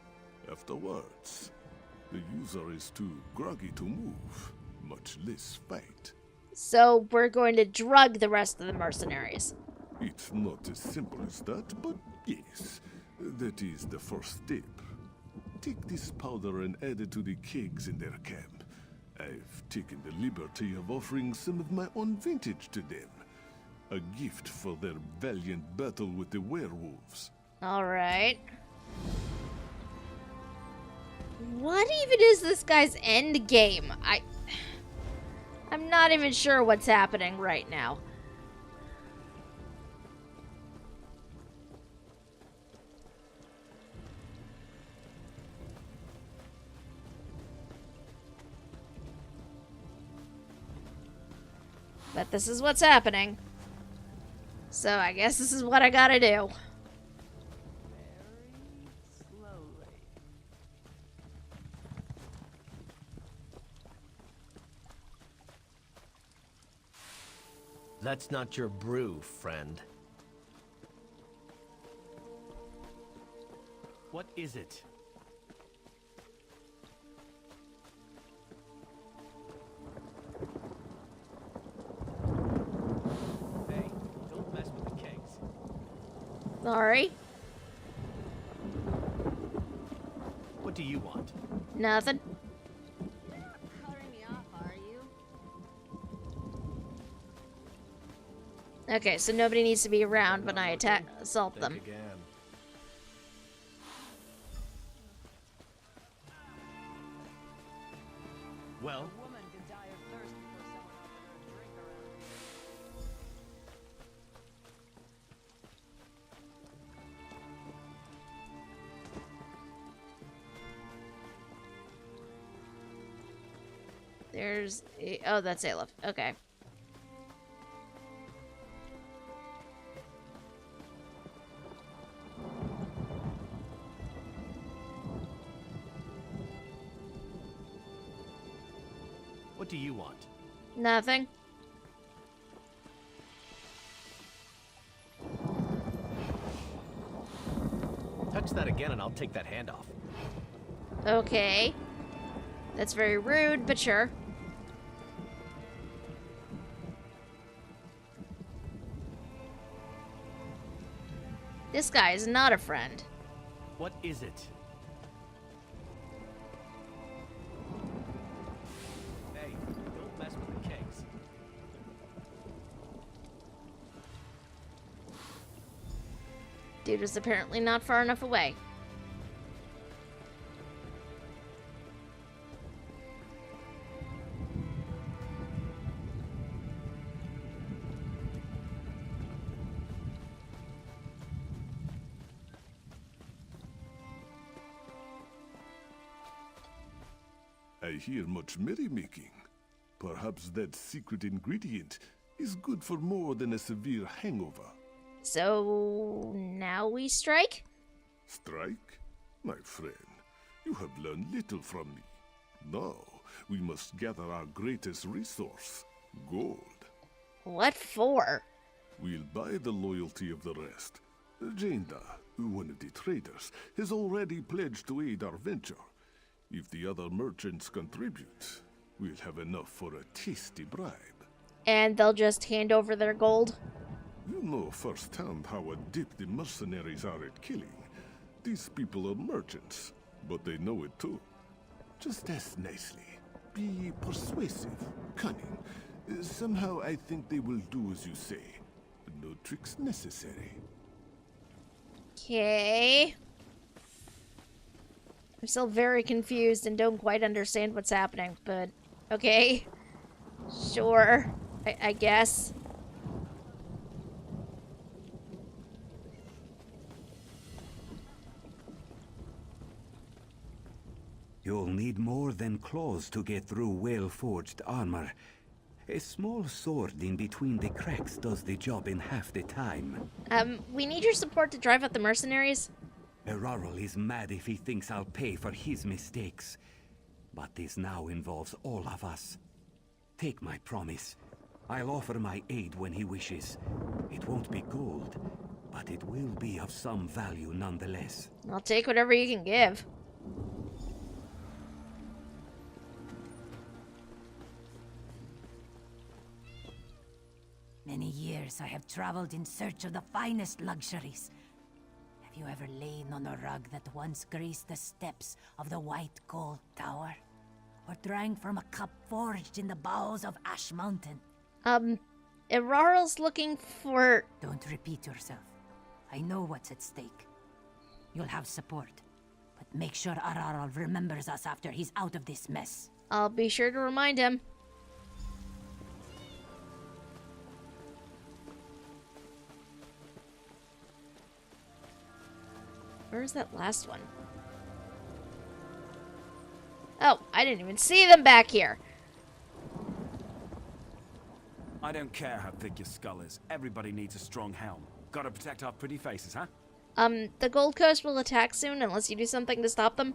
Afterwards, the user is too groggy to move, much less fight. So we're going to drug the rest of the mercenaries. It's not as simple as that, but yes, that is the first step. Take this powder and add it to the kegs in their camp. I've taken the liberty of offering some of my own vintage to them. A gift for their valiant battle with the werewolves. Alright. What even is this guy's end game? I'm not even sure what's happening right now. But this is what's happening. So I guess this is what I gotta do. That's not your brew, friend. What is it? Hey, don't mess with the kegs. Sorry. What do you want? Nothing. Okay, so nobody needs to be around when I assault them. Well, there's oh, that's Aleph. Okay. what do you want? Nothing. Touch that again and I'll take that hand off. Okay. That's very rude, but sure. This guy is not a friend. What is it? Hey, don't mess with the kegs. Dude was apparently not far enough away. I hear much merrymaking. Perhaps that secret ingredient is good for more than a severe hangover. So now we strike? Strike? My friend, you have learned little from me. Now, we must gather our greatest resource, gold. What for? We'll buy the loyalty of the rest. Janda, one of the traders, has already pledged to aid our venture. If the other merchants contribute, we'll have enough for a tasty bribe. And they'll just hand over their gold? You know firsthand how adept the mercenaries are at killing. These people are merchants, but they know it too. Just ask nicely. be persuasive, cunning. Somehow I think they will do as you say. No tricks necessary. Okay. I'm still very confused and don't quite understand what's happening, but okay. Sure. I guess. You'll need more than claws to get through well-forged armor. A small sword in between the cracks does the job in half the time. We need your support to drive out the mercenaries. Erarl is mad if he thinks I'll pay for his mistakes. But this now involves all of us. Take my promise. I'll offer my aid when he wishes. It won't be gold, but it will be of some value nonetheless. I'll take whatever you can give. Many years I have traveled in search of the finest luxuries. Have you ever lain on a rug that once graced the steps of the White Gold Tower? Or drank from a cup forged in the bowels of Ash Mountain? Erarl's looking for... Don't repeat yourself. I know what's at stake. You'll have support. But make sure Erarl remembers us after he's out of this mess. I'll be sure to remind him. Where's that last one? Oh, I didn't even see them back here. I don't care how thick your skull is. Everybody needs a strong helm. Gotta protect our pretty faces, huh? The Gold Coast will attack soon unless you do something to stop them.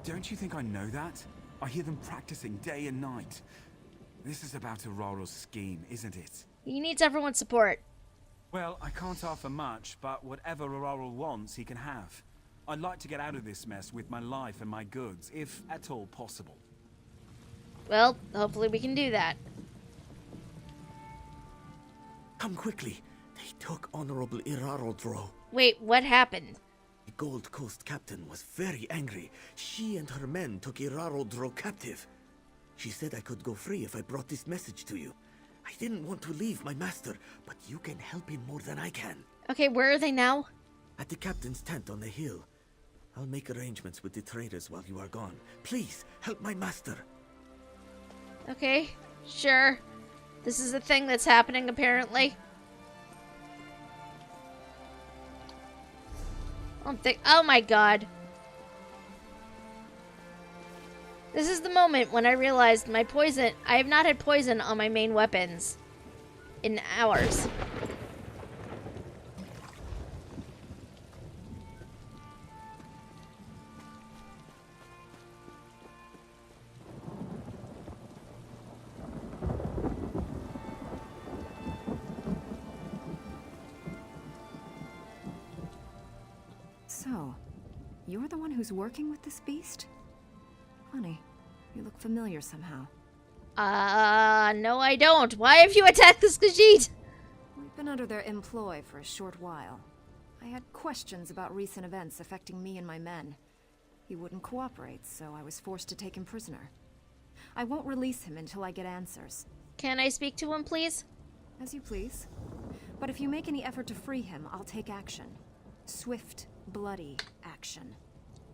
Don't you think I know that? I hear them practicing day and night. This is about Erarl's scheme, isn't it? He needs everyone's support. Well, I can't offer much, but whatever Erarl wants, he can have. I'd like to get out of this mess with my life and my goods, if at all possible. Well, hopefully we can do that. Come quickly. They took Honorable Erarl. Wait, what happened? The Gold Coast captain was very angry. She and her men took Erarl captive. She said I could go free if I brought this message to you. I didn't want to leave my master, but you can help him more than I can. Okay, where are they now? At the captain's tent on the hill. I'll make arrangements with the traders while you are gone. Please, help my master. Okay, sure. This is a thing that's happening, apparently. Oh my god. This is the moment when I realized my poison... I have not had poison on my main weapons in hours. So, you're the one who's working with this beast? Funny. You look familiar somehow. No I don't. Why have you attacked the Skhajiit? We've been under their employ for a short while. I had questions about recent events affecting me and my men. He wouldn't cooperate, so I was forced to take him prisoner. I won't release him until I get answers. Can I speak to him, please? As you please. But if you make any effort to free him, I'll take action. Swift, bloody action.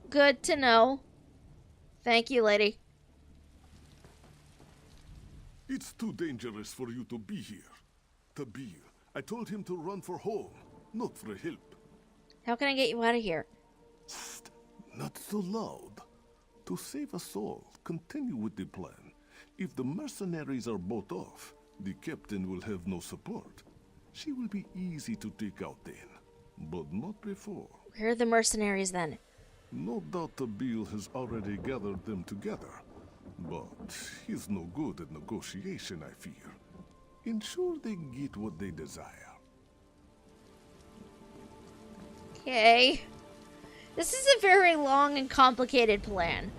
Good to know. Thank you, lady. It's too dangerous for you to be here. Tabir, I told him to run for home, not for help. How can I get you out of here? Not so loud. To save us all, continue with the plan. If the mercenaries are bought off, the captain will have no support. She will be easy to take out then, but not before. Where are the mercenaries then? No doubt Tabir has already gathered them together. But he's no good at negotiation, I fear. Ensure they get what they desire. Okay. This is a very long and complicated plan.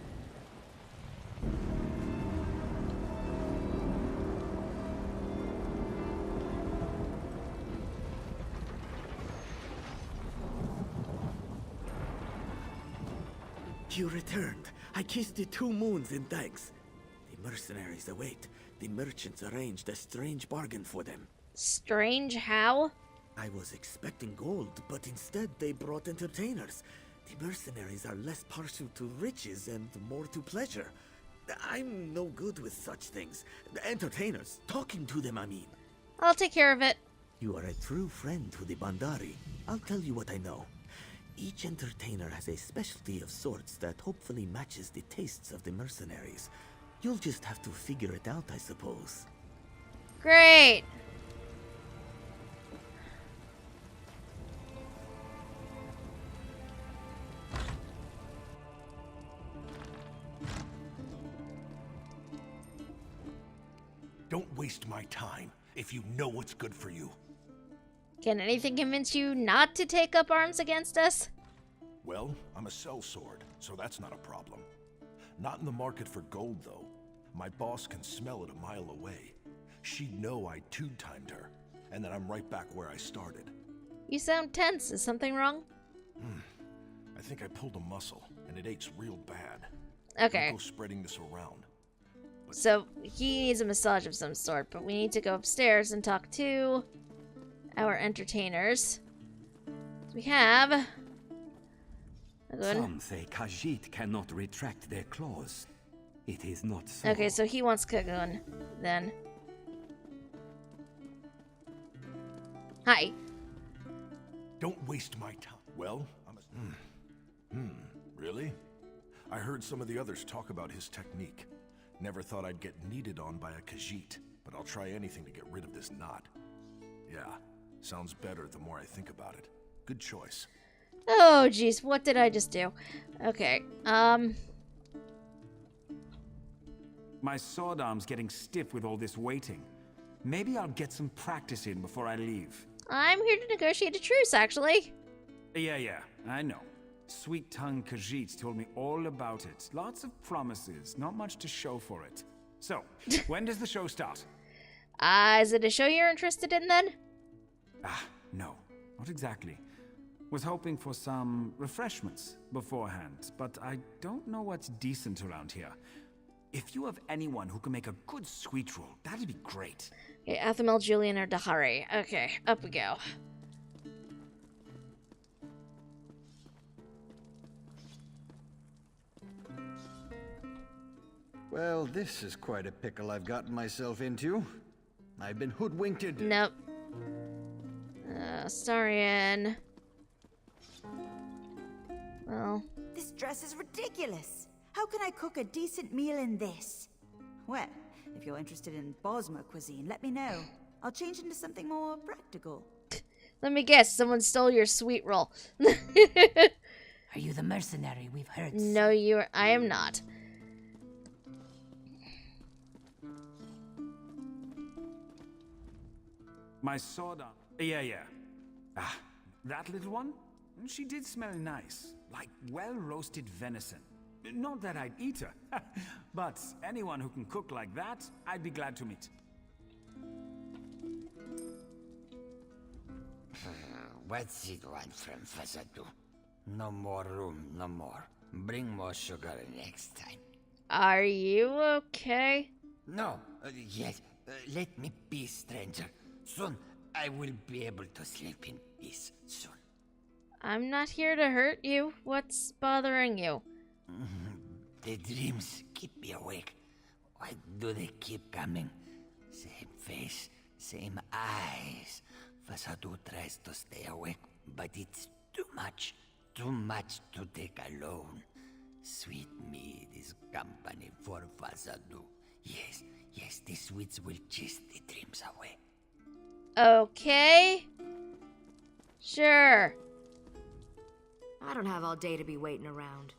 You returned. I kissed the two moons in thanks. The mercenaries await. The merchants arranged a strange bargain for them. Strange how? I was expecting gold, but instead they brought entertainers. The mercenaries are less partial to riches and more to pleasure. I'm no good with such things. The entertainers, talking to them, I mean. I'll take care of it. You are a true friend to the Bandari. I'll tell you what I know. Each entertainer has a specialty of sorts that hopefully matches the tastes of the mercenaries. You'll just have to figure it out, I suppose. Great! Don't waste my time if you know what's good for you. Can anything convince you not to take up arms against us? Well, I'm a sellsword, so that's not a problem. Not in the market for gold, though. My boss can smell it a mile away. She'd know I two-timed her, and then I'm right back where I started. You sound tense. Is something wrong? I think I pulled a muscle, and it aches real bad. Okay. I'll go spreading this around. So, he needs a massage of some sort, but we need to go upstairs and talk to our entertainers. We have... Some say Khajiit cannot retract their claws. It is not so. Okay, so he wants Kagun, then. Hi. Don't waste my time. Well, I'm a... Really? I heard some of the others talk about his technique. Never thought I'd get kneaded on by a Khajiit, but I'll try anything to get rid of this knot. Yeah, sounds better the more I think about it. Good choice. Oh, jeez, what did I just do? Okay, My sword arm's getting stiff with all this waiting. Maybe I'll get some practice in before I leave. I'm here to negotiate a truce, actually. Yeah, I know. Sweet-tongued Khajiit told me all about it. Lots of promises, not much to show for it. So, when does the show start? Is it a show you're interested in, then? No, not exactly. Was hoping for some refreshments beforehand, but I don't know what's decent around here. If you have anyone who can make a good sweet roll, that'd be great. Okay, Athamel, Julian, or Dahari. Okay, up we go. Well, this is quite a pickle I've gotten myself into. I've been hoodwinked. Nope. Starian. Well. This dress is ridiculous. How can I cook a decent meal in this? Well, if you're interested in Bosmer cuisine, let me know. I'll change into something more practical. Let me guess, someone stole your sweet roll. Are you the mercenary we've heard? No, I am not. My sword arm. Yeah. That little one? She did smell nice. Like well-roasted venison. Not that I'd eat her. But anyone who can cook like that, I'd be glad to meet. What's it want from Fasadu? No more room, no more. Bring more sugar next time. Are you okay? No, yes. Let me be, stranger. Soon, I will be able to sleep in peace. Soon. I'm not here to hurt you. What's bothering you? The dreams keep me awake. Why do they keep coming? Same face, same eyes. Fasadu tries to stay awake, but it's too much to take alone. Sweet mead is company for Fasadu. Yes, the sweets will chase the dreams away. Okay. Sure. I don't have all day to be waiting around.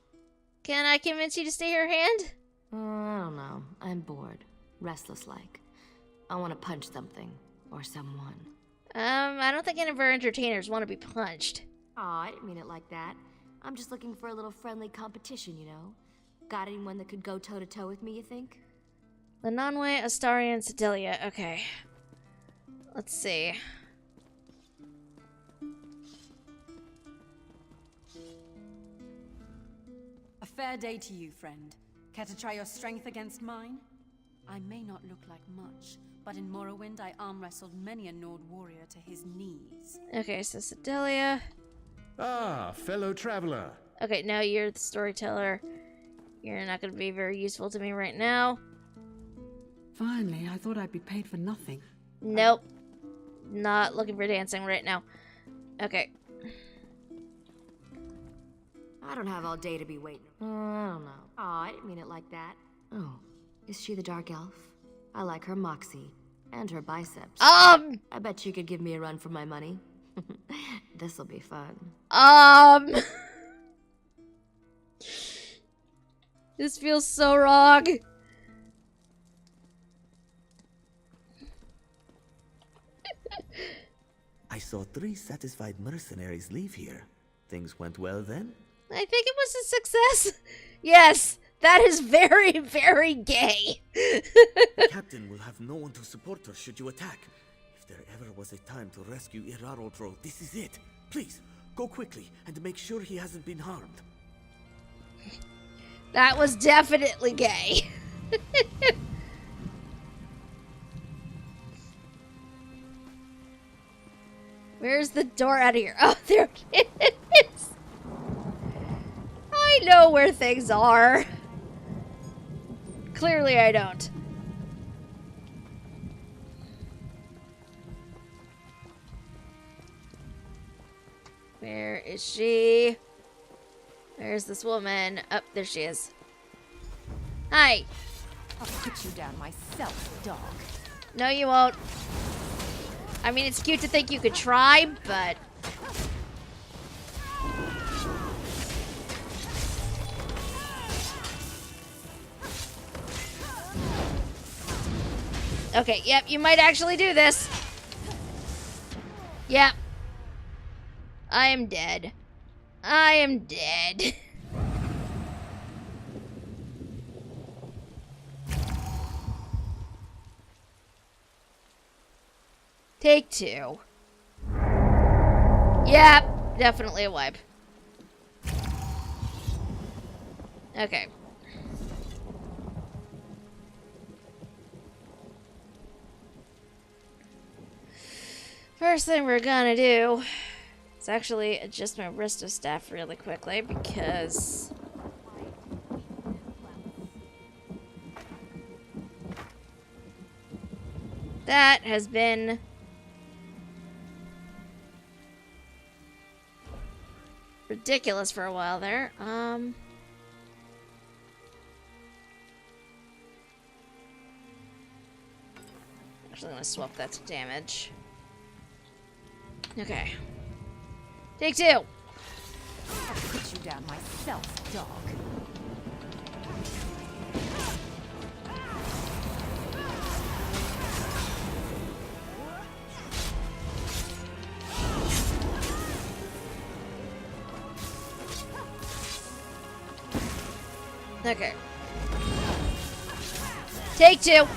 Can I convince you to stay your hand? I don't know. I'm bored. Restless like. I want to punch something. Or someone. I don't think any of our entertainers want to be punched. Aw, I didn't mean it like that. I'm just looking for a little friendly competition, you know? Got anyone that could go toe-to-toe with me, you think? Lananwe, Astarian, Sedalia. Okay. Let's see. A fair day to you, friend. Care to try your strength against mine? I may not look like much, but in Morrowind I arm wrestled many a Nord warrior to his knees. Okay, so Sedalia. Ah, fellow traveler. Okay, now you're the storyteller. You're not going to be very useful to me right now. Finally, I thought I'd be paid for nothing. Nope. Not looking for dancing right now. Okay. I don't have all day to be waiting. I don't know. Oh, I didn't mean it like that. Oh, is she the Dark Elf? I like her moxie. And her biceps. I bet she could give me a run for my money. This'll be fun. This feels so wrong. I saw 3 satisfied mercenaries leave here. Things went well then? I think it was a success. Yes, that is very, very gay. The captain will have no one to support her should you attack. If there ever was a time to rescue Irarotro, this is it. Please, go quickly and make sure he hasn't been harmed. That was definitely gay. Where's the door out of here? Oh, there it is. I know where things are. Clearly I don't. Where is she? Where's this woman? Oh, there she is. Hi. I'll put you down myself, dog. No, you won't. I mean, it's cute to think you could try, but... Okay, yep, you might actually do this. Yep. I am dead. I am dead. Take 2. Yep, definitely a wipe. Okay. First thing we're gonna do is actually adjust my resto staff really quickly because that has been ridiculous for a while there. Actually, I'm gonna swap that to damage. Okay. Take 2. I'll put you down myself, dog. Okay. Take 2.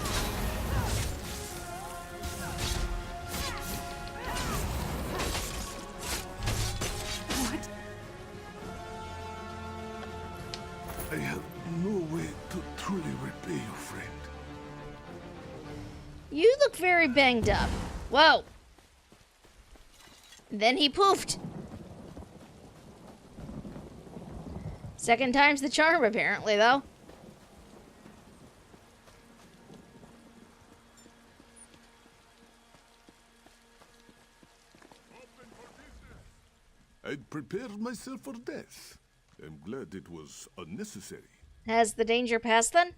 I have no way to truly repay you, friend. You look very banged up. Whoa. Then he poofed. Second time's the charm, apparently, though. I'd prepared myself for death. I'm glad it was unnecessary. Has the danger passed, then?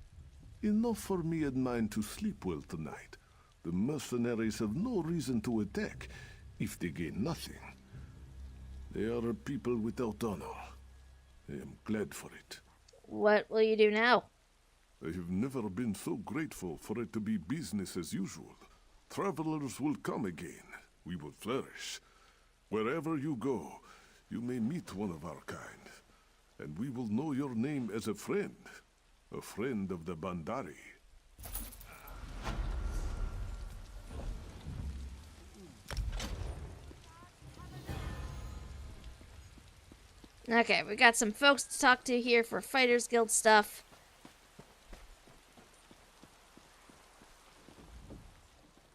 Enough for me and mine to sleep well tonight. The mercenaries have no reason to attack if they gain nothing. They are a people without honor. I am glad for it. What will you do now? I have never been so grateful for it to be business as usual. Travelers will come again. We will flourish. Wherever you go, you may meet one of our kind. And we will know your name as a friend of the Bandari. Okay, we got some folks to talk to here for Fighters Guild stuff.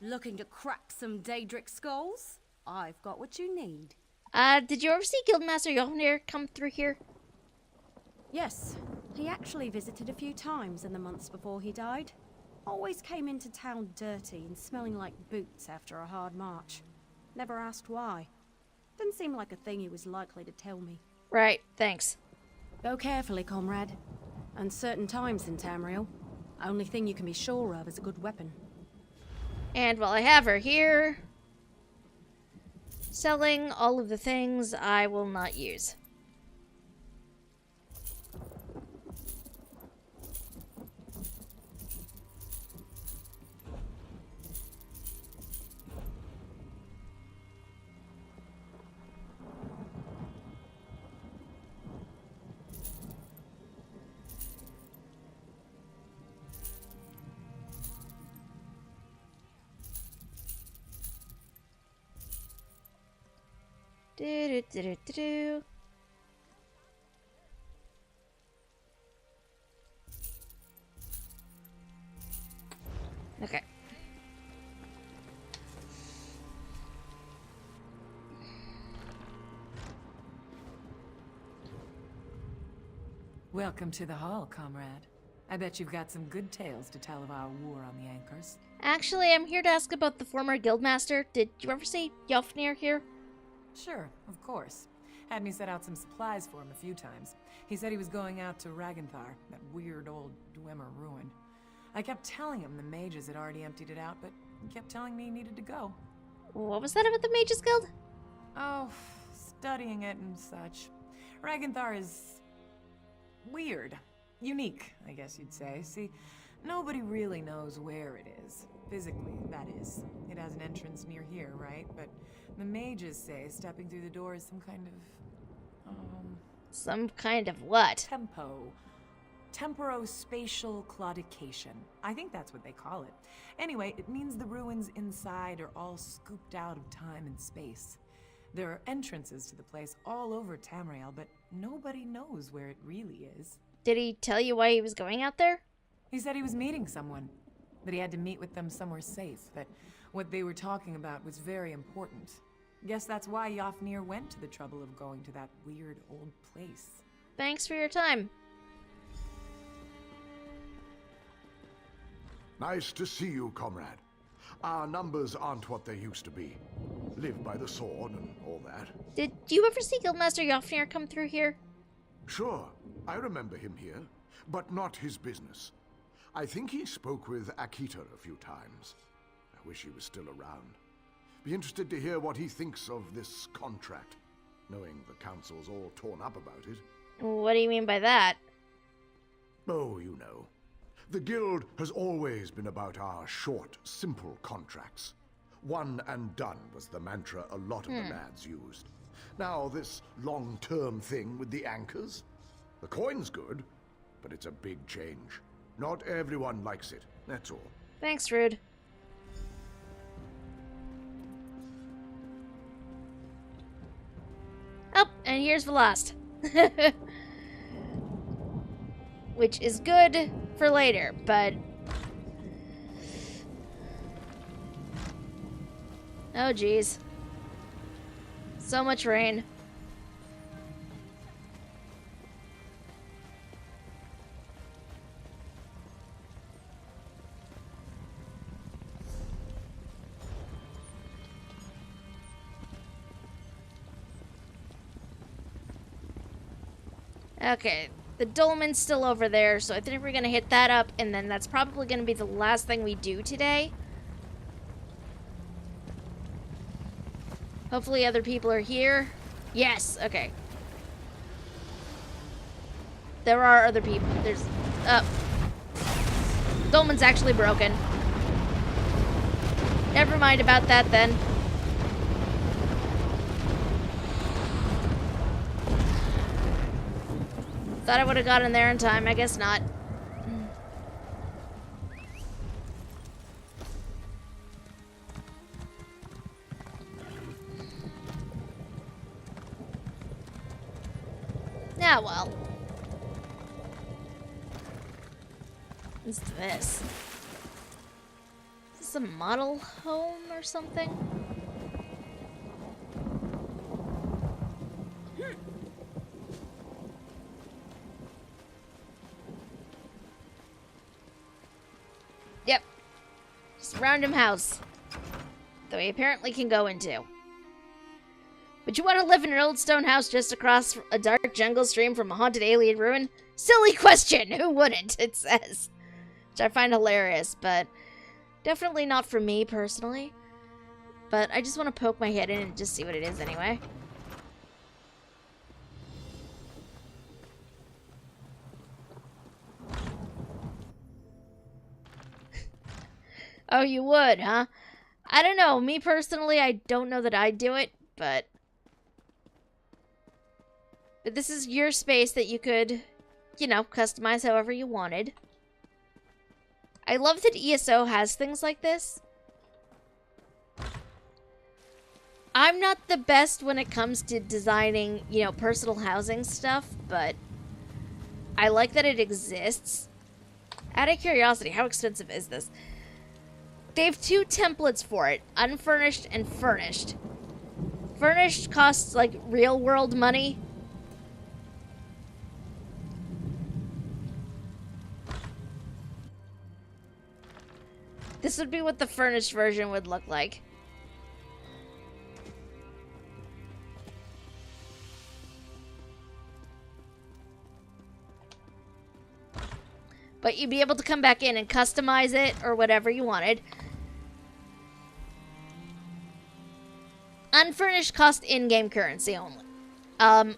Looking to crack some Daedric skulls? I've got what you need. Did you ever see Guildmaster Jofnir come through here? Yes. He actually visited a few times in the months before he died. Always came into town dirty and smelling like boots after a hard march. Never asked why. Didn't seem like a thing he was likely to tell me. Right, thanks. Go carefully, comrade. Uncertain times in Tamriel. Only thing you can be sure of is a good weapon. And while I have her here, selling all of the things I will not use. Do. Okay. Welcome to the hall, comrade. I bet you've got some good tales to tell of our war on the Anchors. Actually, I'm here to ask about the former guildmaster. Did you ever see Jofnir here? Sure, of course. Had me set out some supplies for him a few times. He said he was going out to Ragnthar, that weird old Dwemer ruin. I kept telling him the mages had already emptied it out, but he kept telling me he needed to go. What was that about the Mages Guild? Oh, studying it and such. Ragnthar is weird. Unique, I guess you'd say. See, nobody really knows where it is. Physically, that is. It has an entrance near here, right? But the mages say stepping through the door is some kind of... Some kind of what? Temporospatial claudication. I think that's what they call it. Anyway, it means the ruins inside are all scooped out of time and space. There are entrances to the place all over Tamriel, but nobody knows where it really is. Did he tell you why he was going out there? He said he was meeting someone, that he had to meet with them somewhere safe, that what they were talking about was very important. Guess that's why Jofnir went to the trouble of going to that weird old place. Thanks for your time. Nice to see you, comrade. Our numbers aren't what they used to be. Live by the sword and all that. Did you ever see Guildmaster Jofnir come through here? Sure, I remember him here, but not his business. I think he spoke with Akita a few times. I wish he was still around. Be interested to hear what he thinks of this contract, knowing the council's all torn up about it. What do you mean by that? Oh, you know. The guild has always been about our short, simple contracts. One and done was the mantra a lot of the lads used. Now this long-term thing with the anchors? The coin's good, but it's a big change. Not everyone likes it, that's all. Thanks, Rude. Oh, and here's the last. Which is good for later, but... Oh, geez. So much rain. Okay, the dolmen's still over there, so I think we're gonna hit that up, and then that's probably gonna be the last thing we do today. Hopefully other people are here. Yes, okay. There are other people. There's... Dolmen's actually broken. Never mind about that then. Thought I would have gotten there in time. I guess not. Yeah, well. What's this? Is this this a model home or something? Yep. Just a random house that we apparently can go into. Would you want to live in an old stone house just across a dark jungle stream from a haunted alien ruin? Silly question! Who wouldn't? It says. Which I find hilarious, but definitely not for me personally. But I just want to poke my head in and just see what it is anyway. Oh, you would, huh? I don't know. Me personally, I don't know that I'd do it, but this is your space that you could, you know, customize however you wanted. I love that ESO has things like this. I'm not the best when it comes to designing, you know, personal housing stuff, but I like that it exists. Out of curiosity, how expensive is this? They have two templates for it, unfurnished and furnished. Furnished costs like real world money. This would be what the furnished version would look like. But you'd be able to come back in and customize it or whatever you wanted. Unfurnished cost in-game currency only.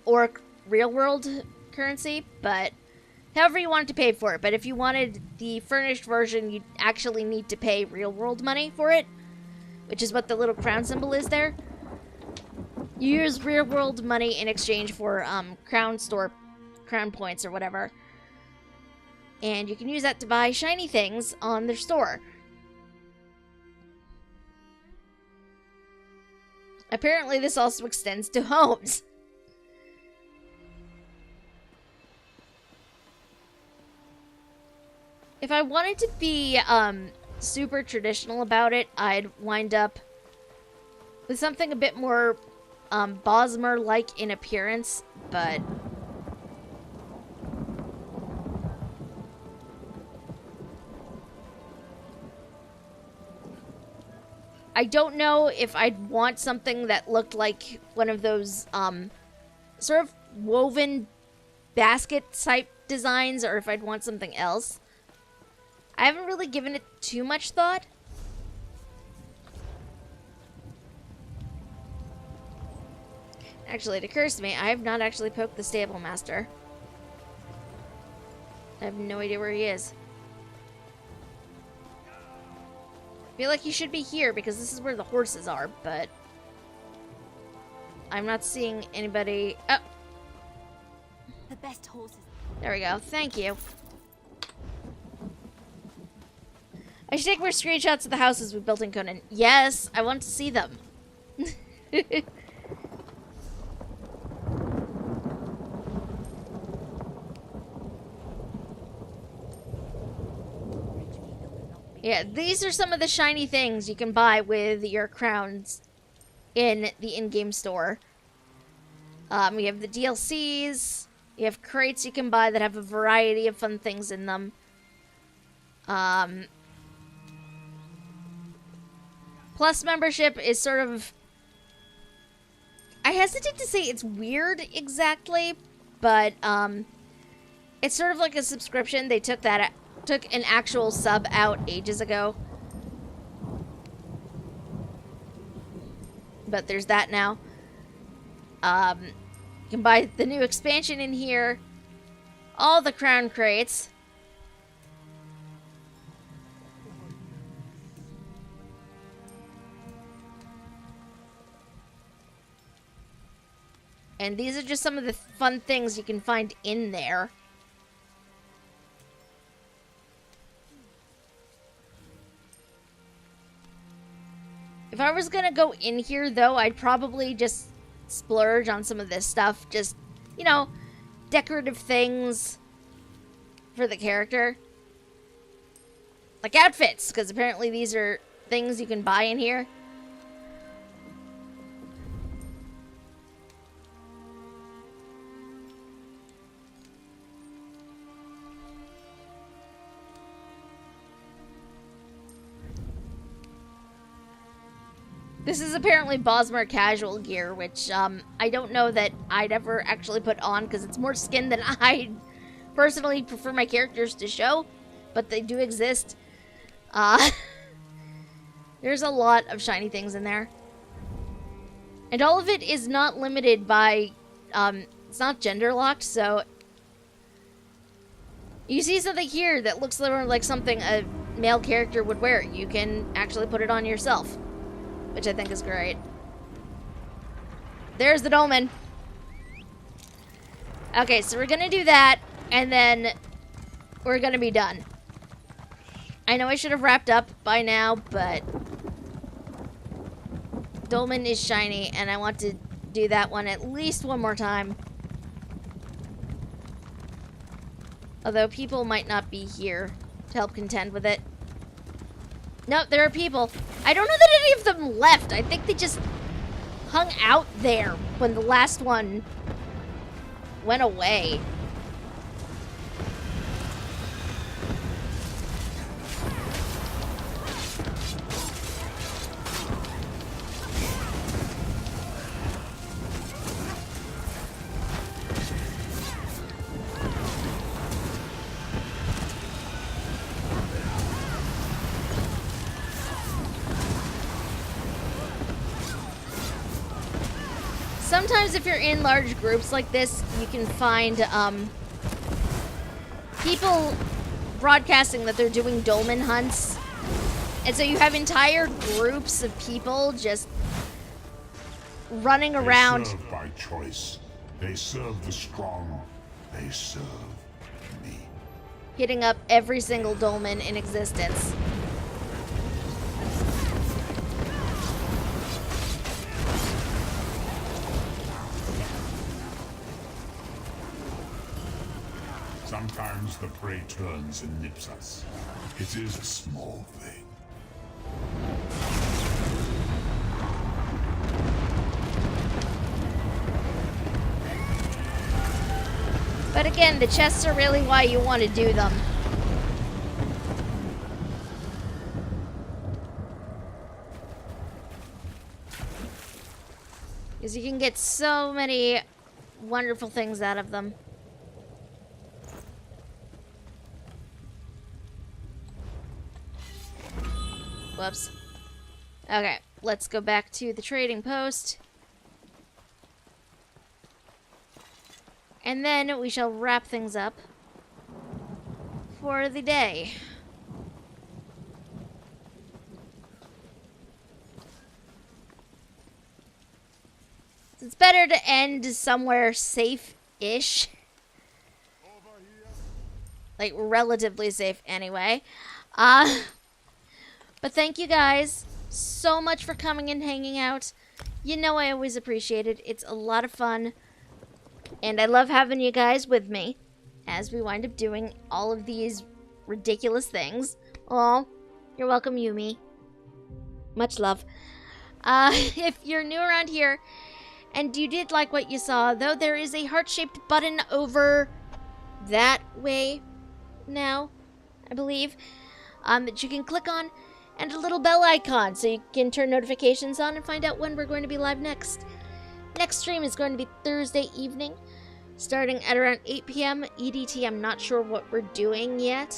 Or real-world currency, but however you wanted to pay for it. But if you wanted the furnished version, you'd actually need to pay real-world money for it, which is what the little crown symbol is there. You use real-world money in exchange for crown points or whatever. And you can use that to buy shiny things on their store. Apparently this also extends to homes. If I wanted to be super traditional about it, I'd wind up with something a bit more Bosmer-like in appearance, but I don't know if I'd want something that looked like one of those sort of woven basket type designs, or if I'd want something else. I haven't really given it too much thought. Actually, it occurs to me, I have not actually poked the stable master. I have no idea where he is. I feel like he should be here because this is where the horses are, but I'm not seeing anybody. Oh, The best horses. there we go. Thank you. I should take more screenshots of the houses we built in Conan. Yes, I want to see them. Yeah, these are some of the shiny things you can buy with your crowns in the in-game store. We have the DLCs. You have crates you can buy that have a variety of fun things in them. Plus membership is sort of... I hesitate to say it's weird exactly, but it's sort of like a subscription. They took an actual sub out ages ago. But there's that now. You can buy the new expansion in here. All the crown crates. And these are just some of the fun things you can find in there. If I was gonna go in here, though, I'd probably just splurge on some of this stuff. Just, you know, decorative things for the character. Like outfits, because apparently these are things you can buy in here. This is apparently Bosmer casual gear, which I don't know that I'd ever actually put on because it's more skin than I personally prefer my characters to show, but they do exist. There's a lot of shiny things in there. And all of it is not limited by, it's not gender locked, so you see something here that looks like something a male character would wear. You can actually put it on yourself, which I think is great. There's the dolmen. Okay, so we're gonna do that, and then we're gonna be done. I know I should have wrapped up by now, but dolmen is shiny, and I want to do that one at least one more time. Although people might not be here to help contend with it. Nope, there are people. I don't know that any of them left. I think they just hung out there when the last one went away. Sometimes if you're in large groups like this, you can find people broadcasting that they're doing dolmen hunts. And so you have entire groups of people just running around. They serve by choice. They serve the strong. They serve me. Hitting up every single dolmen in existence. Sometimes the prey turns and nips us. It is a small thing. But again, the chests are really why you want to do them. Because you can get so many wonderful things out of them. Whoops. Okay, let's go back to the trading post. And then we shall wrap things up for the day. It's better to end somewhere safe-ish. Like, relatively safe anyway. But thank you guys so much for coming and hanging out. You know I always appreciate it. It's a lot of fun. And I love having you guys with me as we wind up doing all of these ridiculous things. Aw, you're welcome, Yumi. Much love. If you're new around here and you did like what you saw, though, there is a heart-shaped button over that way now, I believe, that you can click on, and a little bell icon so you can turn notifications on and find out when we're going to be live next. Next stream is going to be Thursday evening, starting at around 8 p.m. EDT. I'm not sure what we're doing yet.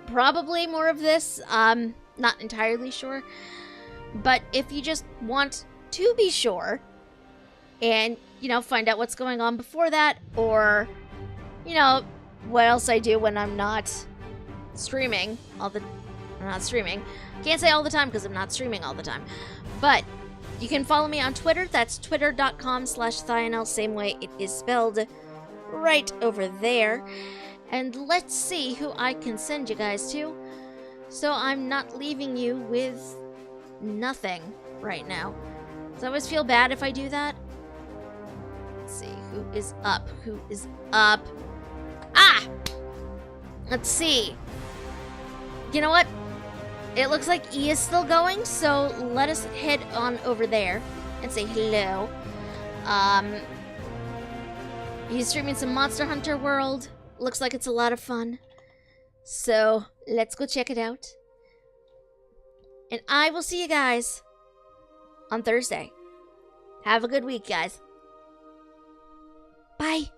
Probably more of this. Not entirely sure. But if you just want to be sure and, you know, find out what's going on before that, or, you know, what else I do when I'm not streaming Can't say all the time because I'm not streaming all the time. But you can follow me on Twitter. That's twitter.com/Thyanel. Same way it is spelled right over there. And let's see who I can send you guys to, so I'm not leaving you with nothing right now. So I always feel bad if I do that. Let's see, who is up? Who is up? Ah! Let's see. You know what? it looks like E is still going, so let us head on over there and say hello. He's streaming some Monster Hunter World. Looks like it's a lot of fun. So let's go check it out. And I will see you guys on Thursday. Have a good week, guys. Bye.